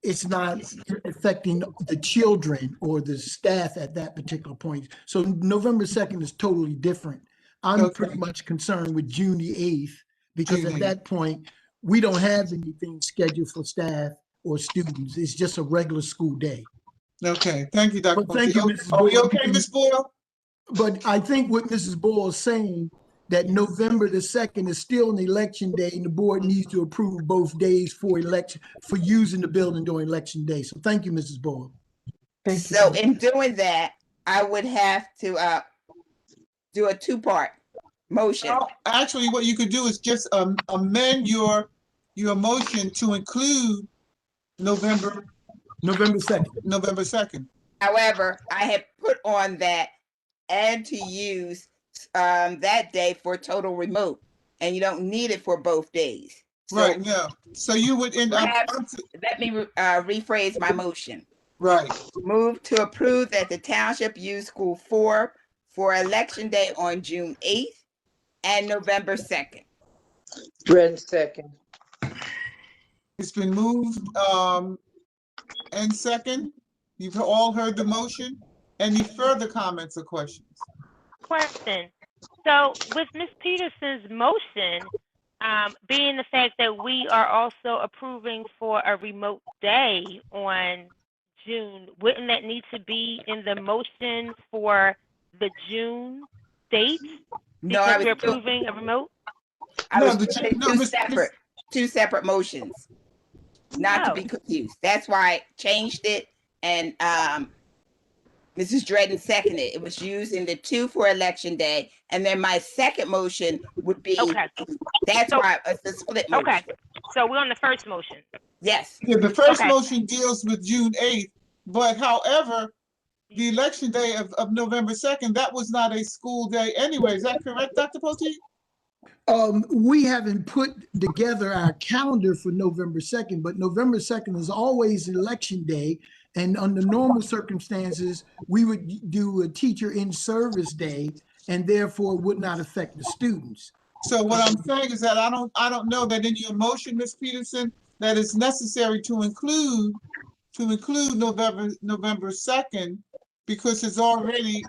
it's not affecting the children or the staff at that particular point. So November 2nd is totally different. I'm pretty much concerned with June the 8th because June at 8th. that point, we don't have anything scheduled for staff or students. It's just a regular school day. Okay, thank you, Dr. But thank you, Posey. Mrs. Are we Boyle. okay, Ms. Boyle? But I think what Mrs. Boyle is saying, that November the 2nd is still an election day and the board needs to approve both days for election, for using the building during election day. So thank you, Mrs. Boyle. Thank you. So in doing that, I would have to do a two-part motion. Oh, actually, what you could do is just amend your motion to include November 2nd. However, I had put on that and to use that day for total remote, and you don't need it for both days. So Right, no. So you would end up, perhaps let me rephrase my motion. right. Move to approve that the township use School 4 for Election Day on June 8th and November 2nd. Dredden, second. It's been moved and second. You've all heard the motion. Any further comments or questions? Question. So with Ms. Peterson's motion, being the fact that we are also approving for a remote day on June, wouldn't that need to be in the motion for the June date? No, I Because was we're approving a remote? I No, was the- putting no, Miss- two separate motions, not to be confused. That's why I changed it, and Mrs. Dredden seconded. It was used in the 2 for Election Day, and then my second motion would be. Okay. That's So- why it's a split motion. Okay, so we're on the first motion. Yes. Yeah, the first Okay. motion deals with June 8th, but however, the election day of November 2nd, that was not a school day anyway. Is that correct, Dr. Poteet? We haven't put together our calendar for November 2nd, but November 2nd is always election day. And under normal circumstances, we would do a teacher in service day and therefore would not affect the students. So what I'm saying is that I don't know that in your motion, Ms. Peterson, that it's necessary to include November 2nd, because it's already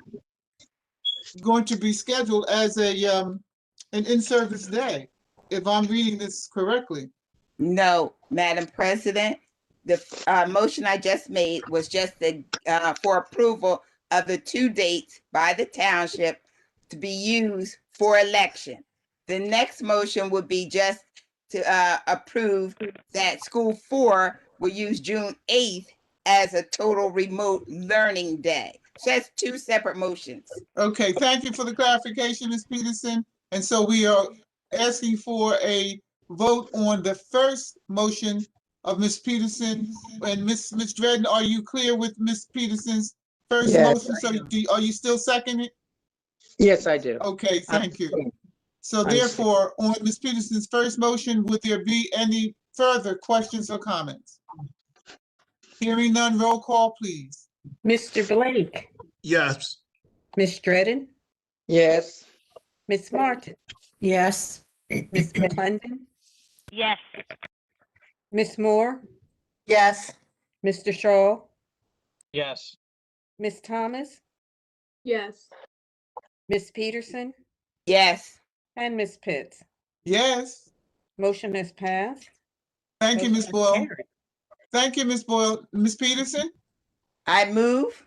going to be scheduled as an in-service day, if I'm reading this correctly. No, Madam President, the motion I just made was just for approval of the 2 dates by the township to be used for election. The next motion would be just to approve that School 4 will use June 8th as a total remote learning day. So that's 2 separate motions. Okay, thank you for the clarification, Ms. Peterson. And so we are asking for a vote on the first motion of Ms. Peterson. And Ms. Dredden, are you clear with Ms. Peterson's first Yes, motion? So are you still seconding? Yes, I do. Okay, thank you. So I see. therefore, on Ms. Peterson's first motion, would there be any further questions or comments? Hearing none, roll call, please. Mr. Blake, Yes. Ms. Dredden, Yes. Ms. Martin, Yes. Ms. McClendon, Yes. Ms. Moore, Yes. Mr. Shaw, Yes. Ms. Thomas, Yes. Ms. Peterson, Yes. and Ms. Pitts. Yes, Motion has passed. thank you, Ms. Motion is Boyle. carried. Thank you, Ms. Boyle. Ms. Peterson? I move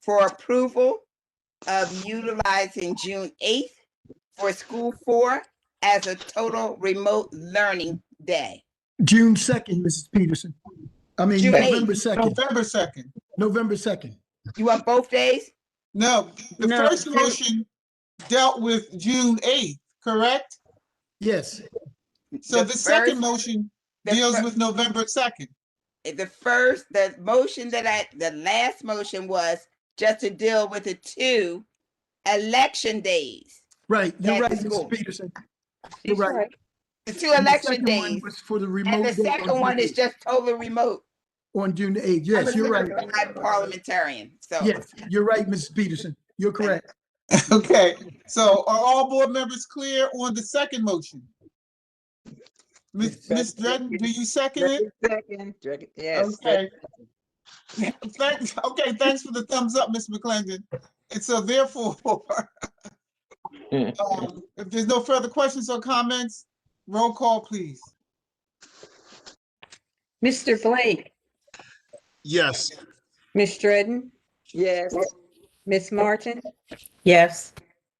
for approval of utilizing June 8th for School 4 as a total remote learning day. June 2nd, Mrs. Peterson. I mean, June November 8th. 2nd, November 2nd. November 2nd. You want both days? No, the No, first June- motion dealt with June 8th, correct? Yes. So The the second first- motion the deals fir- with November 2nd. The last motion was just to deal with the 2 election days. Right. You're At right, the school. Mrs. Peterson. She's right. right. The 2 And the election second one days. was for the And remote the day on second one June is just totally remote. On June the 8th. Yes, you're right. I'm parliamentarian, so. Yes, you're right, Mrs. Peterson. You're correct. Okay, so are all board members clear on the second motion? Ms. Dredden, do you second it? Second, yes. Okay. Thanks for the thumbs up, Ms. McClendon. And so therefore, if there's no further questions or comments, roll call, please. Mr. Blake, Yes. Ms. Dredden, Yes. Ms. Martin, Yes.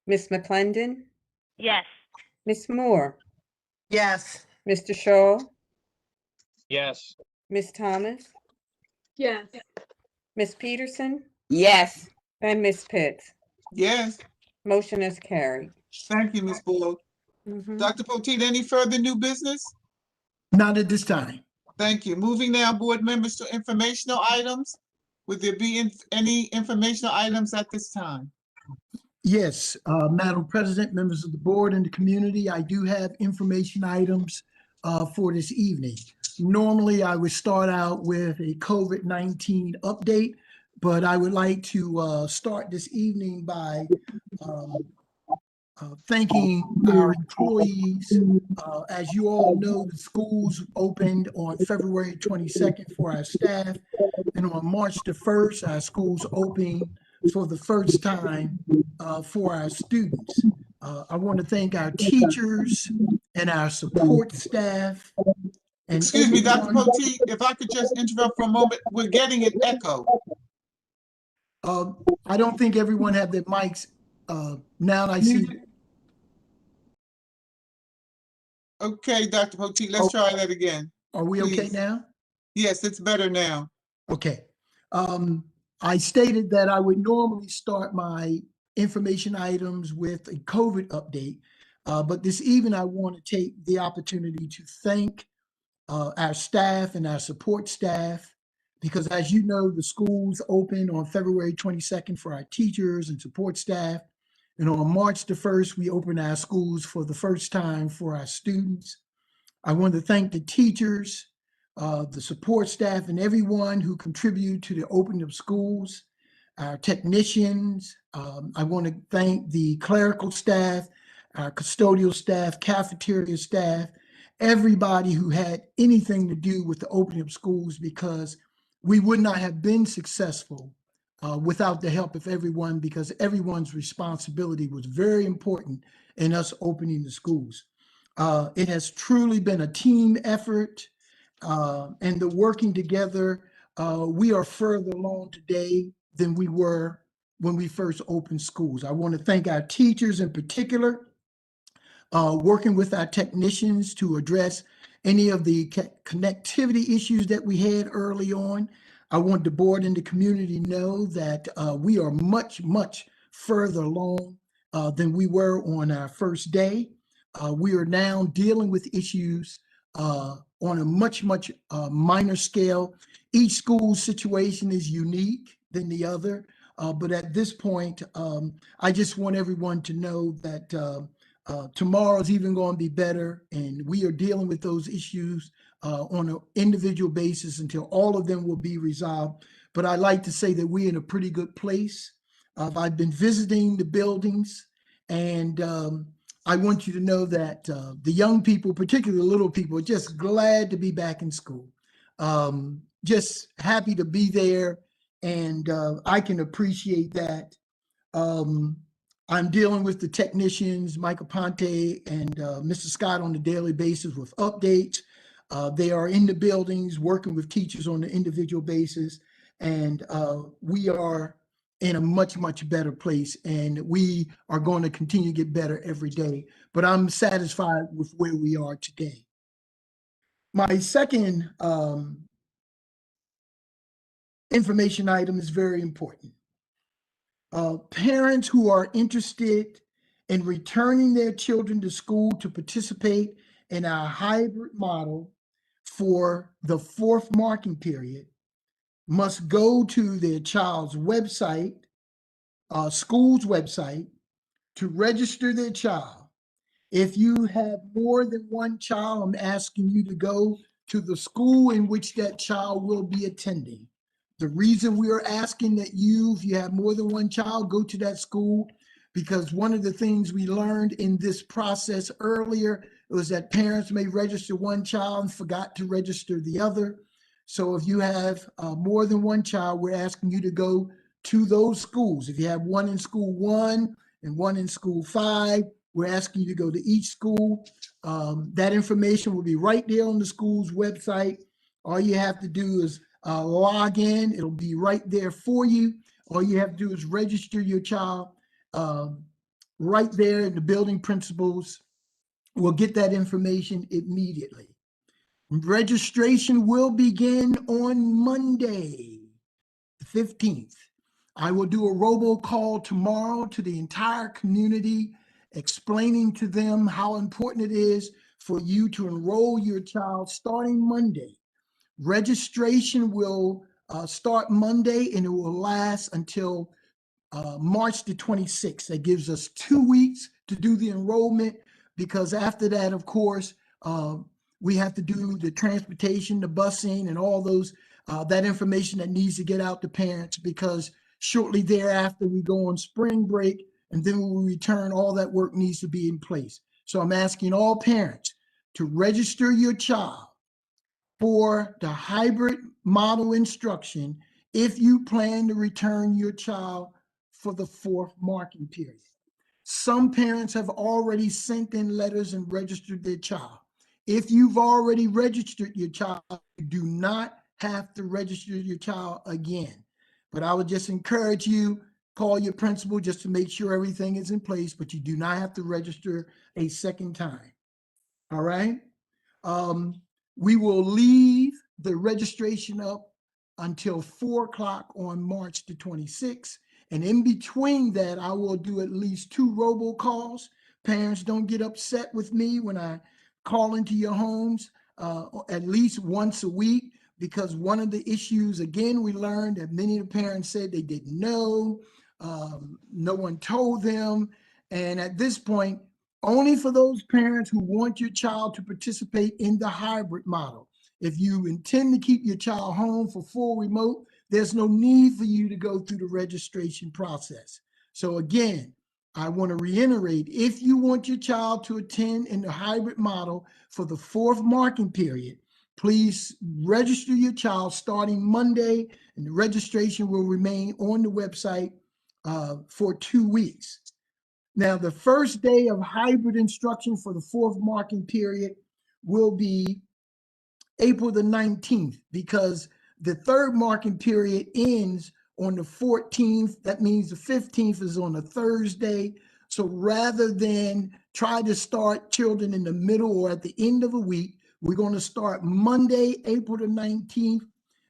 Ms. McClendon, Yes. Ms. Moore, Yes. Mr. Shaw, Yes. Ms. Thomas, Yes. Ms. Peterson, Yes, and Ms. Pitts. Yes, Motion is carried. thank you, Ms. Bull. Mhm. Dr. Poteet, any further new business? Not at this time. Thank you. Moving now, board members, to informational items. Would there be any informational items at this time? Yes, Madam President, members of the board and the community, I do have information items for this evening. Normally, I would start out with a COVID-19 update, but I would like to start this evening by thanking our employees. As you all know, the schools opened on February 22nd for our staff, and on March the 1st, our schools opened for the first time for our students. I want to thank our teachers and our support staff. And Excuse me, Dr. everyone- Poteet, if I could just interrupt for a moment, we're getting an echo. I don't think everyone have their mics. Now I see. Okay, Dr. Poteet, let's try that again. Are we okay Please. now? Yes, it's better now. Okay. I stated that I would normally start my information items with a COVID update, but this evening I want to take the opportunity to thank our staff and our support staff, because as you know, the schools opened on February 22nd for our teachers and support staff. And on March the 1st, we opened our schools for the first time for our students. I want to thank the teachers, the support staff, and everyone who contributed to the opening of schools, our technicians. I want to thank the clerical staff, our custodial staff, cafeteria staff, everybody who had anything to do with the opening of schools, because we would not have been successful without the help of everyone, because everyone's responsibility was very important in us opening the schools. It has truly been a team effort, and the working together. We are further along today than we were when we first opened schools. I want to thank our teachers in particular, working with our technicians to address any of the connectivity issues that we had early on. I want the board and the community to know that we are much, much further along than we were on our first day. We are now dealing with issues on a much, much minor scale. Each school situation is unique than the other. But at this point, I just want everyone to know that tomorrow's even going to be better, and we are dealing with those issues on an individual basis until all of them will be resolved. But I like to say that we're in a pretty good place. I've been visiting the buildings, and I want you to know that the young people, particularly the little people, are just glad to be back in school. Just happy to be there, and I can appreciate that. I'm dealing with the technicians, Michael Ponte and Mr. Scott, on a daily basis with updates. They are in the buildings working with teachers on an individual basis, and we are in a much, much better place, and we are going to continue to get better every day. But I'm satisfied with where we are today. My second information item is very important. Parents who are interested in returning their children to school to participate in our hybrid model for the fourth marking period must go to their child's website, school's website, to register their child. If you have more than one child, I'm asking you to go to the school in which that child will be attending. The reason we are asking that you, if you have more than one child, go to that school, because one of the things we learned in this process earlier was that parents may register one child and forgot to register the other. So if you have more than one child, we're asking you to go to those schools. If you have one in school 1 and one in school 5, we're asking you to go to each school. That information will be right there on the school's website. All you have to do is log in. It'll be right there for you. All you have to do is register your child right there, and the building principals will get that information immediately. Registration will begin on Monday, the 15th. I will do a robocall tomorrow to the entire community, explaining to them how important it is for you to enroll your child starting Monday. Registration will start Monday, and it will last until March the 26th. That gives us 2 weeks to do the enrollment, because after that, of course, we have to do the transportation, the busing, and all those, that information that needs to get out to parents, because shortly thereafter we go on spring break, and then when we return, all that work needs to be in place. So I'm asking all parents to register your child for the hybrid model instruction if you plan to return your child for the 4th marking period. Some parents have already sent in letters and registered their child. If you've already registered your child, you do not have to register your child again. But I would just encourage you, call your principal just to make sure everything is in place, but you do not have to register a second time. All right? We will leave the registration up until 4 o'clock on March the 26th. And in between that, I will do at least 2 robocalls. Parents, don't get upset with me when I call into your homes at least once a week, because one of the issues, again, we learned that many of the parents said they didn't know, no one told them. And at this point, only for those parents who want your child to participate in the hybrid model. If you intend to keep your child home for full remote, there's no need for you to go through the registration process. So again, I want to reiterate, if you want your child to attend in the hybrid model for the 4th marking period, please register your child starting Monday, and the registration will remain on the website for 2 weeks. Now, the first day of hybrid instruction for the 4th marking period will be April the 19th, because the 3rd marking period ends on the 14th. That means the 15th is on a Thursday. So rather than try to start children in the middle or at the end of a week, we're going to start Monday, April the 19th,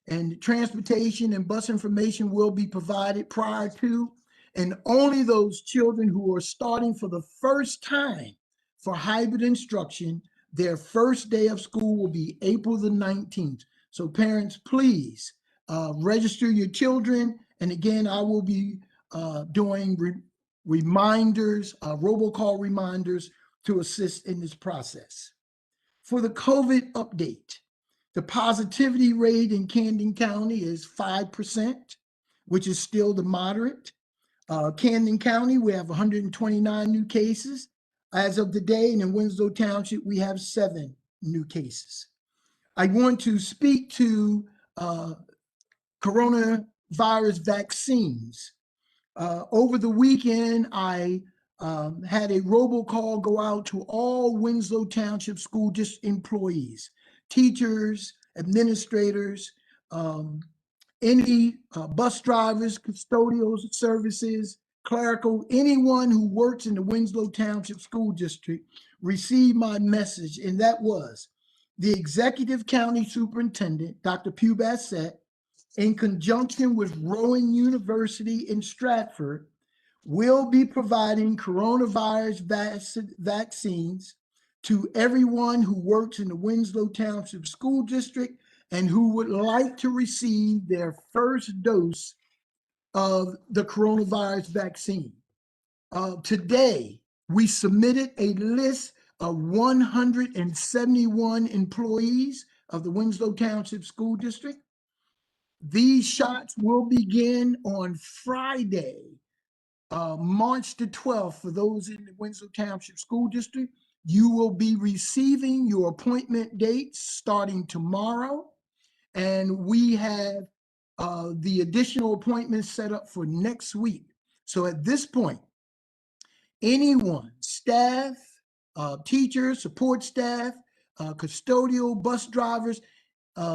and transportation and bus information will be provided prior to. And only those children who are starting for the first time for hybrid instruction, their first day of school will be April the 19th. So parents, please register your children. And again, I will be doing reminders, robocall reminders to assist in this process. For the COVID update, the positivity rate in Camden County is 5%, which is still the moderate. Camden County, we have 129 new cases as of today, and in Winslow Township, we have 7 new cases. I want to speak to coronavirus vaccines. Over the weekend, I had a robocall go out to all Winslow Township School District employees, teachers, administrators, any bus drivers, custodial services, clerical, anyone who works in the Winslow Township School District received my message, and that was the Executive County Superintendent, Dr. Pugh Bassett, in conjunction with Rowan University in Stratford, will be providing coronavirus vaccines to everyone who works in the Winslow Township School District and who would like to receive their first dose of the coronavirus vaccine. Today, we submitted a list of 171 employees of the Winslow Township School District. These shots will begin on Friday, March the 12th. For those in the Winslow Township School District, you will be receiving your appointment dates starting tomorrow. And we have the additional appointments set up for next week. So at this point, anyone, staff, teachers, support staff, custodial, bus drivers,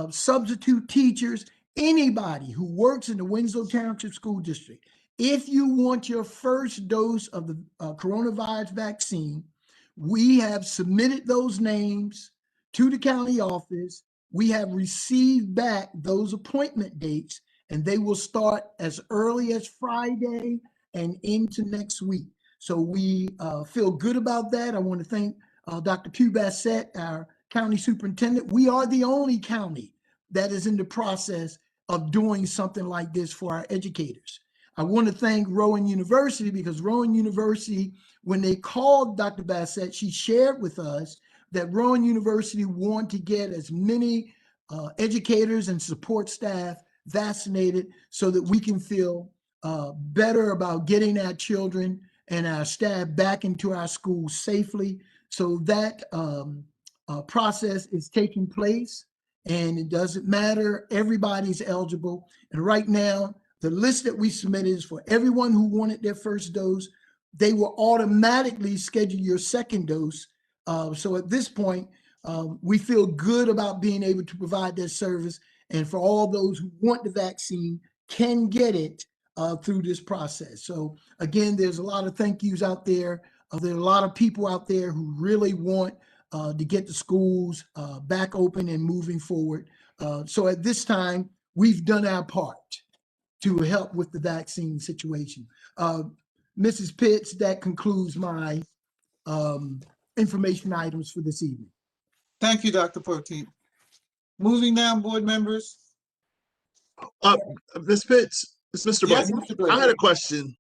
substitute teachers, anybody who works in the Winslow Township School District, if you want your first dose of the coronavirus vaccine, we have submitted those names to the county office. We have received back those appointment dates, and they will start as early as Friday and into next week. So we feel good about that. I want to thank Dr. Pugh Bassett, our county superintendent. We are the only county that is in the process of doing something like this for our educators. I want to thank Rowan University, because Rowan University, when they called Dr. Bassett, she shared with us that Rowan University wanted to get as many educators and support staff vaccinated so that we can feel better about getting our children and our staff back into our schools safely. So that process is taking place, and it doesn't matter, everybody's eligible. And right now, the list that we submitted is for everyone who wanted their first dose. They will automatically schedule your second dose. So at this point, we feel good about being able to provide that service. And for all those who want the vaccine can get it through this process. So again, there's a lot of thank yous out there. There are a lot of people out there who really want to get the schools back open and moving forward. So at this time, we've done our part to help with the vaccine situation. Mrs. Pitts, that concludes my information items for this evening. Thank you, Dr. Poteet. Moving down, board members. Ms. Pitts, it's Mr. Blake. Yes, Mr. Blake. I had a question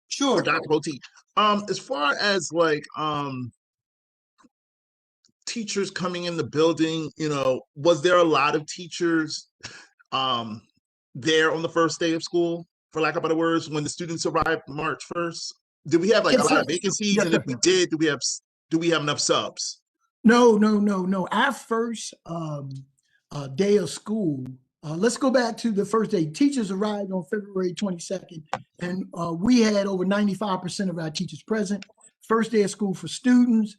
Sure. for Dr. Poteet. As far as like teachers coming in the building, was there a lot of teachers there on the first day of school, for lack of better words, when the students arrived March 1st? Did we have like Yes, a lot sir. of vacancies? Yes, And sir. if we did, do we have enough subs? No. Our first day of school, let's go back to the first day. Teachers arrived on February 22nd, and we had over 95% of our teachers present. First day of school for students.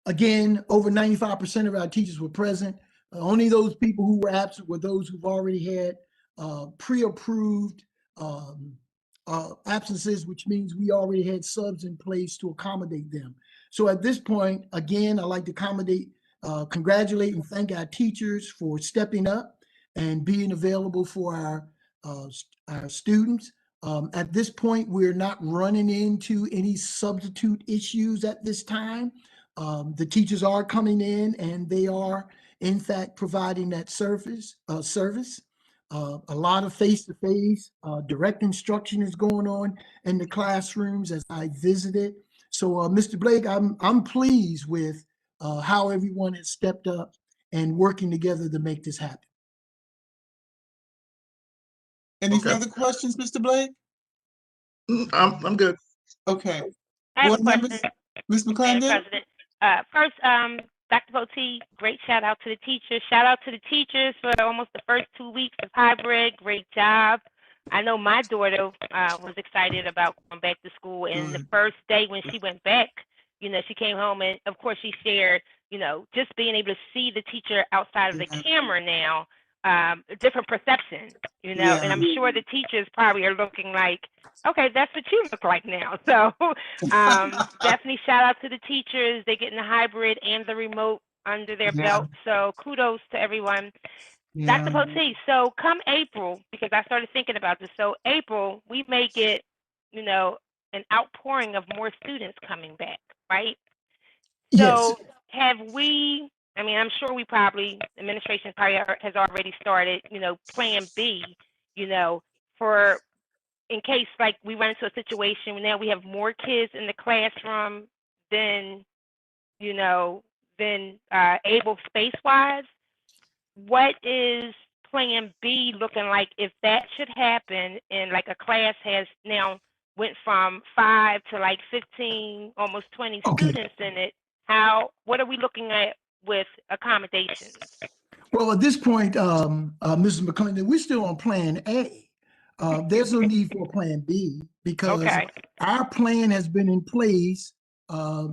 Again, over 95% of our teachers were present. Only those people who were absent were those who've already had pre-approved absences, which means we already had subs in place to accommodate them. So at this point, again, I'd like to congratulate and thank our teachers for stepping up and being available for our students. At this point, we're not running into any substitute issues at this time. The teachers are coming in and they are, in fact, providing that service. A lot of face-to-face direct instruction is going on in the classrooms as I visited. So, Mr. Blake, I'm pleased with how everyone has stepped up and working together to make this happen. Any Okay. further questions, Mr. Blake? I'm good. Okay. I have a Board members, question, Ms. Madam McClendon? President. First, Dr. Poteet, great shout out to the teachers. Shout out to the teachers for almost the first 2 weeks of hybrid. Great job. I know my daughter was excited about going back to school, and the first day when she went back, she came home and of course she shared, just being able to see the teacher outside of the camera now, a different perception, and I'm sure the teachers probably are looking like, okay, that's what you look like now. So definitely shout out to the teachers. They're getting the hybrid and the remote under their belt. So kudos to everyone. Dr. Poteet, so come April, because I started thinking about this. So April, we may get, an outpouring of more students coming back, right? So have we, I'm sure administration probably has already started, plan B, for in case like we run into a situation where now we have more kids in the classroom than been able space-wise. What is Plan B looking like if that should happen and like a class has now went from 5 to like 15, almost 20 Okay. students in it? What are we looking at with accommodations? Well, at this point, Mrs. McClendon, we're still on Plan A. There's no need for Plan B because Okay. our plan has been in place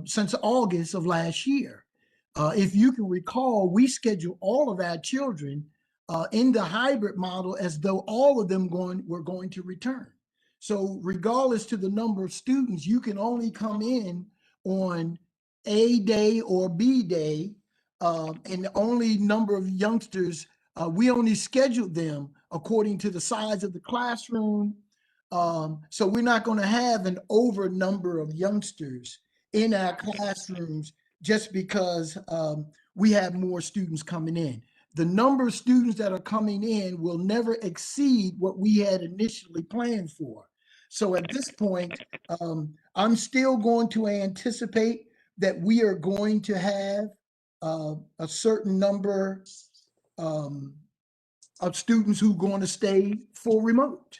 since August of last year. If you can recall, we scheduled all of our children in the hybrid model as though all of them were going to return. So regardless to the number of students, you can only come in on A day or B day, and the only number of youngsters, we only scheduled them according to the size of the classroom. So we're not going to have an over number of youngsters in our classrooms just because we have more students coming in. The number of students that are coming in will never exceed what we had initially planned for. So at this point, I'm still going to anticipate that we are going to have a certain number of students who are going to stay full remote.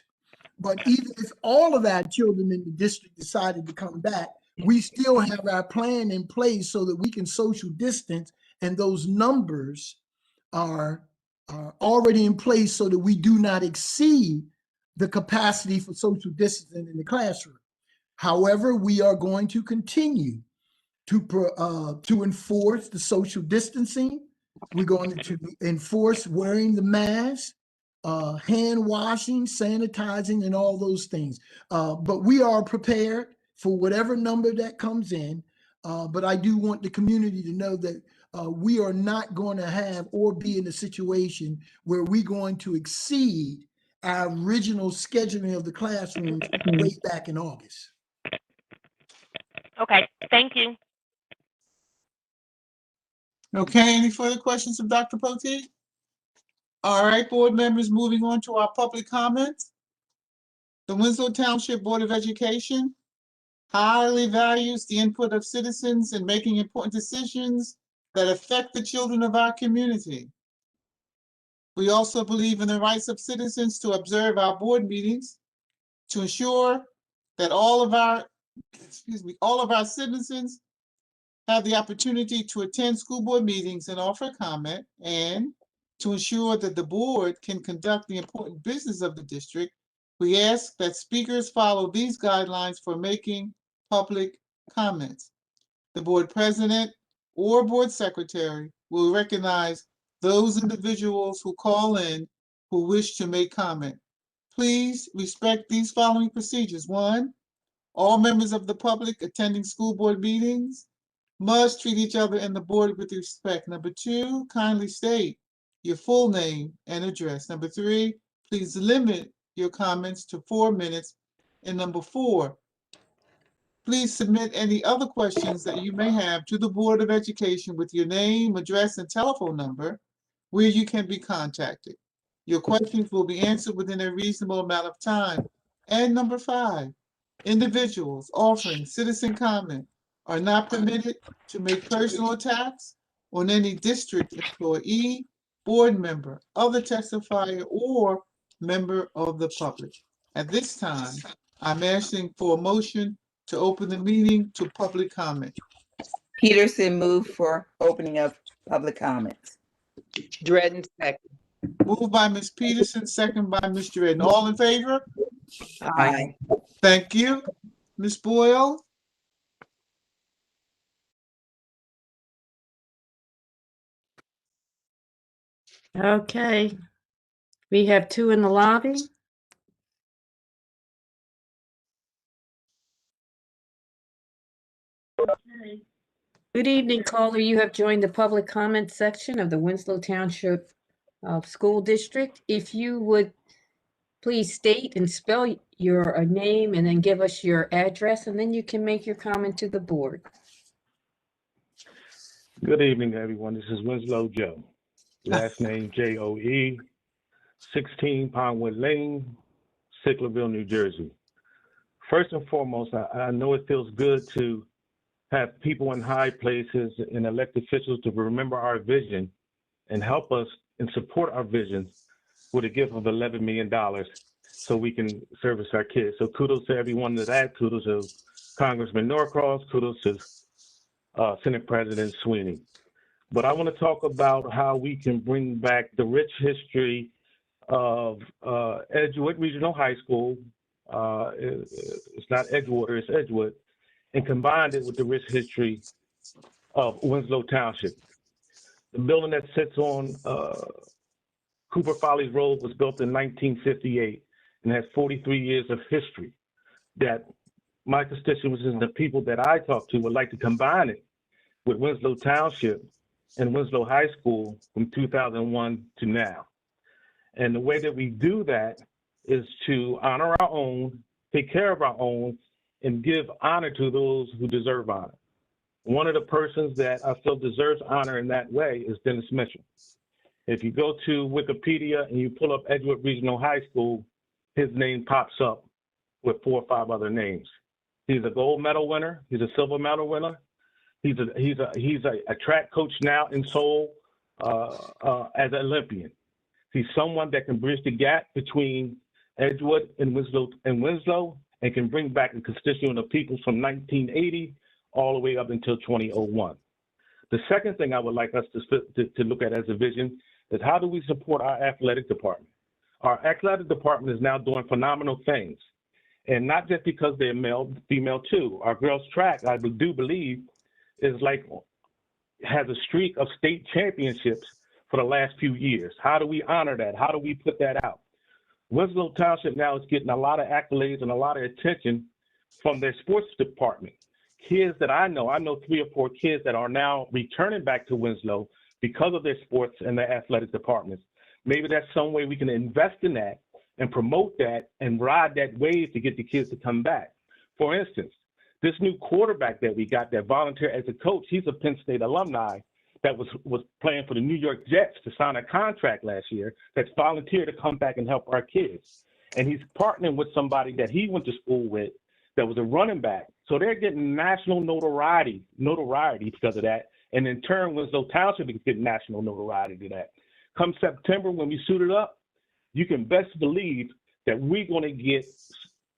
But even if all of our children in the district decided to come back, we still have our plan in place so that we can social distance, and those numbers are already in place so that we do not exceed the capacity for social distancing in the classroom. However, we are going to continue to enforce the social distancing. We're going to enforce wearing the mask, hand washing, sanitizing, and all those things. But we are prepared for whatever number that comes in. But I do want the community to know that we are not going to have or be in a situation where we're going to exceed our original scheduling of the classrooms way back in August. Okay, thank you. Okay, any further questions of Dr. Poteet? All right, board members, moving on to our public comments. The Winslow Township Board of Education highly values the input of citizens in making important decisions that affect the children of our community. We also believe in the rights of citizens to observe our board meetings to ensure that all of our citizens have the opportunity to attend school board meetings and offer comment, and to ensure that the board can conduct the important business of the district. We ask that speakers follow these guidelines for making public comments. The board president or board secretary will recognize those individuals who call in who wish to make comment. Please respect these following procedures. 1, all members of the public attending school board meetings must treat each other and the board with respect. 2, kindly state your full name and address. 3, please limit your comments to 4 minutes. And 4, please submit any other questions that you may have to the Board of Education with your name, address, and telephone number where you can be contacted. Your questions will be answered within a reasonable amount of time. And 5, individuals offering citizen comment are not permitted to make personal attacks on any district employee, board member, other testifier, or member of the public. At this time, I'm asking for a motion to open the meeting to public comment. Peterson moved for opening of public comments. Dredden second. Moved by Ms. Peterson, second by Ms. Dredden. All in favor? Aye. Thank you. Ms. Boyle? Okay. We have 2 in the lobby. Good evening, caller. You have joined the public comment section of the Winslow Township School District. If you would please state and spell your name and then give us your address, and then you can make your comment to the board. Good evening, everyone. This is Winslow Joe. Last name Joe, 16 Pinewood Lane, Sicklerville, New Jersey. First and foremost, I know it feels good to have people in high places and elected officials to remember our vision and help us and support our vision with a gift of $11 million so we can service our kids. So kudos to everyone to that. Kudos to Congressman Norcross. Kudos to Senate President Sweeney. But I want to talk about how we can bring back the rich history of Edgewood Regional High School. It's not Edgewater, it's Edgewood, and combined it with the rich history of Winslow Township. The building that sits on Cooper Follies Road was built in 1958 and has 43 years of history that my constituents and the people that I talk to would like to combine it with Winslow Township and Winslow High School from 2001 to now. And the way that we do that is to honor our own, take care of our own, and give honor to those who deserve honor. One of the persons that I feel deserves honor in that way is Dennis Mitchell. If you go to Wikipedia and you pull up Edgewood Regional High School, his name pops up with 4 or 5 other names. He's a gold medal winner. He's a silver medal winner. He's a track coach now in Seoul as an Olympian. He's someone that can bridge the gap between Edgewood and Winslow and can bring back a constituent of people from 1980 all the way up until 2001. The second thing I would like us to look at as a vision is how do we support our athletic department? Our athletic department is now doing phenomenal things. And not just because they're male, female too. Our girls track, I do believe, has a streak of state championships for the last few years. How do we honor that? How do we put that out? Winslow Township now is getting a lot of accolades and a lot of attention from their sports department. Kids that I know 3 or 4 kids that are now returning back to Winslow because of their sports and their athletic departments. Maybe that's some way we can invest in that and promote that and ride that wave to get the kids to come back. For instance, this new quarterback that we got that volunteered as a coach, he's a Penn State alumni that was playing for the New York Jets to sign a contract last year that's volunteered to come back and help our kids. And he's partnering with somebody that he went to school with that was a running back. So they're getting national notoriety because of that. And in turn, Winslow Township is getting national notoriety to that. Come September, when we suit it up, you can best believe that we're going to get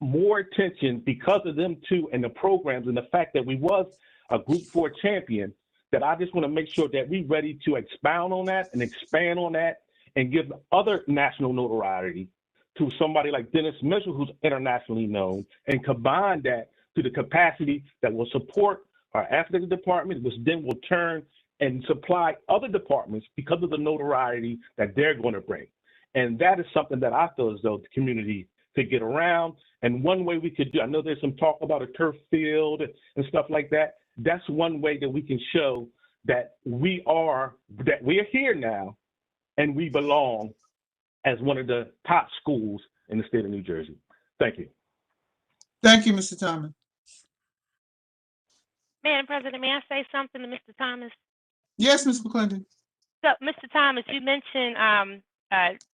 more attention because of them too and the programs and the fact that we was a Group 4 champion, that I just want to make sure that we're ready to expound on that and expand on that and give other national notoriety to somebody like Dennis Mitchell, who's internationally known, and combine that to the capacity that will support our athletic department, which then will turn and supply other departments because of the notoriety that they're going to bring. And that is something that I feel as though the community could get around. And one way we could do, I know there's some talk about a turf field and stuff like that. That's one way that we can show that we are here now and we belong as one of the top schools in the state of New Jersey. Thank you. Thank you, Mr. Thomas. Madam President, may I say something to Mr. Thomas? Yes, Ms. McClendon. So, Mr. Thomas, you mentioned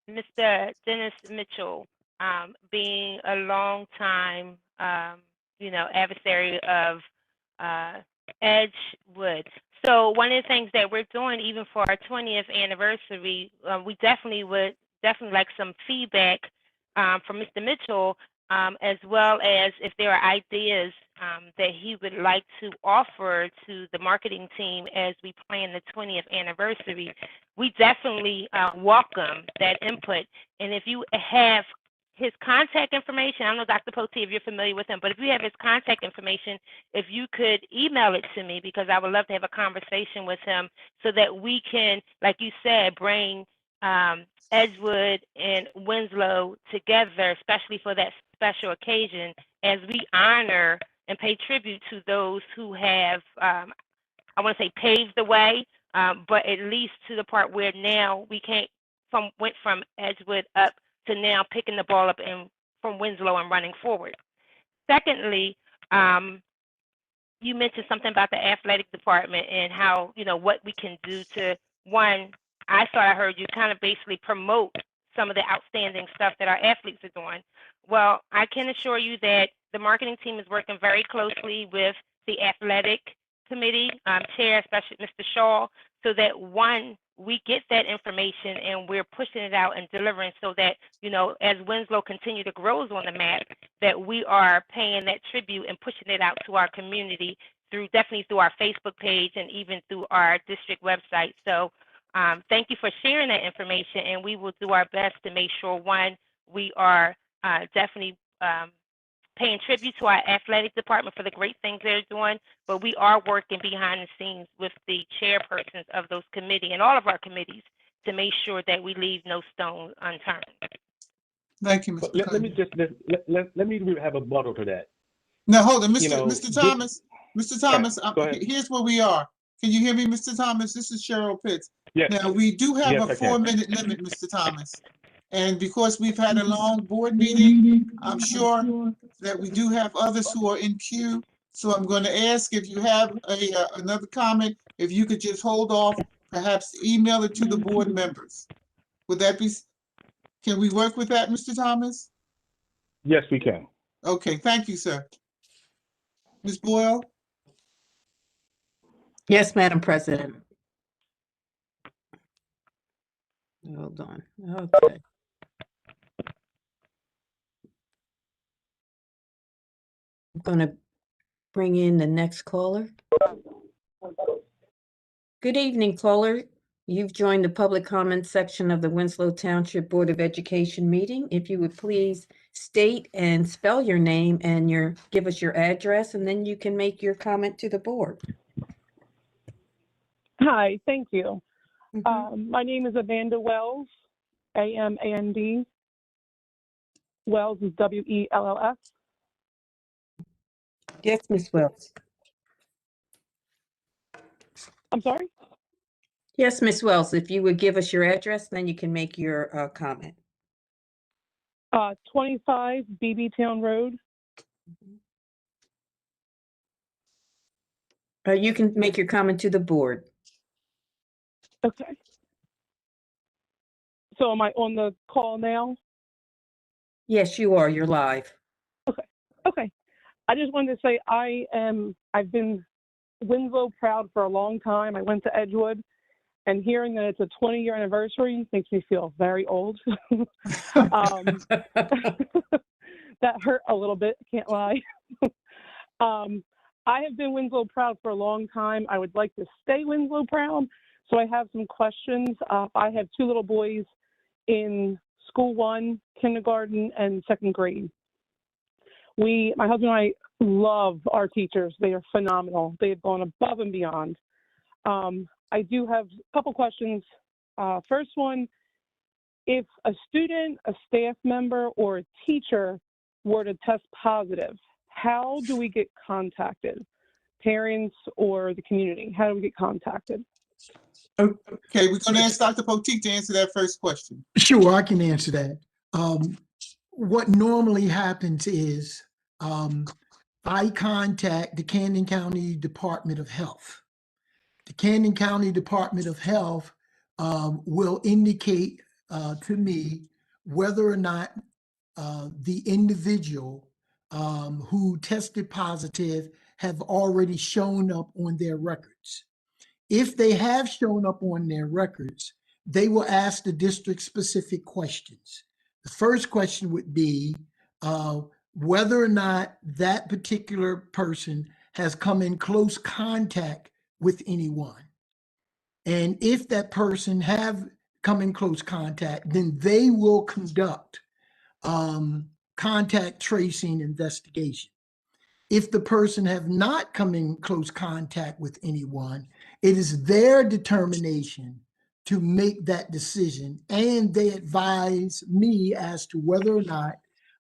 Mr. Dennis Mitchell being a long time, adversary of Edgewood. So one of the things that we're doing, even for our 20th anniversary, we definitely would like some feedback from Mr. Mitchell, as well as if there are ideas that he would like to offer to the marketing team as we plan the 20th anniversary. We definitely welcome that input. And if you have his contact information, I don't know, Dr. Poteet, if you're familiar with him, but if you have his contact information, if you could email it to me, because I would love to have a conversation with him so that we can, like you said, bring Edgewood and Winslow together, especially for that special occasion, as we honor and pay tribute to those who have, I want to say, paved the way, but at least to the part where now we went from Edgewood up to now picking the ball up from Winslow and running forward. Secondly, you mentioned something about the athletic department and how, what we can do to, one, I thought I heard you kind of basically promote some of the outstanding stuff that our athletes are doing. Well, I can assure you that the marketing team is working very closely with the athletic committee chair, especially Mr. Shaw, so that one, we get that information and we're pushing it out and delivering so that, you know, as Winslow continue to grow on the map, that we are paying that tribute and pushing it out to our community definitely through our Facebook page and even through our district website. So thank you for sharing that information, and we will do our best to make sure, one, we are definitely paying tribute to our athletic department for the great things they're doing, but we are working behind the scenes with the chairpersons of those committees and all of our committees to make sure that we leave no stone unturned. Thank you, But Mr. let me just let me have a bottle to that. Now, hold on, You know, Mr. Thomas. Mr. Thomas, go ahead. here's where we are. Can you hear me, Mr. Thomas? This is Cheryl Pitts. Yes. Now, we do have Yes, a I can. 4-minute limit, Mr. Thomas. And because we've had a long board meeting, I'm sure that we do have others who are in queue. So I'm going to ask if you have another comment, if you could just hold off, perhaps email it to the board members. Would that be, can we work with that, Mr. Thomas? Yes, we can. Okay, thank you, sir. Ms. Boyle? Yes, Madam President. Hold on. Okay. I'm going to bring in the next caller. Good evening, caller. You've joined the public comment section of the Winslow Township Board of Education meeting. If you would please state and spell your name and give us your address, and then you can make your comment to the board. Hi, thank you. My name is Amanda Wells, A-M-A-N-D. Wells is W-E-L-L-S. Yes, Ms. Wells. I'm sorry? Yes, Ms. Wells, if you would give us your address, then you can make your comment. 25 BB Town Road. You can make your comment to the board. Okay. So am I on the call now? Yes, you are. You're live. Okay. I just wanted to say I've been Winslow proud for a long time. I went to Edgewood, and hearing that it's a 20-year anniversary makes me feel very old. That hurt a little bit, can't lie. I have been Winslow proud for a long time. I would like to stay Winslow proud, so I have some questions. I have 2 little boys in school 1, kindergarten, and 2nd grade. My husband and I love our teachers. They are phenomenal. They have gone above and beyond. I do have a couple questions. First one, if a student, a staff member, or a teacher were to test positive, how do we get contacted? Parents or the community? How do we get contacted? Okay, we're going to ask Dr. Poteet to answer that first question. Sure, I can answer that. What normally happens is I contact the Camden County Department of Health. The Camden County Department of Health will indicate to me whether or not the individual who tested positive have already shown up on their records. If they have shown up on their records, they will ask the district specific questions. The first question would be whether or not that particular person has come in close contact with anyone. And if that person have come in close contact, then they will conduct contact tracing investigation. If the person have not come in close contact with anyone, it is their determination to make that decision, and they advise me as to whether or not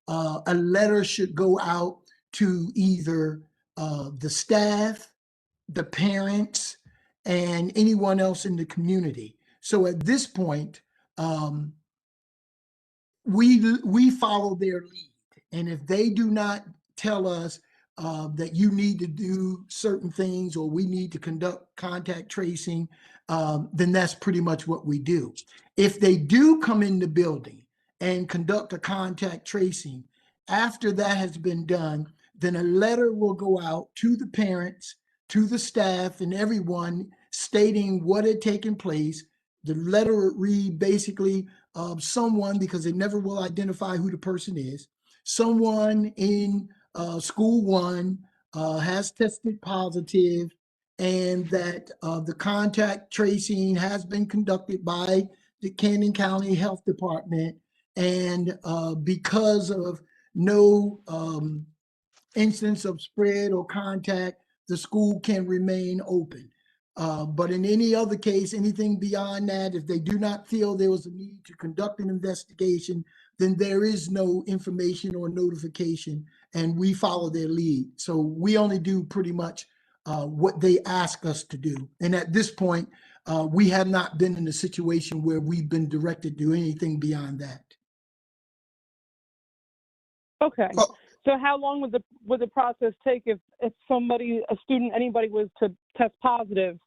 a letter should go out to either the staff, the parents, and anyone else in the community. So at this point, we follow their lead, and if they do not tell us that you need to do certain things or we need to conduct contact tracing, then that's pretty much what we do. If they do come in the building and conduct a contact tracing, after that has been done, then a letter will go out to the parents, to the staff and everyone stating what had taken place. The letter would read basically someone, because they never will identify who the person is, someone in school one has tested positive, and that the contact tracing has been conducted by the Camden County Health Department. And because of no instance of spread or contact, the school can remain open. But in any other case, anything beyond that, if they do not feel there was a need to conduct an investigation, then there is no information or notification, and we follow their lead. So we only do pretty much what they ask us to do. And at this point, we have not been in a situation where we've been directed to do anything beyond that. Okay. So how long would the process take if somebody, a student, anybody was to test positive?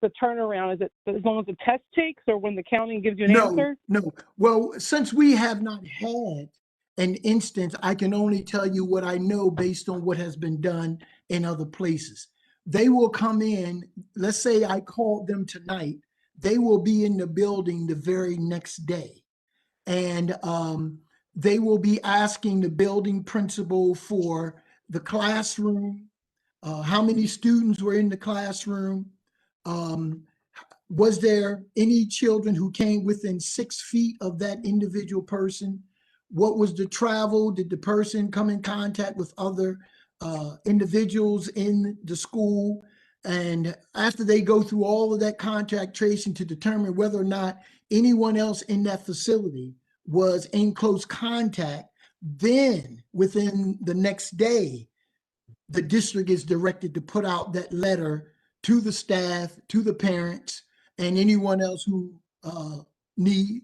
The turnaround, is it as long as the test takes, or when the county gives you an answer? No. Well, since we have not had an instance, I can only tell you what I know based on what has been done in other places. They will come in, let's say I called them tonight, they will be in the building the very next day. And they will be asking the building principal for the classroom, how many students were in the classroom, was there any children who came within 6 feet of that individual person? What was the travel? Did the person come in contact with other individuals in the school? And after they go through all of that contact tracing to determine whether or not anyone else in that facility was in close contact, then within the next day, the district is directed to put out that letter to the staff, to the parents, and anyone else who need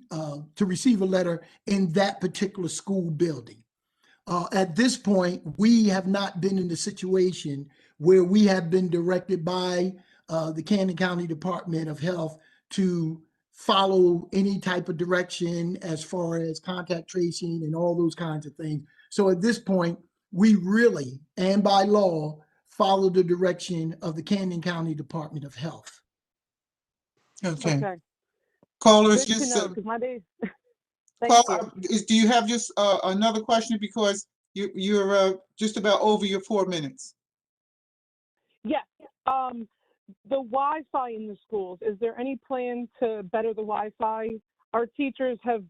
to receive a letter in that particular school building. At this point, we have not been in the situation where we have been directed by the Camden County Department of Health to follow any type of direction as far as contact tracing and all those kinds of things. So at this point, we really, and by law, follow the direction of the Camden County Department of Health. Okay. Callers, Good to just know, 'cause my day. Thank caller, you. do you have just another question, because you're just about over your 4 minutes? Yes. The Wi-Fi in the schools, is there any plan to better the Wi-Fi? Our teachers have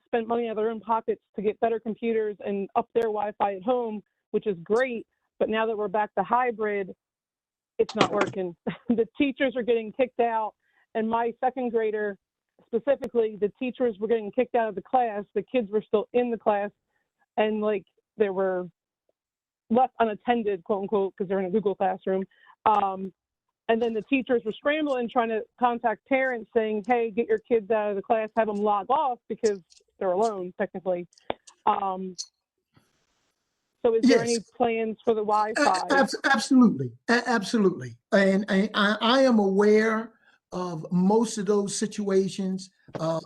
spent money out of their own pockets to get better computers and up their Wi-Fi at home, which is great. But now that we're back to hybrid, it's not working. The teachers are getting kicked out. And my second grader, specifically, the teachers were getting kicked out of the class. The kids were still in the class, and like they were left unattended, quote unquote, because they're in a Google Classroom. And then the teachers were scrambling, trying to contact parents saying, hey, get your kids out of the class, have them log off because they're alone, technically. So is there any plans for the Wi-Fi? Absolutely. Absolutely. And I am aware of most of those situations.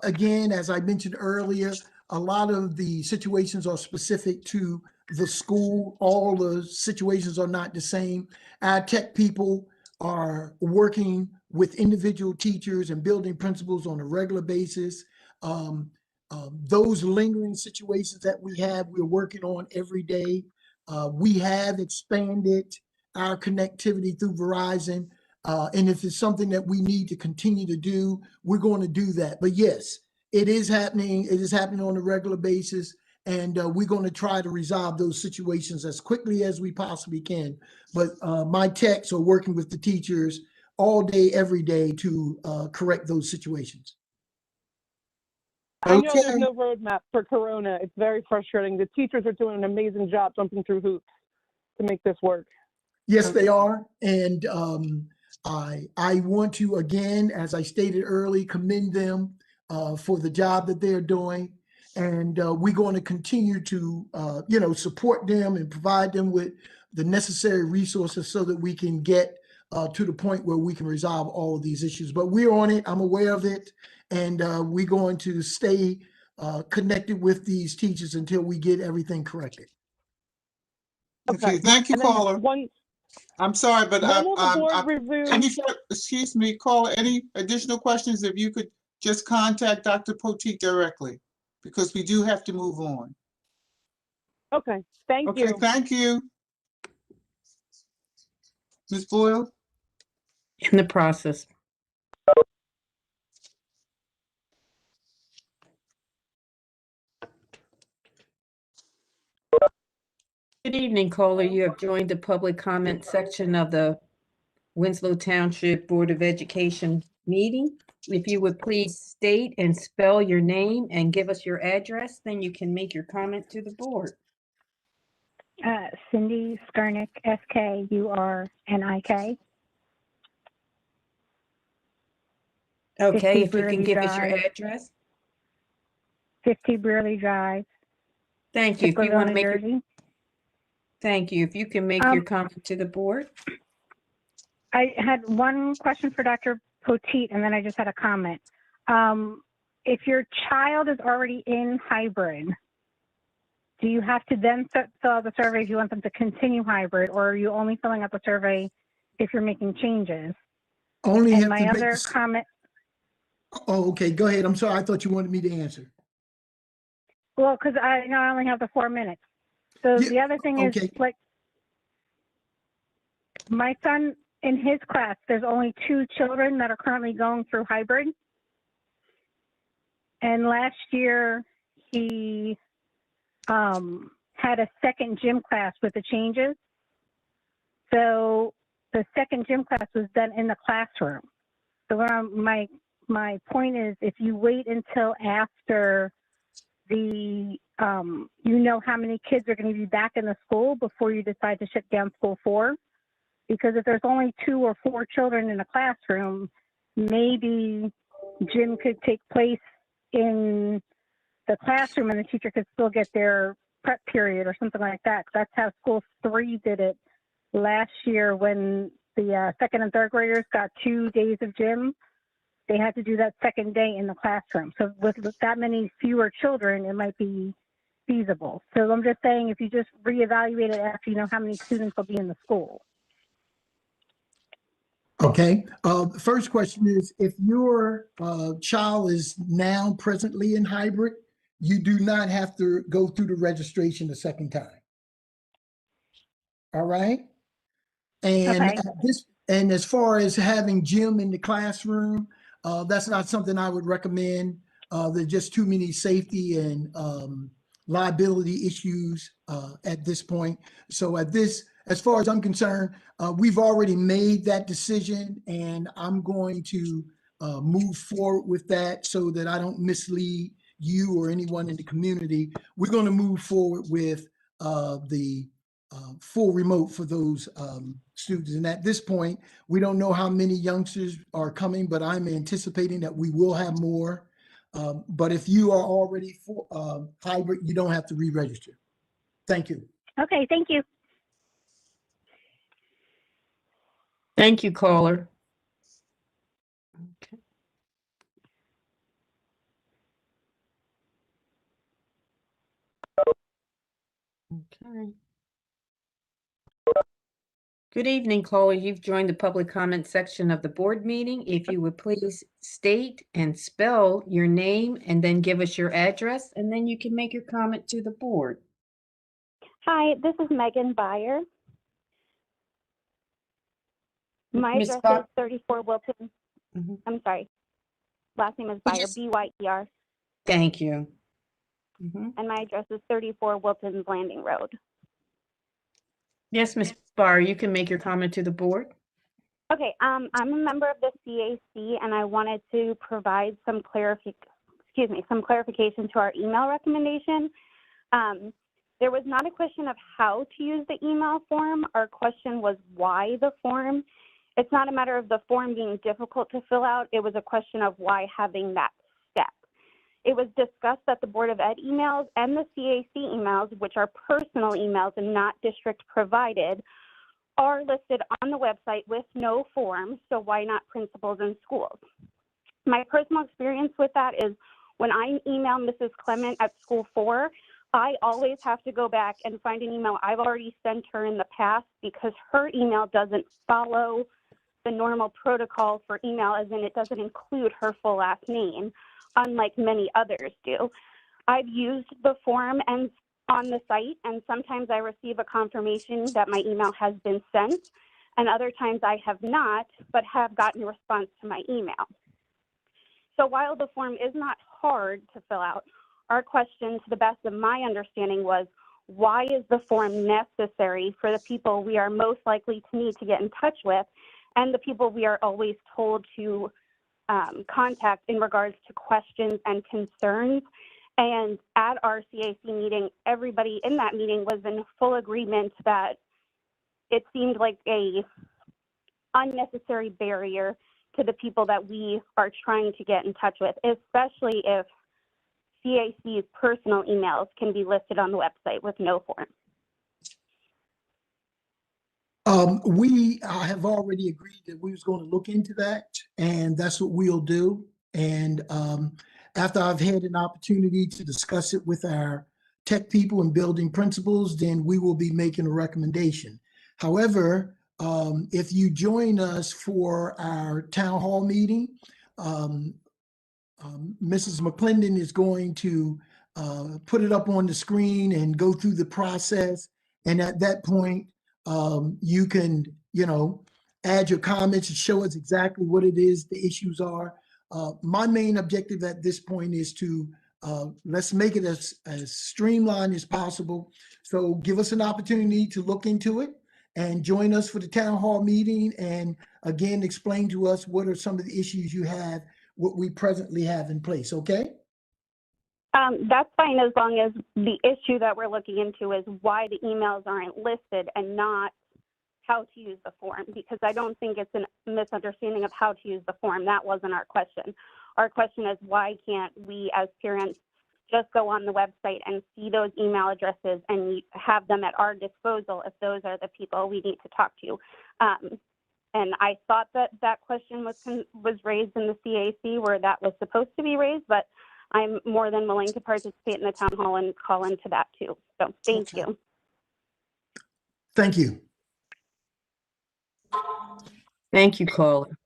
Again, as I mentioned earlier, a lot of the situations are specific to the school. All the situations are not the same. Our tech people are working with individual teachers and building principals on a regular basis. Those lingering situations that we have, we're working on every day. We have expanded our connectivity through Verizon. And if it's something that we need to continue to do, we're going to do that. But yes, it is happening. It is happening on a regular basis. And we're going to try to resolve those situations as quickly as we possibly can. But my techs are working with the teachers all day, every day to correct those situations. I know there's no roadmap for Corona. It's very frustrating. The teachers are doing an amazing job jumping through hoops to make this work. Yes, they are. And I want to, again, as I stated early, commend them for the job that they're doing. And we're going to continue to, support them and provide them with the necessary resources so that we can get to the point where we can resolve all of these issues. But we're on it. I'm aware of it. And we're going to stay connected with these teachers until we get everything corrected. Okay, thank you, caller. I'm sorry, but When will the board review? excuse me, caller, any additional questions? If you could just contact Dr. Poteet directly, because we do have to move on. Okay, thank Okay, you. thank you. Ms. Boyle? In the process. Good evening, caller. You have joined the public comment section of the Winslow Township Board of Education meeting. If you would please state and spell your name and give us your address, then you can make your comment to the board. Cindy Skurnick, Skurnik. Okay, 50 if you can Brearley give us your Drive. address. 50 Brearley Drive, Thank you. If you want to Chipperville, New make your, Jersey. thank you. If you can make your comment to the board. I had one question for Dr. Poteet, and then I just had a comment. If your child is already in hybrid, do you have to then fill out the survey if you want them to continue hybrid, or are you only filling out the survey if you're making changes? Only And have my to make other the comment, Oh, okay, go ahead. I'm sorry. I thought you wanted me to answer. well, because I know I only have the 4 minutes. So Yeah, the other thing is, okay. like, my son in his class, there's only 2 children that are currently going through hybrid. And last year, he had a second gym class with the changes. So the second gym class was done in the classroom. So my point is, if you wait until after the, you know how many kids are going to be back in the school before you decide to shut down school 4, because if there's only 2 or 4 children in a classroom, maybe gym could take place in the classroom and the teacher could still get their prep period or something like that. That's how school 3 did it last year when the second and third graders got 2 days of gym. They had to do that second day in the classroom. So with that many fewer children, it might be feasible. So I'm just saying, if you just reevaluate it after you know how many students will be in the school. Okay. The first question is, if your child is now presently in hybrid, you do not have to go through the registration a second time. All right. And Okay. and as far as having gym in the classroom, that's not something I would recommend. There's just too many safety and liability issues at this point. So as far as I'm concerned, we've already made that decision, and I'm going to move forward with that so that I don't mislead you or anyone in the community. We're going to move forward with the full remote for those students. And at this point, we don't know how many youngsters are coming, but I'm anticipating that we will have more. But if you are already for hybrid, you don't have to re-register. Thank you. Okay, thank you. Thank you, caller. Okay. Okay. Good evening, caller. You've joined the public comment section of the board meeting. If you would please state and spell your name and then give us your address, and then you can make your comment to the board. Hi, this is Megan Byer. My Ms. address is 34 Wilton. Mhm. I'm sorry. Last name is Byer, B-Y-E-R. Thank you. Mhm. And my address is 34 Wilton's Landing Road. Yes, Ms. Barr, you can make your comment to the board. Okay, I'm a member of the CAC, and I wanted to provide some clarification to our email recommendation. There was not a question of how to use the email form. Our question was why the form. It's not a matter of the form being difficult to fill out. It was a question of why having that step. It was discussed that the Board of Ed emails and the CAC emails, which are personal emails and not district provided, are listed on the website with no form, so why not principals and schools? My personal experience with that is when I email Mrs. Clement at School 4, I always have to go back and find an email I've already sent her in the past because her email doesn't follow the normal protocol for email, as in it doesn't include her full last name, unlike many others do. I've used the form and on the site, and sometimes I receive a confirmation that my email has been sent, and other times I have not, but have gotten a response to my email. So while the form is not hard to fill out, our question, to the best of my understanding, was why is the form necessary for the people we are most likely to need to get in touch with and the people we are always told to contact in regards to questions and concerns? And at our CAC meeting, everybody in that meeting was in full agreement that it seemed like a unnecessary barrier to the people that we are trying to get in touch with, especially if CAC's personal emails can be listed on the website with no form. We have already agreed that we was going to look into that, and that's what we'll do. And after I've had an opportunity to discuss it with our tech people and building principals, then we will be making a recommendation. However, if you join us for our town hall meeting, Mrs. McClendon is going to put it up on the screen and go through the process. And at that point, you can, add your comments and show us exactly what it is the issues are. My main objective at this point is to let's make it as streamlined as possible. So give us an opportunity to look into it and join us for the town hall meeting. And again, explain to us what are some of the issues you have, what we presently have in place, okay? That's fine, as long as the issue that we're looking into is why the emails aren't listed and not how to use the form, because I don't think it's a misunderstanding of how to use the form. That wasn't our question. Our question is, why can't we as parents just go on the website and see those email addresses and have them at our disposal if those are the people we need to talk to? And I thought that that question was raised in the CAC where that was supposed to be raised, but I'm more than willing to participate in the town hall and call into that too. So thank you. Thank you. Thank you, caller.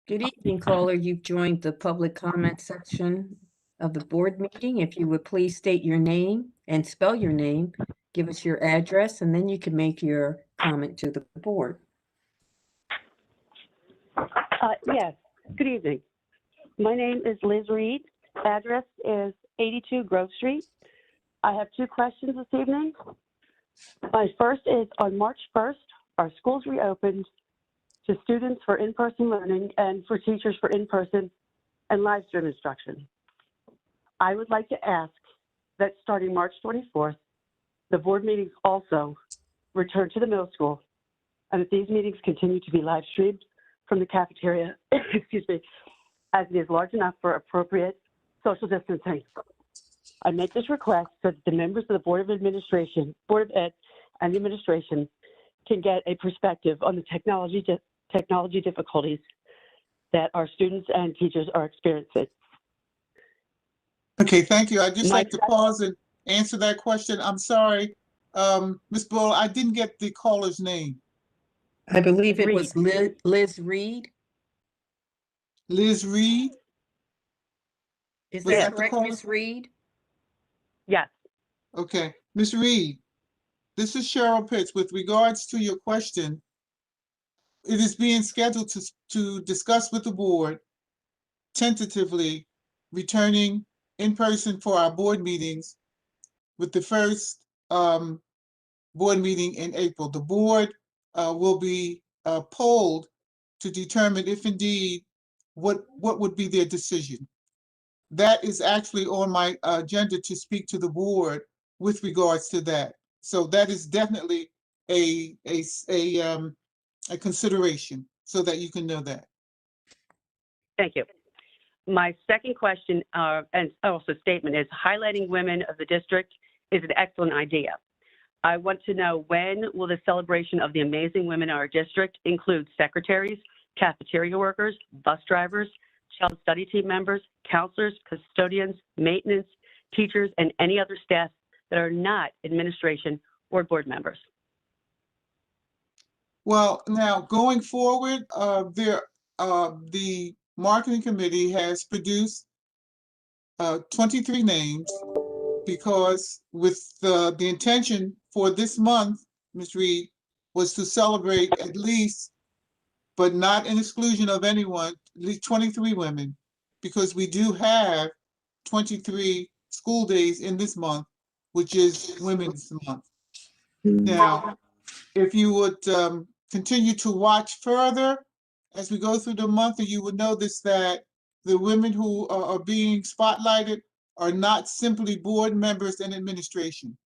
Good evening, caller. You've joined the public comment section of the board meeting. If you would please state your name and spell your name, give us your address, and then you can make your comment to the board. Yes, good evening. My name is Liz Reed. Address is 82 Grove Street. I have two questions this evening. My first is, on March 1st, our schools reopened to students for in-person learning and for teachers for in-person and live stream instruction. I would like to ask that starting March 24th, the board meetings also return to the middle school, and that these meetings continue to be live streamed from the cafeteria, excuse me, as it is large enough for appropriate social distancing. I make this request so that the members of the Board of Administration, Board of Ed, and the administration can get a perspective on the technology difficulties that our students and teachers are experiencing. Okay, thank you. I'd just like to pause and answer that question. I'm sorry, Ms. Bull, I didn't get the caller's name. I believe it was Liz Reed. Liz Reed? Is Was that the correct, caller? Ms. Reed? Yes. Okay, Ms. Reed, this is Cheryl Pitts. With regards to your question, it is being scheduled to discuss with the board tentatively returning in person for our board meetings with the first board meeting in April. The board will be polled to determine if indeed what would be their decision. That is actually on my agenda to speak to the board with regards to that. So that is definitely a consideration, so that you can know that. Thank you. My second question and also statement is, highlighting women of the district is an excellent idea. I want to know, when will the celebration of the amazing women in our district include secretaries, cafeteria workers, bus drivers, child study team members, counselors, custodians, maintenance, teachers, and any other staff that are not administration or board members? Well, now going forward, the marketing committee has produced 23 names, because with the intention for this month, Ms. Reed, was to celebrate at least, but not in exclusion of anyone, at least 23 women, because we do have 23 school days in this month, which is Women's Month. Now, if you would continue to watch further as we go through the month, you would notice that the women who are being spotlighted are not simply board members and administration.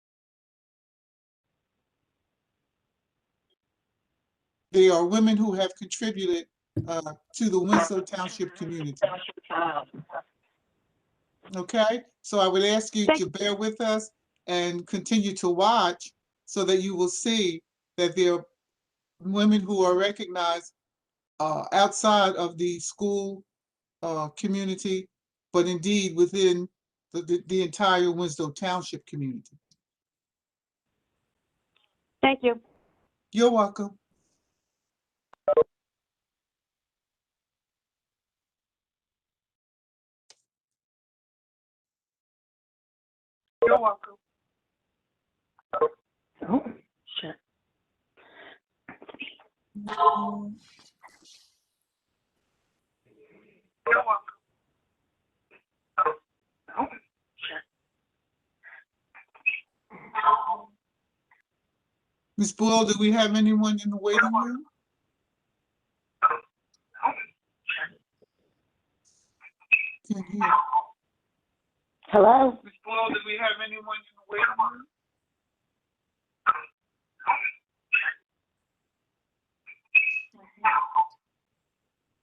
They are women who have contributed to the Winslow Township community. Okay, so I would ask you to bear with us and continue to watch so that you will see that there are women who are recognized outside of the school community, but indeed within the entire Winslow Township community. Thank you. You're welcome. You're welcome. Oh, shit. You're welcome. Oh, shit. Ms. Boyle, do we have anyone in the waiting room? Can't hear. Hello? Ms. Boyle, do we have anyone in the waiting room?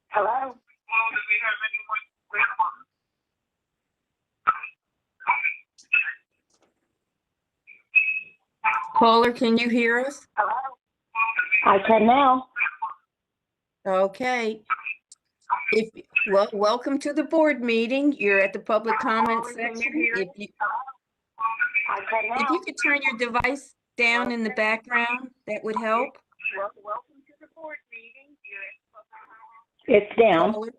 Hello? Ms. Boyle, do we have anyone in the waiting room? Caller, can you hear us? I can now. Okay. Welcome to the board meeting. You're at the public comment section. If you could turn your device down in the background, that would help. Welcome to the board meeting. It's down. Caller.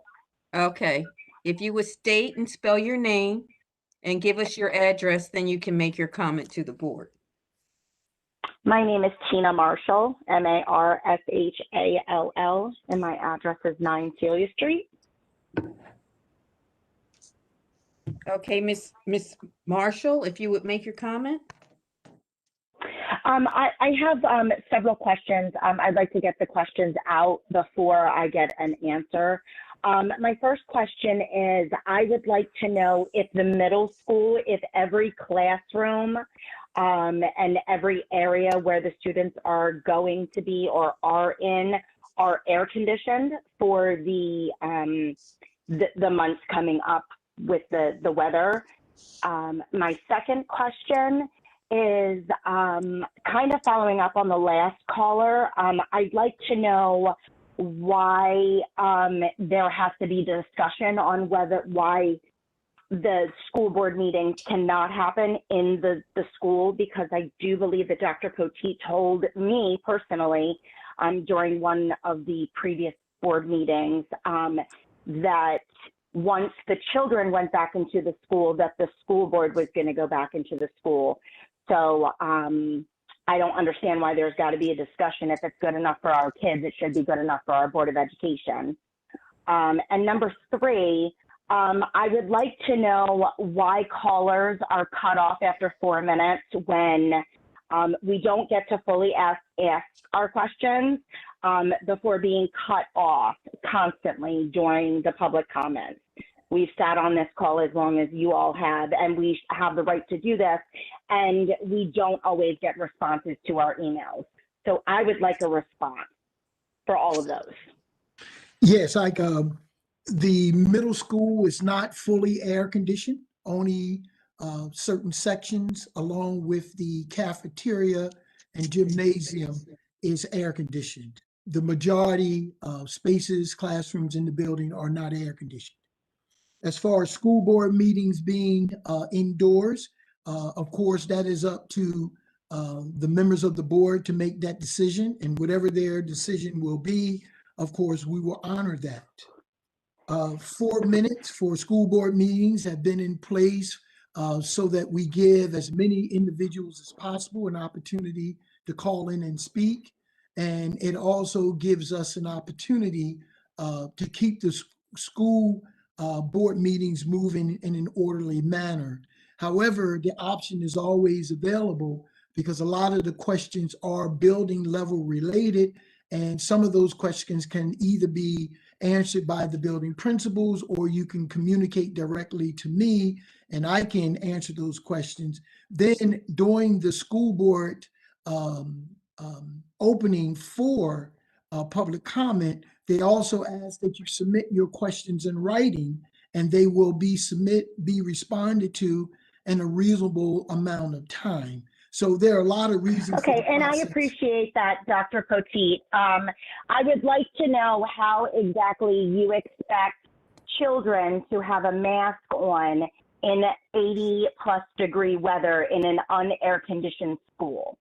Okay. If you would state and spell your name and give us your address, then you can make your comment to the board. My name is Tina Marshall, Marshall, and my address is 9 Celia Street. Okay, Miss Marshall, if you would make your comment. I have several questions. I'd like to get the questions out before I get an answer. My first question is, I would like to know if the middle school, if every classroom and every area where the students are going to be or are in are air conditioned for the months coming up with the weather. My second question is kind of following up on the last caller. I'd like to know why there has to be discussion on why the school board meeting cannot happen in the school, because I do believe that Dr. Poteet told me personally during one of the previous board meetings that once the children went back into the school, that the school board was going to go back into the school. So I don't understand why there's got to be a discussion. If it's good enough for our kids, it should be good enough for our Board of Education. And number three, I would like to know why callers are cut off after 4 minutes when we don't get to fully ask our questions before being cut off constantly during the public comments. We've sat on this call as long as you all have, and we have the right to do this, and we don't always get responses to our emails. So I would like a response for all of those. Yes, the middle school is not fully air conditioned. Only certain sections along with the cafeteria and gymnasium is air conditioned. The majority of spaces, classrooms in the building are not air conditioned. As far as school board meetings being indoors, of course, that is up to the members of the board to make that decision, and whatever their decision will be, of course, we will honor that. 4 minutes for school board meetings have been in place so that we give as many individuals as possible an opportunity to call in and speak. And it also gives us an opportunity to keep the school board meetings moving in an orderly manner. However, the option is always available because a lot of the questions are building level related, and some of those questions can either be answered by the building principals, or you can communicate directly to me and I can answer those questions. Then during the school board opening for public comment, they also ask that you submit your questions in writing, and they will be responded to in a reasonable amount of time. So there are a lot of reasons. Okay, and I appreciate that, Dr. Poteet. I would like to know how exactly you expect children to have a mask on in 80+ degree weather in an unair conditioned school.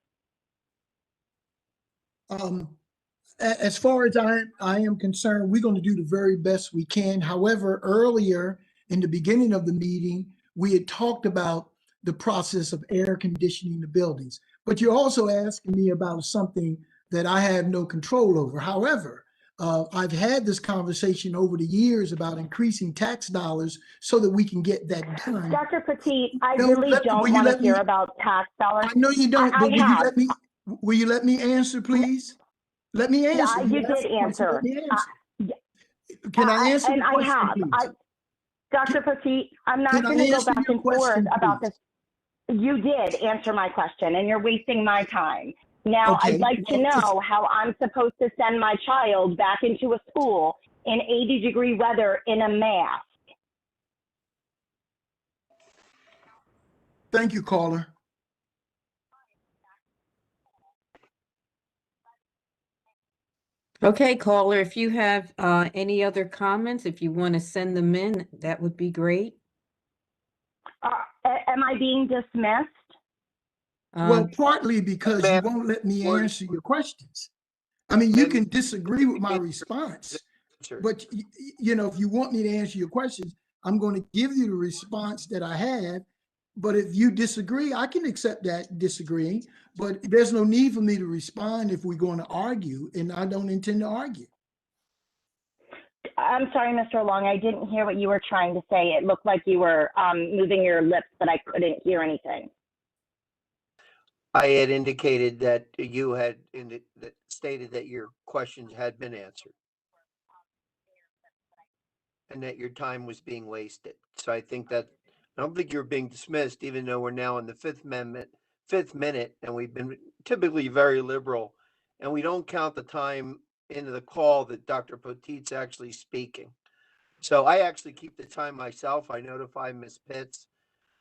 As far as I am concerned, we're going to do the very best we can. However, earlier in the beginning of the meeting, we had talked about the process of air conditioning the buildings. But you're also asking me about something that I have no control over. However, I've had this conversation over the years about increasing tax dollars so that we can get that done. Dr. Poteet, I really don't want to hear about tax dollars. I know you don't, but will you let me answer, please? Let me answer. You did answer. Can I answer and the question, I have. please? Dr. Poteet, I'm not going to go back and forth about this. You did answer my question, and you're wasting my time. Now, Okay. I'd like to know how I'm supposed to send my child back into a school in 80-degree weather in a mask. Thank you, caller. Okay, caller, if you have any other comments, if you want to send them in, that would be great. Am I being dismissed? Well, partly because you won't let me answer your questions. I mean, you can disagree with my response, but you know, if you want me to answer your questions, I'm going to give you the response that I have. But if you disagree, I can accept that disagreeing, but there's no need for me to respond if we're going to argue, and I don't intend to argue. I'm sorry, Mr. Long, I didn't hear what you were trying to say. It looked like you were moving your lips, but I couldn't hear anything. I had indicated that you had stated that your questions had been answered and that your time was being wasted. So I think that I don't think you're being dismissed, even though we're now in the fifth minute, and we've been typically very liberal, and we don't count the time into the call that Dr. Poteet's actually speaking. So I actually keep the time myself. I notify Ms. Pitts,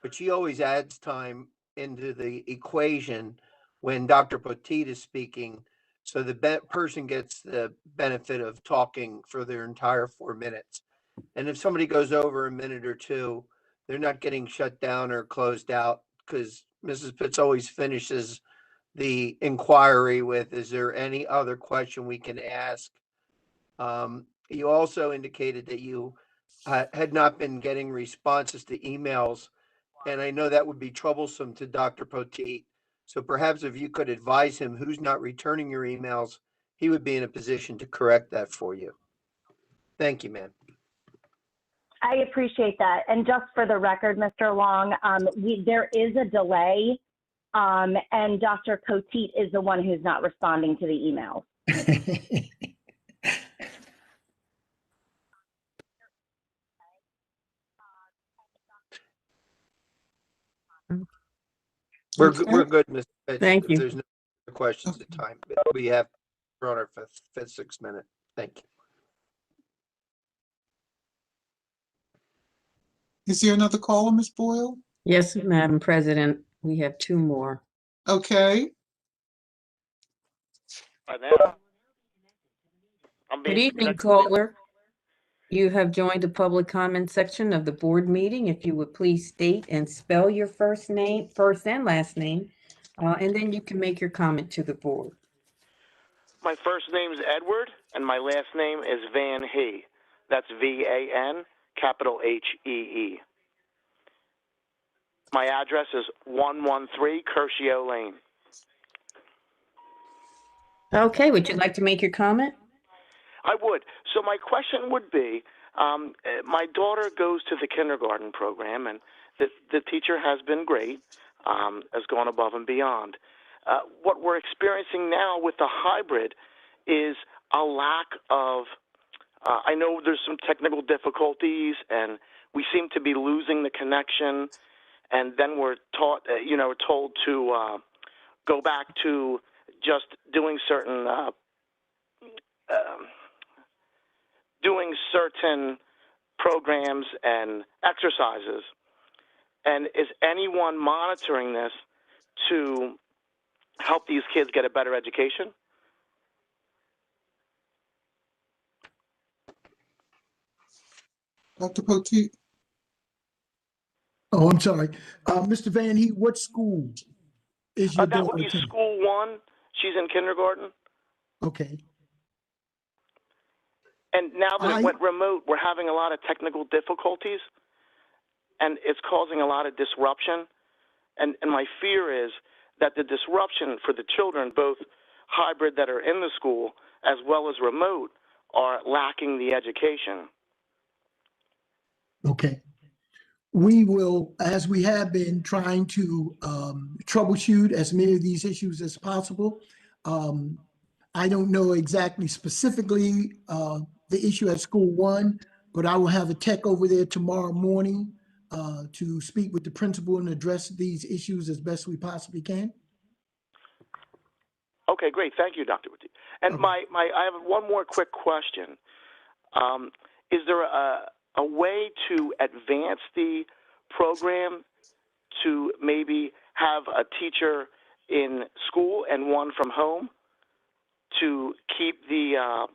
but she always adds time into the equation when Dr. Poteet is speaking, so the person gets the benefit of talking for their entire 4 minutes. And if somebody goes over a minute or two, they're not getting shut down or closed out, because Mrs. Pitts always finishes the inquiry with, is there any other question we can ask? You also indicated that you had not been getting responses to emails, and I know that would be troublesome to Dr. Poteet. So perhaps if you could advise him who's not returning your emails, he would be in a position to correct that for you. Thank you, ma'am. I appreciate that. And just for the record, Mr. Long, there is a delay, and Dr. Poteet is the one who's not responding to the emails. We're good, Mr. Pitts. Thank if you. There's no other questions at time. We have, we're on our fifth 6 minute. Thank you. Is there another caller, Ms. Boyle? Yes, Madam President, we have two more. Okay, Good evening, caller. You have joined the public comment section of the board meeting. If you would please state and spell your first and last name, and then you can make your comment to the board. My first name is Edward, and my last name is Van Hee. That's V-A-N, capital H-E-E. My address is 113 Curcio Lane. Okay, would you like to make your comment? I would. So my question would be, my daughter goes to the kindergarten program, and the teacher has been great, has gone above and beyond. What we're experiencing now with the hybrid is a lack of, I know there's some technical difficulties, and we seem to be losing the connection, and then we're told to go back to just doing certain programs and exercises. And is anyone monitoring this to help these kids get a better education? Dr. Poteet. Oh, I'm sorry. Mr. Van Heet, what school is your That daughter would be attending? school 1. She's in kindergarten. Okay. And now that it went remote, we're having a lot of technical difficulties, and it's causing a lot of disruption. And my fear is that the disruption for the children, both hybrid that are in the school as well as remote, are lacking the education. Okay. We will, as we have been trying to troubleshoot as many of these issues as possible. I don't know exactly specifically the issue at school 1, but I will have a tech over there tomorrow morning to speak with the principal and address these issues as best we possibly can. Okay, great. Thank you, Dr. Wati. And I have one more quick question. Is there a way to advance the program to maybe have a teacher in school and one from home to keep the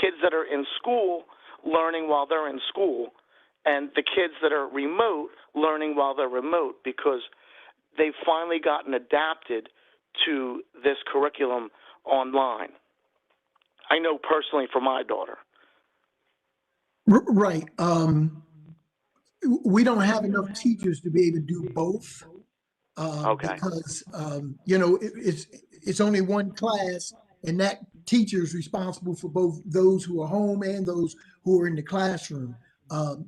kids that are in school learning while they're in school, and the kids that are remote learning while they're remote, because they've finally gotten adapted to this curriculum online? I know personally for my daughter. Right. We don't have enough teachers to be able to do both. Because, it's only one class, and that teacher is responsible for both those who are home and those who are in the classroom.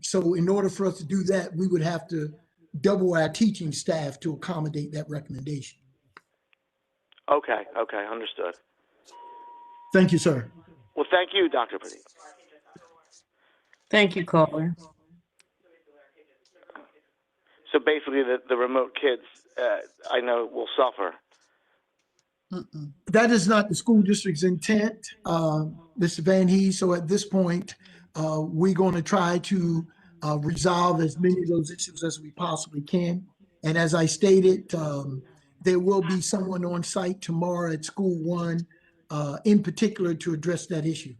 So in order for us to do that, we would have to double our teaching staff to accommodate that recommendation. Okay, understood. Thank you, sir. Well, thank you, Dr. Pradeep. Thank you, caller. So basically, the remote kids, I know, will suffer. That is not the school district's intent, Mr. Van Hee. So at this point, we're going to try to resolve as many of those issues as we possibly can. And as I stated, there will be someone on site tomorrow at school 1, in particular, to address that issue.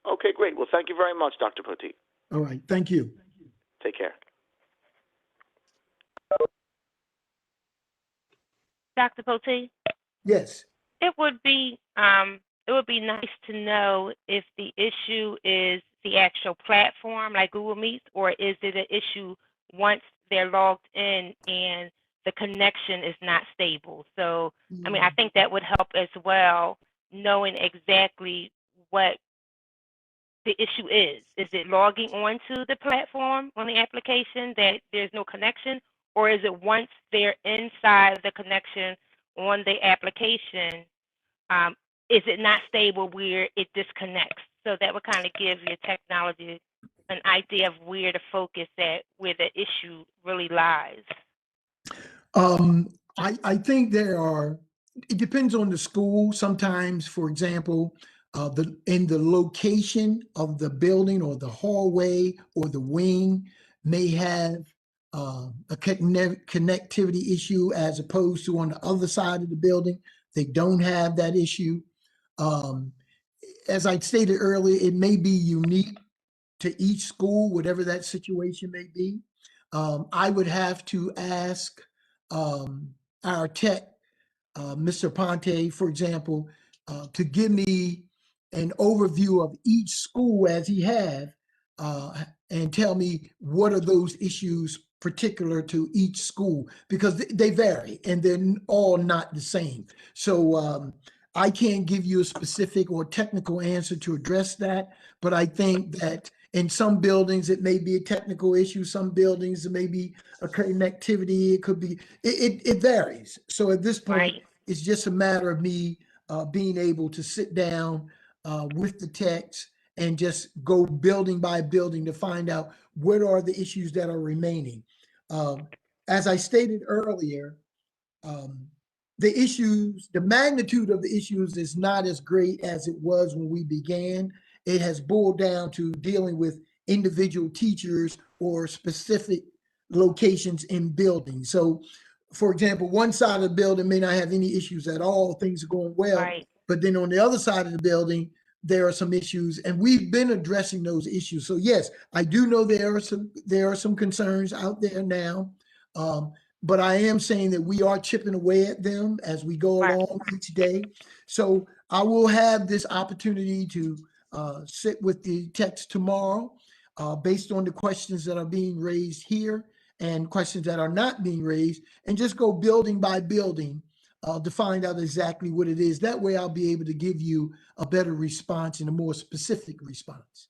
Okay, great. Well, thank you very much, Dr. Poteet. All right. Thank you. Take care. Dr. Poteet? Yes. It would be nice to know if the issue is the actual platform like Google Meets, or is it an issue once they're logged in and the connection is not stable? So, I mean, I think that would help as well, knowing exactly what the issue is. Is it logging onto the platform on the application that there's no connection, or is it once they're inside the connection on the application, is it not stable where it disconnects? So that would kind of give your technology an idea of where to focus at, where the issue really lies. I think it depends on the school. Sometimes, for example, in the location of the building or the hallway or the wing may have a connectivity issue as opposed to on the other side of the building. They don't have that issue. As I stated earlier, it may be unique to each school, whatever that situation may be. I would have to ask our tech, Mr. Ponte, for example, to give me an overview of each school as he have, and tell me what are those issues particular to each school, because they vary and they're all not the same. So I can't give you a specific or technical answer to address that, but I think that in some buildings, it may be a technical issue. Some buildings, it may be a connectivity. It could be, it varies. So at this point, it's just a matter of me being able to sit down with the techs and just go building by building to find out what are the issues that are remaining. As I stated earlier, the issues, the magnitude of the issues is not as great as it was when we began. It has boiled down to dealing with individual teachers or specific locations in buildings. So, for example, one side of the building may not have any issues at all. Things are going well. But then on the other side of the building, there are some issues, and we've been addressing those issues. So yes, I do know there are some concerns out there now. But I am saying that we are chipping away at them as we go along each day. So I will have this opportunity to sit with the techs tomorrow based on the questions that are being raised here and questions that are not being raised, and just go building by building to find out exactly what it is. That way I'll be able to give you a better response and a more specific response.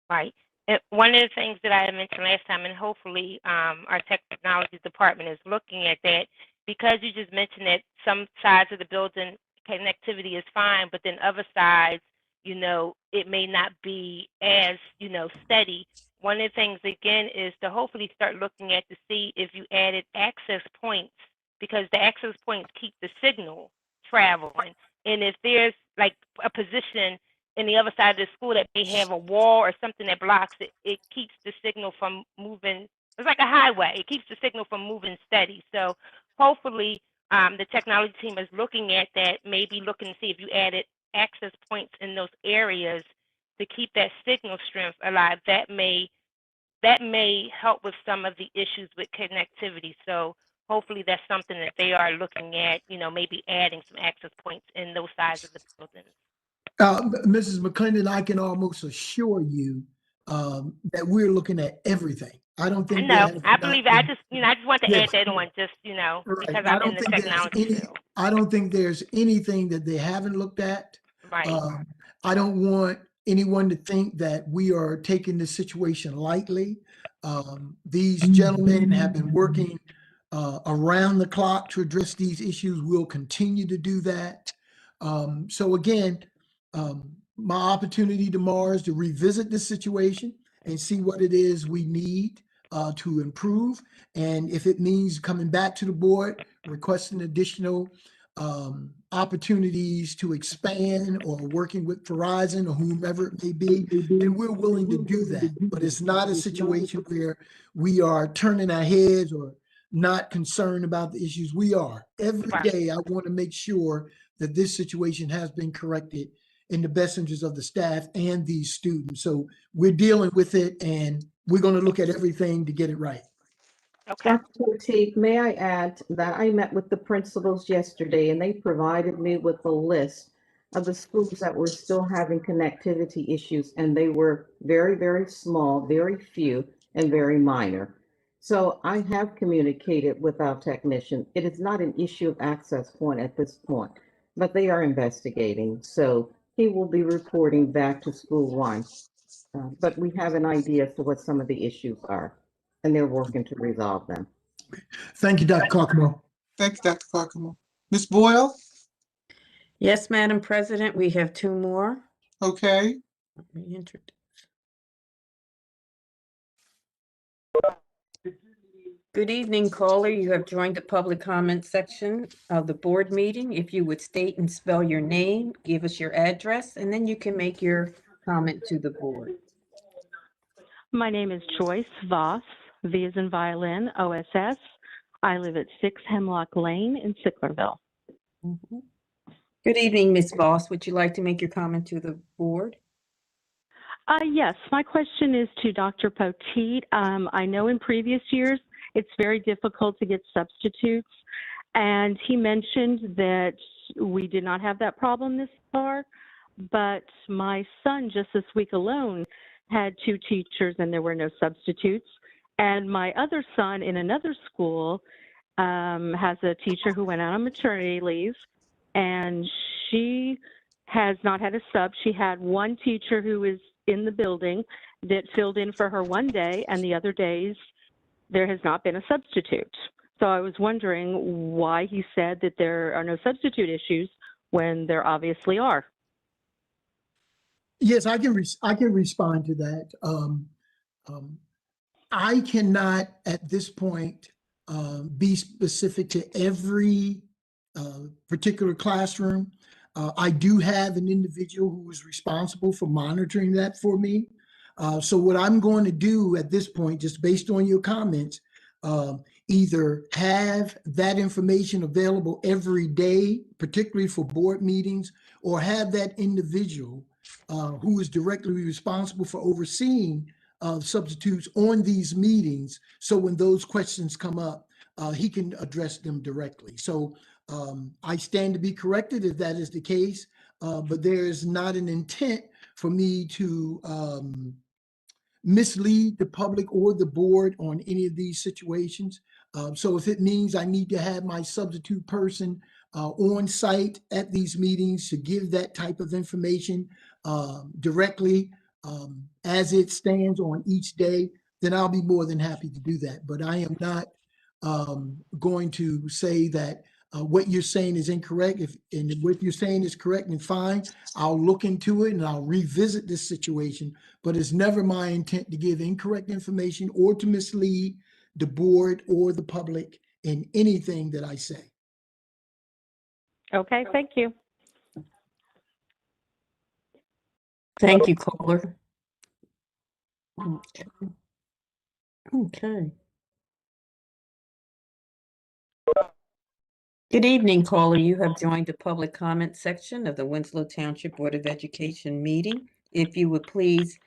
Right. And one of the things that I had mentioned last time, and hopefully our technology department is looking at that, because you just mentioned that some sides of the building connectivity is fine, but then other sides, it may not be as, steady. One of the things, again, is to hopefully start looking at to see if you added access points, because the access points keep the signal traveling. And if there's like a position in the other side of the school that may have a wall or something that blocks it, it keeps the signal from moving. It's like a highway. It keeps the signal from moving steady. So hopefully the technology team is looking at that, maybe looking to see if you added access points in those areas to keep that signal strength alive. That may help with some of the issues with connectivity. So hopefully that's something that they are looking at, maybe adding some access points in those sides of the buildings. Mrs. McClendon, I can almost assure you that we're looking at everything. I don't think I believe I just want to add that on, just because I'm in the technology field. I don't think there's anything that they haven't looked at. Right. I don't want anyone to think that we are taking this situation lightly. These gentlemen have been working around the clock to address these issues. We'll continue to do that. So again, my opportunity tomorrow is to revisit this situation and see what it is we need to improve. And if it means coming back to the board, requesting additional opportunities to expand, or working with Verizon or whomever it may be, then we're willing to do that. But it's not a situation where we are turning our heads or not concerned about the issues. We are. Every day I want to make sure that this situation has been corrected in the best interest of the staff and these students. So we're dealing with it, and we're going to look at everything to get it right. Okay. Dr. Poteet, may I add that I met with the principals yesterday, and they provided me with a list of the schools that were still having connectivity issues, and they were very, very small, very few, and very minor. So I have communicated with our technician. It is not an issue of access point at this point, but they are investigating. So he will be reporting back to school one. But we have an idea as to what some of the issues are, and they're working to resolve them. Thank you, Dr. Kokomo. Thank you, Dr. Kokomo. Ms. Boyle? Yes, Madam President, we have two more. Okay. Reintroduce. Good evening, caller. You have joined the public comment section of the board meeting. If you would state and spell your name, give us your address, and then you can make your comment to the board. My name is Joyce Voss. V as in violin, OSS. I live at 6 Hemlock Lane in Sicklerville. Good evening, Ms. Voss. Would you like to make your comment to the board? Yes, my question is to Dr. Poteet. I know in previous years it's very difficult to get substitutes, and he mentioned that we did not have that problem this far, but my son just this week alone had 2 teachers and there were no substitutes. And my other son in another school has a teacher who went out on maternity leave, and she has not had a sub. She had one teacher who is in the building that filled in for her one day, and the other days there has not been a substitute. So I was wondering why he said that there are no substitute issues when there obviously are. Yes, I can respond to that. I cannot at this point be specific to every particular classroom. I do have an individual who is responsible for monitoring that for me. So what I'm going to do at this point, just based on your comments, either have that information available every day, particularly for board meetings, or have that individual who is directly responsible for overseeing substitutes on these meetings. So when those questions come up, he can address them directly. So I stand to be corrected if that is the case, but there is not an intent for me to mislead the public or the board on any of these situations. So if it means I need to have my substitute person on site at these meetings to give that type of information directly as it stands on each day, then I'll be more than happy to do that. But I am not going to say that what you're saying is incorrect. And what you're saying is correct and fine, I'll look into it and I'll revisit this situation. But it's never my intent to give incorrect information or to mislead the board or the public in anything that I say. Okay, thank you. Thank you, caller. Okay. Good evening, caller. You have joined the public comment section of the Winslow Township Board of Education meeting. If you would please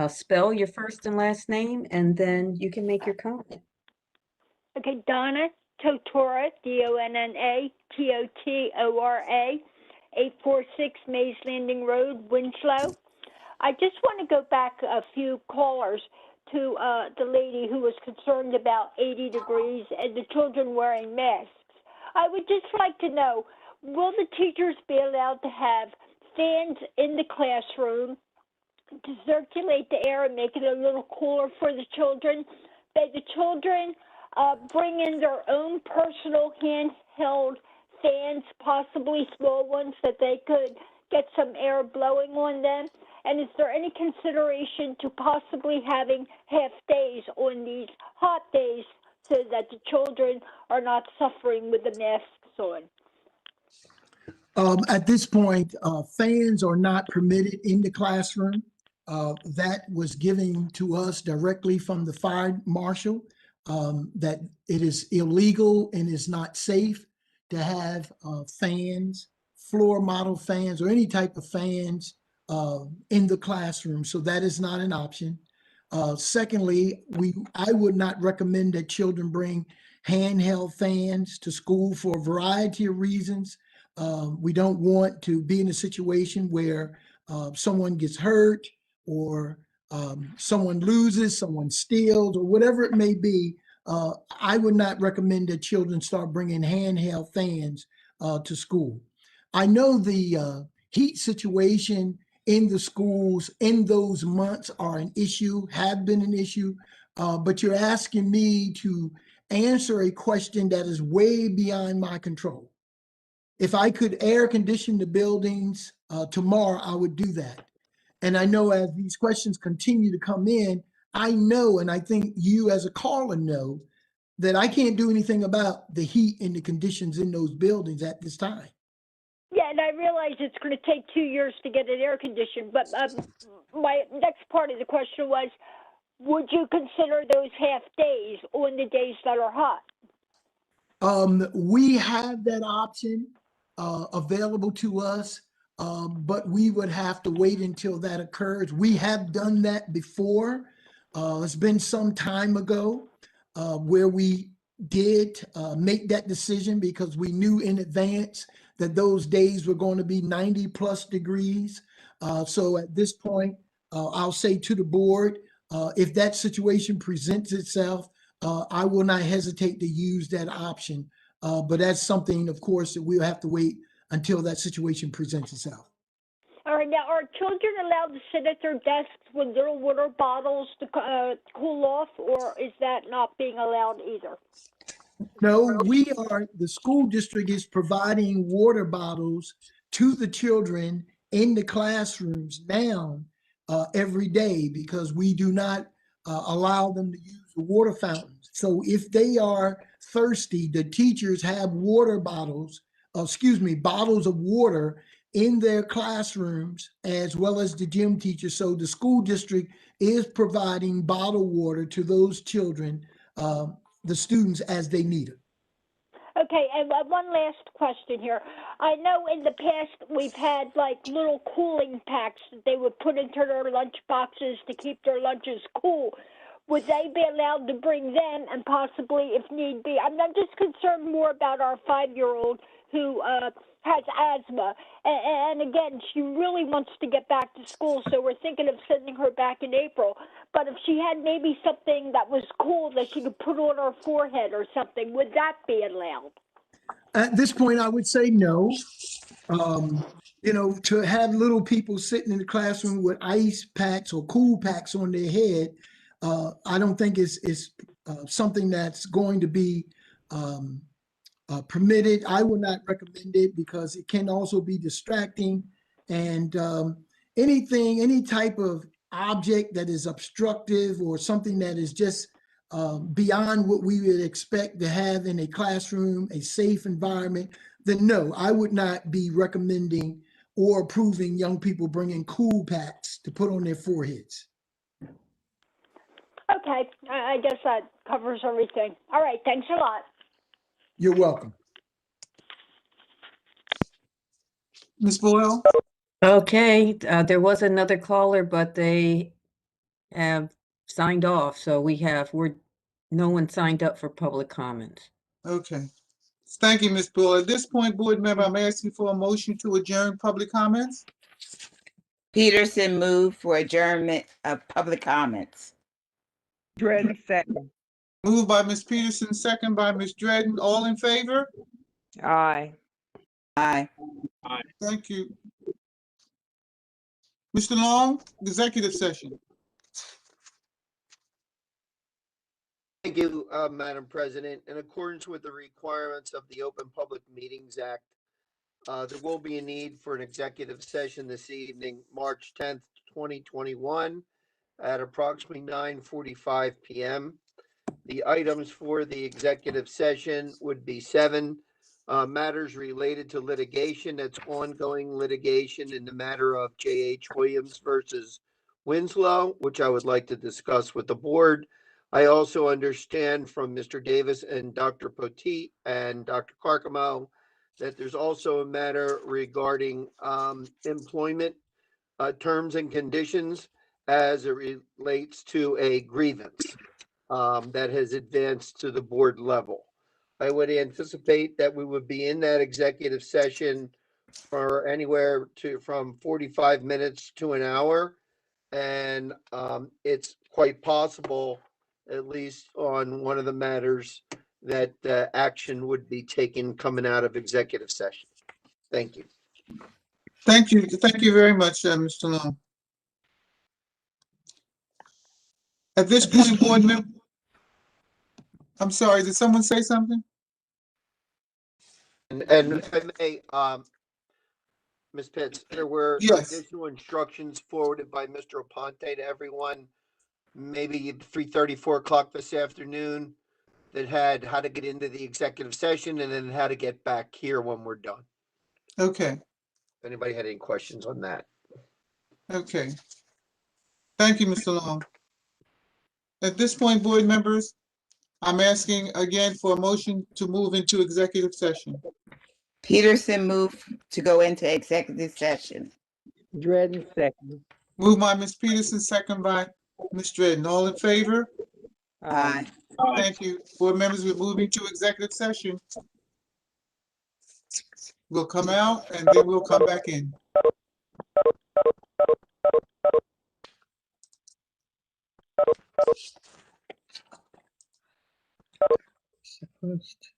spell your first and last name, and then you can make your comment. Okay, Donna Totora, Donna Totora, 846 Mays Landing Road, Winslow. I just want to go back a few callers to the lady who was concerned about 80 degrees and the children wearing masks. I would just like to know, will the teachers be allowed to have fans in the classroom to circulate the air and make it a little cooler for the children? That the children bring in their own personal handheld fans, possibly small ones, that they could get some air blowing on them? And is there any consideration to possibly having half days on these hot days so that the children are not suffering with the masks on? At this point, fans are not permitted in the classroom. That was given to us directly from the fire marshal, that it is illegal and is not safe to have fans, floor model fans, or any type of fans in the classroom. So that is not an option. Secondly, I would not recommend that children bring handheld fans to school for a variety of reasons. We don't want to be in a situation where someone gets hurt or someone loses, someone steals, or whatever it may be. I would not recommend that children start bringing handheld fans to school. I know the heat situation in the schools in those months are an issue, have been an issue, but you're asking me to answer a question that is way beyond my control. If I could air condition the buildings tomorrow, I would do that. And I know as these questions continue to come in, I know, and I think you as a caller know, that I can't do anything about the heat and the conditions in those buildings at this time. Yeah, and I realize it's going to take 2 years to get it air conditioned, but my next part of the question was, would you consider those half days on the days that are hot? We have that option available to us, but we would have to wait until that occurs. We have done that before. It's been some time ago where we did make that decision because we knew in advance that those days were going to be 90+ degrees. So at this point, I'll say to the board, if that situation presents itself, I will not hesitate to use that option. But that's something, of course, that we'll have to wait until that situation presents itself. All right, now, are children allowed to sit at their desks with little water bottles to cool off, or is that not being allowed either? No, the school district is providing water bottles to the children in the classrooms now every day because we do not allow them to use the water fountains. So if they are thirsty, the teachers have water bottles, bottles of water in their classrooms as well as the gym teachers. So the school district is providing bottled water to those children, the students, as they need it. Okay, and one last question here. I know in the past we've had like little cooling packs that they would put into their lunch boxes to keep their lunches cool. Would they be allowed to bring them and possibly, if need be? I'm just concerned more about our 5-year-old who has asthma. And again, she really wants to get back to school, so we're thinking of sending her back in April. But if she had maybe something that was cool that she could put on her forehead or something, would that be allowed? At this point, I would say no. To have little people sitting in the classroom with ice packs or cool packs on their head, I don't think is something that's going to be permitted. I would not recommend it because it can also be distracting. And any type of object that is obstructive or something that is just beyond what we would expect to have in a classroom, a safe environment, then no, I would not be recommending or approving young people bringing cool packs to put on their foreheads. Okay, I guess that covers everything. All right, thanks a lot. You're welcome. Ms. Boyle? Okay, there was another caller, but they have signed off, so no one signed up for public comments. Okay. Thank you, Ms. Boyle. At this point, board member, I'm asking for a motion to adjourn public comments. Peterson moved for adjournment of public comments. Dredden, second. Moved by Ms. Peterson, second by Ms. Dredden. All in favor? Aye. Aye. Thank you. Mr. Long, executive session. Thank you, Madam President. In accordance with the requirements of the Open Public Meetings Act, there will be a need for an executive session this evening, March 10th, 2021, at approximately 9:45 p.m. The items for the executive session would be 7 matters related to litigation. That's ongoing litigation in the matter of J.H. Williams versus Winslow, which I would like to discuss with the board. I also understand from Mr. Davis and Dr. Poteet and Dr. Carcamo that there's also a matter regarding employment terms and conditions as it relates to a grievance that has advanced to the board level. I would anticipate that we would be in that executive session for anywhere from 45 minutes to an hour. And it's quite possible, at least on one of the matters, that action would be taken coming out of executive session. Thank you. Thank you. Thank you very much, Mr. Long. At this point, board member, I'm sorry, did someone say something? And if I may, Ms. Pitts, there were additional instructions forwarded by Mr. Aponte to everyone, maybe 3:30, 4 o'clock this afternoon, that had how to get into the executive session and then how to get back here when we're done. Okay. If anybody had any questions on that. Okay. Thank you, Mr. Long. At this point, board members, I'm asking again for a motion to move into executive session. Peterson moved to go into executive session. Dredden second. Moved by Ms. Peterson, second by Ms. Dredden. All in favor? Aye. Thank you. Board members, we're moving to executive session. We'll come out and then we'll come back in. Supposed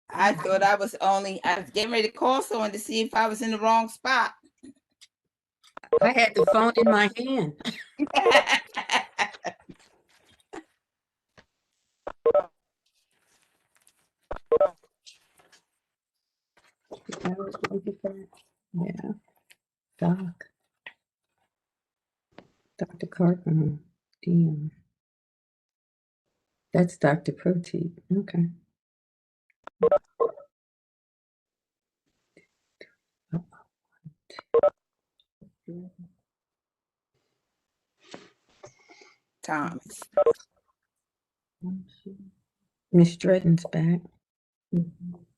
I thought I was getting ready to call someone to see if I was in the wrong spot. I had the phone in my hand. Yeah, Doc. Dr. Carpenter, DM. That's Dr. Protein. Okay. Thomas. Miss Dredden's back.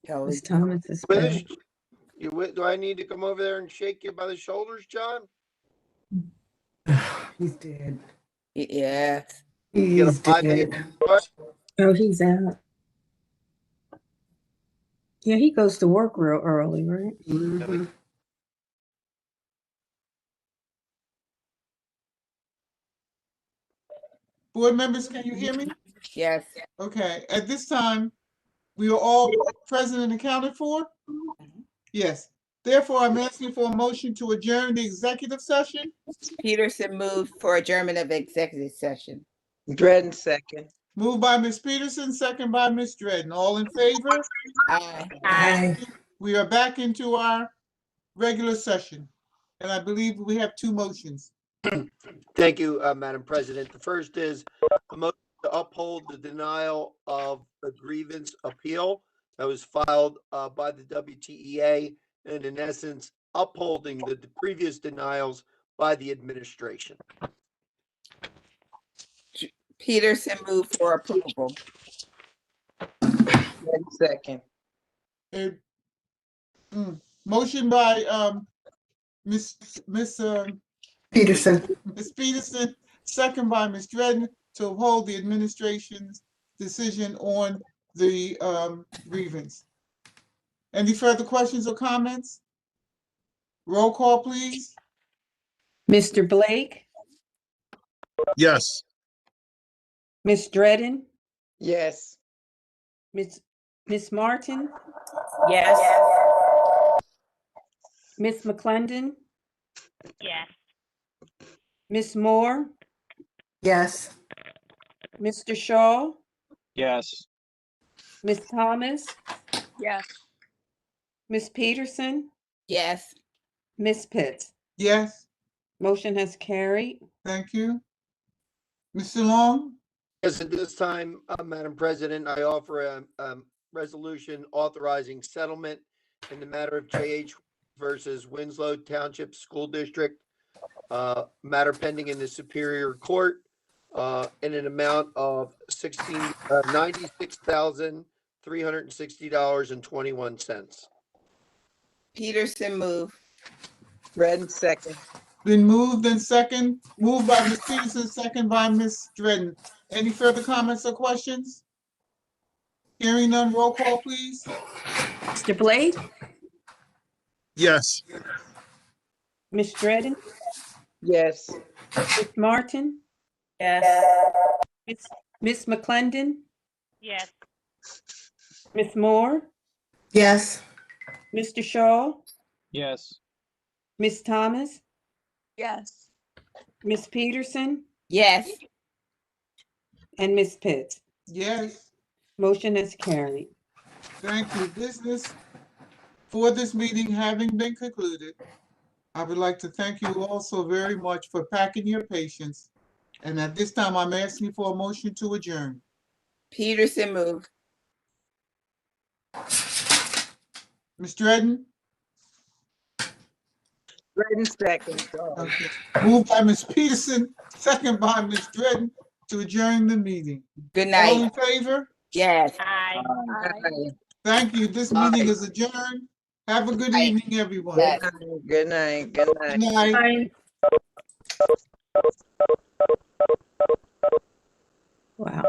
Kelly. Miss Thomas is Liz, back. do I need to come over there and shake you by the shoulders, John? He's dead. Yes. Get a He's 5 minute dead. Oh, he's out. Yeah, he goes to work real early, right? Mhm. Board members, can you hear me? Yes. Okay, at this time, we are all present and accounted for? Yes. Therefore, I'm asking for a motion to adjourn the executive session. Peterson moved for adjournment of executive session. Dredden second. Moved by Ms. Peterson, second by Ms. Dredden. All in favor? Aye. Aye. We are back into our regular session. And I believe we have two motions. Thank you, Madam President. The first is a motion to uphold the denial of the grievance appeal that was filed by the WTEA, and in essence, upholding the previous denials by the administration. Peterson moved for approval. Dredden second. Motion by Ms. Peterson. Ms. Peterson, second by Ms. Dredden, to uphold the administration's decision on the grievance. Any further questions or comments? Roll call, please. Mr. Blake, Yes. Miss Dredden, Yes. Miss Martin, Yes. Miss McClendon, Yes. Miss Moore, Yes. Mr. Shaw, Yes. Miss Thomas, Yes. Miss Peterson, Yes. Miss Pitts. Yes, Motion has carried. thank you. Mr. Long? Yes, at this time, Madam President, I offer a resolution authorizing settlement in the matter of JH versus Winslow Township School District, matter pending in the Superior Court, in an amount of $96,360.21. Peterson moved. Dredden second. Been moved and second, moved by Ms. Peterson, second by Ms. Dredden. Any further comments or questions? Hearing none, roll call, please. Mr. Blake, Yes. Miss Dredden, Yes. Miss Martin, Yes. Miss McClendon, Yes. Miss Moore, Yes. Mr. Shaw, Yes. Miss Thomas, Yes. Miss Peterson, Yes. and Miss Pitts. Yes, Motion is carried. thank you. Business for this meeting having been concluded, I would like to thank you all so very much for packing your patience. And at this time, I'm asking for a motion to adjourn. Peterson moved. Ms. Dredden? Dredden second. Sorry. Okay. Moved by Ms. Peterson, second by Ms. Dredden, to adjourn the meeting. Good All in night. favor? Yes. Aye. Aye. Thank you. This meeting is adjourned. Have a good evening, everyone. Yes. Good night. Good night. Good night. Bye. Wow.